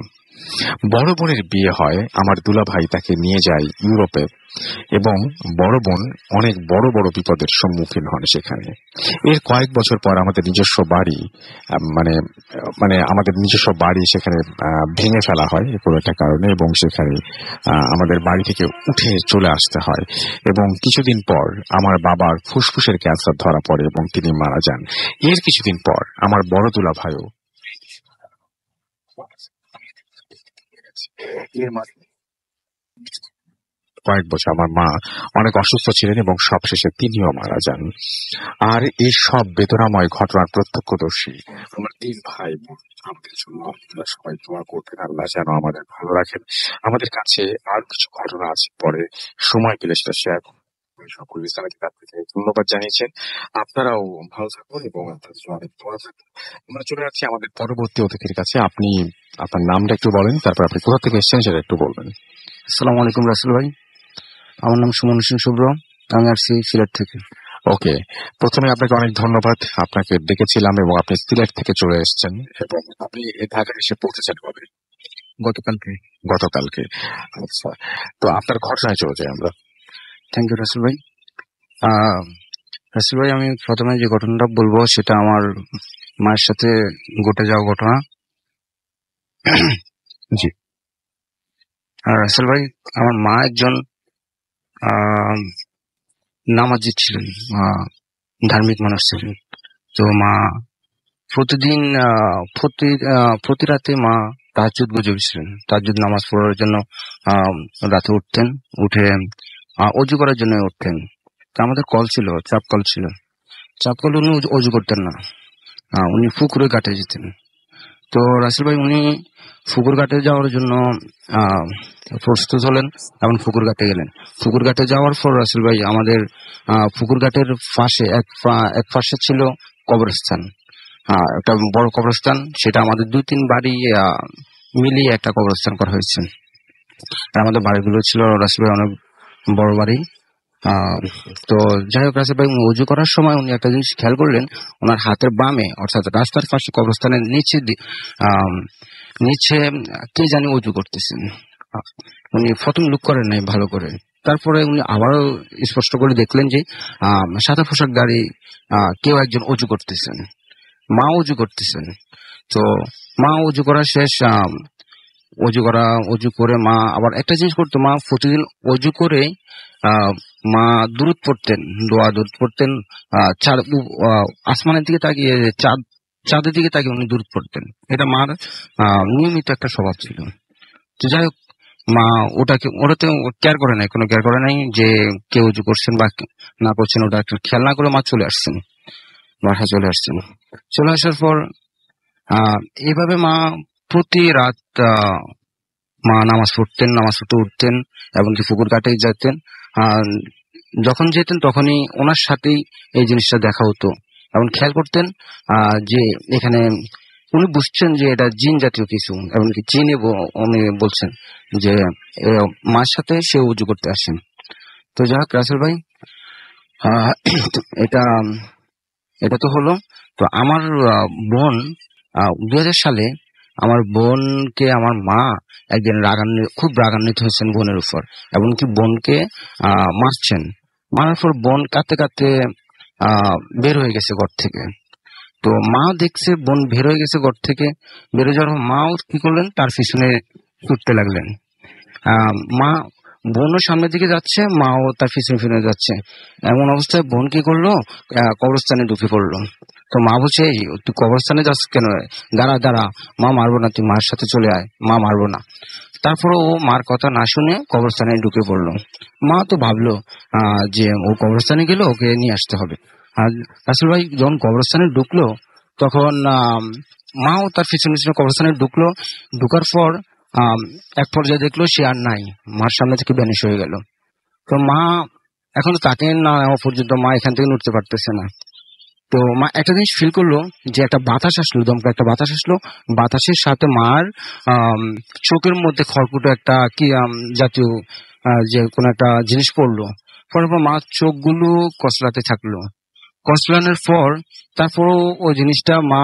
বড় বোনের বিয়ে হয়, আমার দুলাভাই তাকে নিয়ে যায় ইউরোপে, এবং বড় বোন অনেক বড় বড় বিপদের সম্মুখীন হন সেখানে। এর কয়েক বছর পর আমাদের নিজস্ব বাড়ি আমাদের নিজস্ব বাড়ি সেখানে ভেঙে ফেলা হয় কোনো একটা কারণে, এবং সেখানে আমাদের বাড়ি থেকে উঠে চলে আসতে হয়। এবং কিছুদিন পর আমার বাবার ফুসফুসের ক্যান্সার ধরা পড়ে এবং তিনি মারা যান। এর কিছুদিন পর আমার বড় দুলাভাইও কয়েক বছর আমার মা অনেক অসুস্থ ছিলেন এবং সবশেষে তিনিও মারা যান। আর এই সব বেদনাময় ঘটনার প্রত্যক্ষদর্শী আমার 3 ভাই বোন। আমাদের জন্য আপনারা সবাই দোয়া করবেন, আল্লাহ যেন আমাদের ভালো রাখেন। আমাদের কাছে আর কিছু ঘটনা আছে, পরে সময় পেলে সেটা শেয়ার করব। সকল ইসলামীকে তার থেকে ধন্যবাদ জানিয়েছেন। আপনারাও ভালো থাকুন এবং আপনাদের জন্য অনেক দোয়া থাকুন। আমরা চলে যাচ্ছি আমাদের পরবর্তী অতিথির কাছে। আপনি আপনার নামটা একটু বলেন, তারপর আপনি কোথা থেকে এসেছেন সেটা একটু বলবেন। আসসালামু আলাইকুম রাসেল ভাই, আমার নাম সুমন হোসেন শুভ্র, আমি আসছি সিলেট থেকে। ওকে, প্রথমে আপনাকে অনেক ধন্যবাদ। আপনাকে ডেকেছিলাম এবং আপনি সিলেট থেকে চলে এসেছেন, এবং আপনি ঢাকায় এসে পৌঁছেছেন কবে? গতকালকে। আচ্ছা, তো আপনার ঘটনায় চলে যাই আমরা। থ্যাংক ইউ রাসেল ভাই। রাসেল ভাই, আমি প্রথমে যে ঘটনাটা বলবো সেটা আমার মায়ের সাথে ঘটে যাওয়া ঘটনা। জি। রাসেল ভাই, আমার মা একজন নামাজি ছিলেন, ধার্মিক মানুষ ছিলেন। তো মা প্রতিদিন প্রতি রাতে মা তাহাজ্জুদ গুজারছিলেন। তাহাজ্জুদ নামাজ পড়ার জন্য রাতে উঠতেন, উঠে অজু করার জন্য উঠতেন। তো আমাদের কল ছিল, চাপ কল ছিল। চাপ কল উনি অজু করতেন না, উনি পুকুরে ঘাটে যেতেন। তো রাসেল ভাই, উনি পুকুর ঘাটে যাওয়ার জন্য প্রস্তুত হলেন এবং পুকুর ঘাটে গেলেন। পুকুর ঘাটে যাওয়ার পর রাসেল ভাই, আমাদের পুকুর ঘাটের পাশে এক পাশে ছিল কবরস্থান, একটা বড় কবরস্থান। সেটা আমাদের 2-3 বাড়ি মিলিয়ে একটা কবরস্থান করা হয়েছে। আর আমাদের বাড়িগুলো ছিল রাসেল ভাই অনেক বড় বাড়ি। তো যাই হোক, রাসেল ভাই উজু করার সময় উনি একটা জিনিস খেয়াল করলেন, ওনার হাতের বামে অর্থাৎ রাস্তার পাশে কবরস্থানের নিচে কে জানি উজু করতেছেন। উনি প্রথম লুক করেন নাই ভালো করে, তারপরে উনি আবারও স্পষ্ট করে দেখলেন যে সাদা পোশাকধারী কেউ একজন উজু করতেছেন, মা উজু করতেছেন। তো মা উজু করা শেষ, উজু করে মা আবার একটা জিনিস করতো, মা প্রতিদিন উজু করে মা দুরূদ পড়তেন, দোয়া দুরূদ পড়তেন। আসমানের দিকে তাকিয়ে, চাঁদের দিকে তাকিয়ে উনি দুরূদ পড়তেন। এটা মার নিয়মিত একটা স্বভাব ছিল। তো যাই হোক, মা ওটাতে কেয়ার করে নাই, কোনো কেয়ার করে নাই যে কেউ উজু করছেন বা না করছেন, ওটা একটা খেয়াল না করে মা চলে আসছেন, বাসায় চলে আসছেন। চলে আসার পর এইভাবে মা প্রতি রাত মা নামাজ পড়তে উঠতেন এবং পুকুর ঘাটে যেতেন। যখন যেতেন তখনই ওনার সাথেই এই জিনিসটা দেখা হতো এবং খেয়াল করতেন যে এখানে উনি বুঝছেন যে এটা জিন জাতীয় কিছু, এমনকি জিনে উনি বলছেন যে মার সাথে সে উজু করতে আসেন। তো যাই হোক রাসেল ভাই, এটা তো হলো। তো আমার বোন 2000 সালে আমার বোনকে আমার মা একদিন খুব রাগান্বিত হয়েছেন বোনের উপর, এমনকি বোনকে মারছেন। মারার পর বোন কাঁদতে কাঁদতে বের হয়ে গেছে ঘর থেকে। তো মা দেখছে বোন বের হয়ে গেছে ঘর থেকে, বের হয়ে যাওয়ার পর মাও কি করলেন, তার পিছনে ছুটতে লাগলেন। মা বোনও সামনের দিকে যাচ্ছে, মাও তার পিছনে যাচ্ছে। এমন অবস্থায় বোন কি করলো, কবরস্থানে ঢুকে পড়লো। তো মা বলছে, তুই কবরস্থানে যাচ্ছিস কেন? দাঁড়া, মা মারবো না, তুই মার সাথে চলে আয়, মা মারবো না। তারপরে ও মার কথা না শুনে কবরস্থানে ঢুকে পড়লো। মা তো ভাবলো যে ও কবরস্থানে গেলে ওকে নিয়ে আসতে হবে। আর রাসেল ভাই যখন কবরস্থানে ঢুকলো তখন মাও তার পিছনে পিছনে কবরস্থানে ঢুকলো। ঢুকার পর এক পর্যায়ে দেখলো সে আর নাই, মার সামনে থেকে ভ্যানিশ হয়ে গেল। তো মা এখন তাকে না নেওয়া পর্যন্ত মা এখান থেকে নড়তে পারতেছে না। তো মা একটা জিনিস ফিল করলো যে একটা বাতাস আসলো, দমকা একটা বাতাস আসলো। বাতাসের সাথে মার চোখের মধ্যে খড়কুটো একটা কি জাতীয় যে কোন একটা জিনিস পড়লো। পড়ার পর মা চোখগুলো কসলাতে থাকলো। কসলানোর পর তারপরও ওই জিনিসটা মা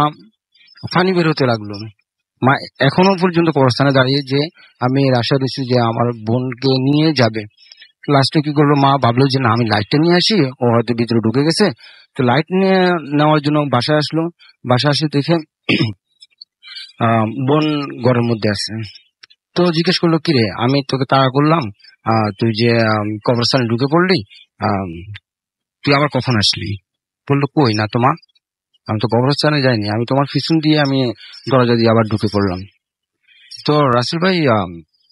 পানি বের হতে লাগলো। মা এখনো পর্যন্ত কবরস্থানে দাঁড়িয়ে যে আমি এর আশা দিচ্ছি যে আমার বোনকে নিয়ে যাবে। লাস্টে কি করলো, মা ভাবলো যে না আমি লাইটটা নিয়ে আসি, ও হয়তো ভিতরে ঢুকে গেছে। তো লাইট নিয়ে নেওয়ার জন্য বাসায় আসলো। বাসায় আসে দেখে বোন ঘরের মধ্যে আছে। তো জিজ্ঞেস করলো, কিরে আমি তোকে তাড়া করলাম, তুই যে কবরস্থানে ঢুকে পড়লি, তুই আবার কখন আসলি? বললো, কই না তো মা, আমি তো কবরস্থানে যাইনি, আমি তোমার পিছন দিয়ে আমি দরজা দিয়ে আবার ঢুকে পড়লাম। তো রাসেল ভাই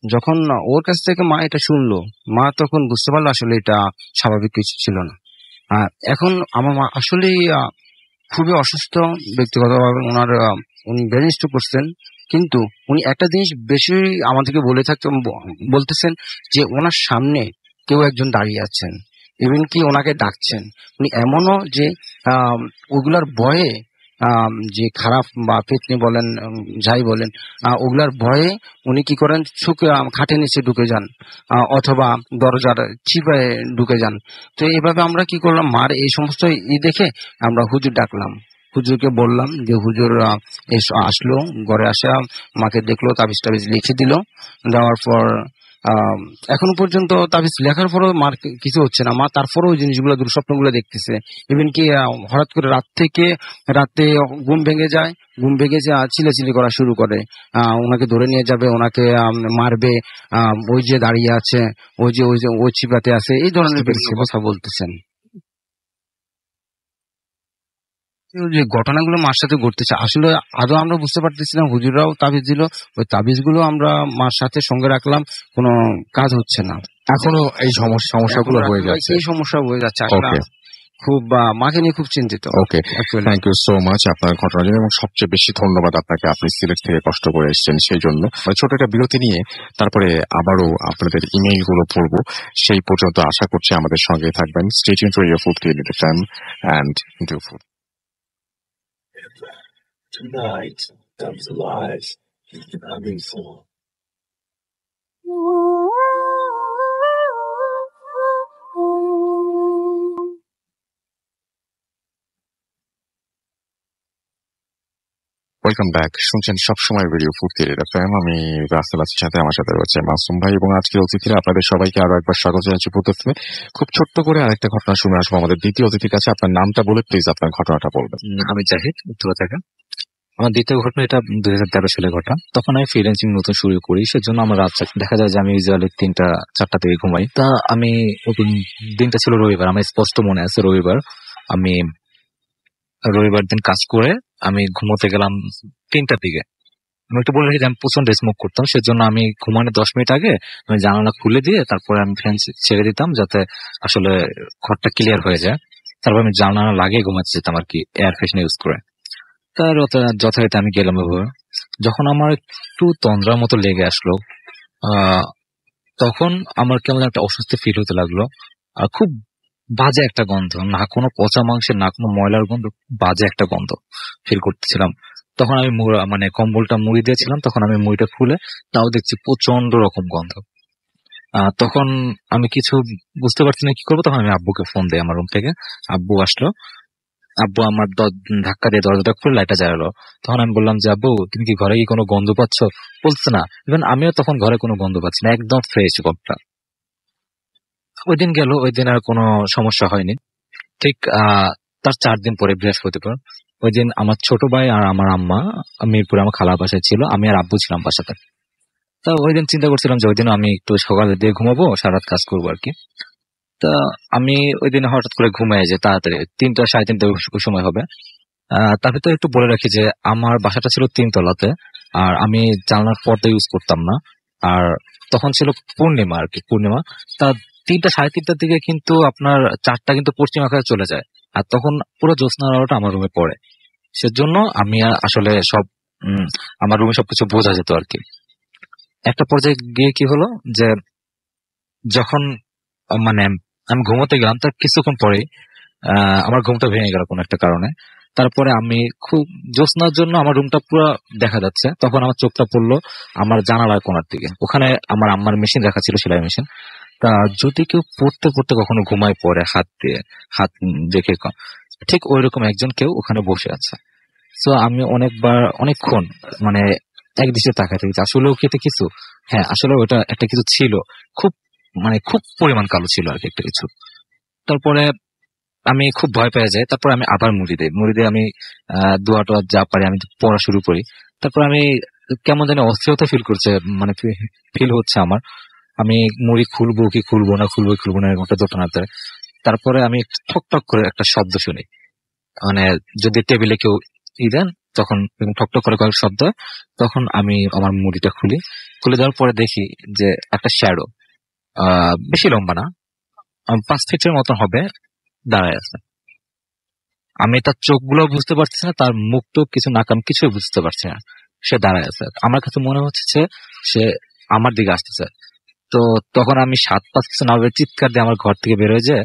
যখন ওর কাছ থেকে মা এটা শুনলো, মা তখন বুঝতে পারলো আসলে এটা স্বাভাবিক কিছু ছিল না। এখন আমার মা আসলেই খুবই অসুস্থ ব্যক্তিগতভাবে, উনি ব্রেন স্ট্রোক করছেন। কিন্তু উনি একটা জিনিস বেশি আমাদেরকে বলতেছেন যে ওনার সামনে কেউ একজন দাঁড়িয়ে আছেন, ইভেন কি ওনাকে ডাকছেন। উনি এমনও যে ওগুলার ভয়ে যে খারাপ বা পেতনি বলেন যাই বলেন, ওগুলার ভয়ে উনি কি করেন, খাটে নিচে ঢুকে যান অথবা দরজার চিপায় ঢুকে যান। তো এইভাবে আমরা কি করলাম, মার এই সমস্ত দেখে আমরা হুজুর ডাকলাম। হুজুরকে বললাম যে হুজুর আসলো, ঘরে আসা মাকে দেখলো, তাবিজ টাবিজ লিখে দিল। দেওয়ার পর এখনো পর্যন্ত তাবিজ লেখার পরও মার কিছু হচ্ছে না। মা তারপরও ওই জিনিসগুলো দুঃস্বপ্নগুলো দেখতেছে। ইভেন কি হঠাৎ করে রাতে ঘুম ভেঙে যায়, ঘুম ভেঙে চিল্লাচিল্লি করা শুরু করে, ওনাকে ধরে নিয়ে যাবে, ওনাকে মারবে, ওই যে দাঁড়িয়ে আছে, ওই চিপাতে আছে, এই ধরনের কথা বলতেছেন। যে ঘটনাগুলো মার সাথে ঘটতেছে আসলে আদৌ আমরা বুঝতে পারতেছিলাম। হুজুরাও তাবিজ দিল, ওই তাবিজগুলো আমরা মার সাথে সঙ্গে রাখলাম, কোনো কাজ হচ্ছে না। এখনো এই সমস্যাগুলো হয়ে যাচ্ছে, এই সমস্যা হয়ে যাচ্ছে। খুব মাকে নিয়ে খুব চিন্তিত। ওকে, থ্যাংক ইউ সো মাচ আপনার ঘটনার জন্য, এবং সবচেয়ে বেশি ধন্যবাদ আপনাকে, আপনি সিলেট থেকে কষ্ট করে এসেছেন সেই জন্য। ছোট একটা বিরতি নিয়ে তারপরে আবারও আপনাদের ইমেইল গুলো পড়বো। সেই পর্যন্ত আশা করছি আমাদের সঙ্গে থাকবেন। Stay tuned to radio 438 FM and Do Food. Tonight comes alive. You're coming for. Welcome back, শুনছেন সবসময় রেডিও 438 FM। আমি রাসেল আছি, সাথে আমার সাথে রয়েছে মাসুম ভাই এবং আজকের অতিথিরা। আপনাদের সবাইকে আরো একবার স্বাগত জানাচ্ছি। প্রথমে খুব ছোট্ট করে আরেকটা ঘটনা শুনে আসবো আমাদের দ্বিতীয় অতিথির কাছে। আপনার নামটা বলে প্লিজ আপনার ঘটনাটা বলবেন। আমি জাহিদ, উত্তরা থেকে। আমার দ্বিতীয় ঘটনা এটা 2013 সালে ঘটা। তখন আমি ফ্রিল্যান্সিং নতুন শুরু করি, সেজন্য আমার রাত দেখা যায় যে আমি ইউজুয়ালি 3টা-4টা থেকে ঘুমাই। তা আমি দিনটা ছিল রবিবার, আমার স্পষ্ট মনে আছে রবিবার। আমি রবিবার দিন কাজ করে আমি ঘুমোতে গেলাম 3টার দিকে। আমি একটু বলে রাখি যে আমি প্রচন্ড স্মোক করতাম, সেজন্য আমি ঘুমানোর 10 মিনিট আগে আমি জানালা খুলে দিয়ে তারপরে আমি ফ্যান ছেড়ে দিতাম, যাতে আসলে ঘরটা ক্লিয়ার হয়ে যায়। তারপর আমি জানালা লাগিয়ে ঘুমাতে যেতাম আর কি, এয়ার ফ্রেশনার ইউজ করে। তার যথারীতি আমি গেলাম। যখন আমার একটু তন্দ্রার মতো লেগে আসলো, তখন আমার কেমন একটা অস্বস্তি ফিল হতে লাগলো। আর খুব বাজে একটা গন্ধ, না কোনো পচা মাংসের, না কোনো ময়লার গন্ধ, বাজে একটা গন্ধ ফিল করতেছিলাম। তখন আমি মানে কম্বলটা মুড়ি দিয়েছিলাম, তখন আমি মুড়িটা খুলে তাও দেখছি প্রচন্ড রকম গন্ধ। তখন আমি কিছু বুঝতে পারছি না কি করবো। তখন আমি আব্বুকে ফোন দিই আমার রুম থেকে। আব্বু আসলো, আব্বু আমার ধাক্কা দিয়ে দরজাটা খুলে লাইটটা জ্বালালো। তখন আমি বললাম যে আব্বু, তুমি কি ঘরে কি কোনো গন্ধ পাচ্ছ? বলছে না। ইভেন আমিও তখন ঘরে কোনো গন্ধ পাচ্ছি না, একদম ফ্রেশ ঘরটা। ওই দিন গেল, ওই দিন আর কোনো সমস্যা হয়নি। ঠিক তার 4 দিন পরে বৃহস্পতিবার, ওই দিন আমার ছোট ভাই আর আমার আম্মা মিরপুরে আমার খালা বাসায় ছিল, আমি আর আব্বু ছিলাম বাসাতে। তা ওই দিন চিন্তা করছিলাম যে ওই দিন আমি একটু সকালে দিয়ে ঘুমাবো, সারা রাত কাজ করবো আর কি। তা আমি ওই দিন হঠাৎ করে ঘুমিয়ে যাই তাড়াতাড়ি, 3টা 3:30 ওই সময় হবে। তার ভিতরে একটু বলে রাখি যে আমার বাসাটা ছিল 3 তলাতে, আর আমি জানলার পর্দা ইউজ করতাম না। আর তখন ছিল পূর্ণিমা আর কি, পূর্ণিমা। তা 3টা 3:30টার দিকে কিন্তু আপনার 4টা কিন্তু পশ্চিম আকাশে চলে যায়, আর তখন পুরো জ্যোৎস্নার আলোটা আমার রুমে পড়ে। সেজন্য আমি আসলে সব আমার রুমে সবকিছু বোঝা যেত আর কি। একটা পর্যায়ে গিয়ে কি হলো যে যখন মানে আমি ঘুমোতে গেলাম, তার কিছুক্ষণ পরে আমার ঘুমটা ভেঙে গেল কোনো একটা কারণে। তারপরে আমি খুব জ্যোৎস্নার জন্য আমার রুমটা পুরো দেখা যাচ্ছে, তখন আমার চোখটা পড়লো আমার জানালার কোণার দিকে। ওখানে আমার আম্মার মেশিন রাখা ছিল, সেলাই মেশিন। তা যদি কেউ পড়তে পড়তে কখনো ঘুমায় পড়ে হাত দিয়ে, হাত রেখে, ঠিক ওই রকম একজন কেউ ওখানে বসে আছে। তো আমি অনেকক্ষণ মানে এক দৃষ্টিতে তাকাই থাকি, আসলেও কি এটা কিছু? হ্যাঁ, আসলে ওটা একটা কিছু ছিল, খুব খুব পরিমাণ কালো ছিল আর কি একটা কিছু। তারপরে আমি খুব ভয় পেয়ে যাই। তারপর আমি আবার মুড়ি দিয়ে আমি দোয়া টোয়া যা পারি আমি পড়া শুরু করি। তারপর আমি কেমন জানি অস্থিরতা ফিল হচ্ছে আমার। আমি মুড়ি খুলবো কি খুলবো না এরকম একটা দোটানাতে। তারপরে আমি ঠক ঠক করে একটা শব্দ শুনি, যদি টেবিলে কেউ দেন তখন ঠক ঠক করে কয়েক শব্দ। তখন আমি আমার মুড়িটা খুলে দেওয়ার পরে দেখি যে একটা শ্যাডো, বেশি লম্বা না, 5 ফিটের মতন হবে, দাঁড়ায় আছে। আমি তার চোখগুলো বুঝতে পারছি না, তার মুখ তো কিছু নাকাম কিছুই বুঝতে পারছি না। সে দাঁড়ায় আছে, আমার কাছে মনে হচ্ছে যে সে আমার দিকে আসতেছে। তো তখন আমি 7-5 কিছু না ভেবে চিৎকার দিয়ে আমার ঘর থেকে বের হয়ে যায়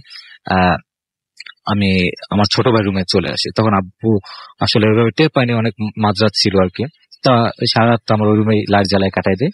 আমি আমার ছোট ভাই রুমে চলে আসি। তখন আব্বু আসলে ওইভাবে টের পাইনি, অনেক মাঝরাত ছিল আর কি। তা সারা রাত আমার ওই রুমে লাইট জ্বালায় কাটাই দেয়।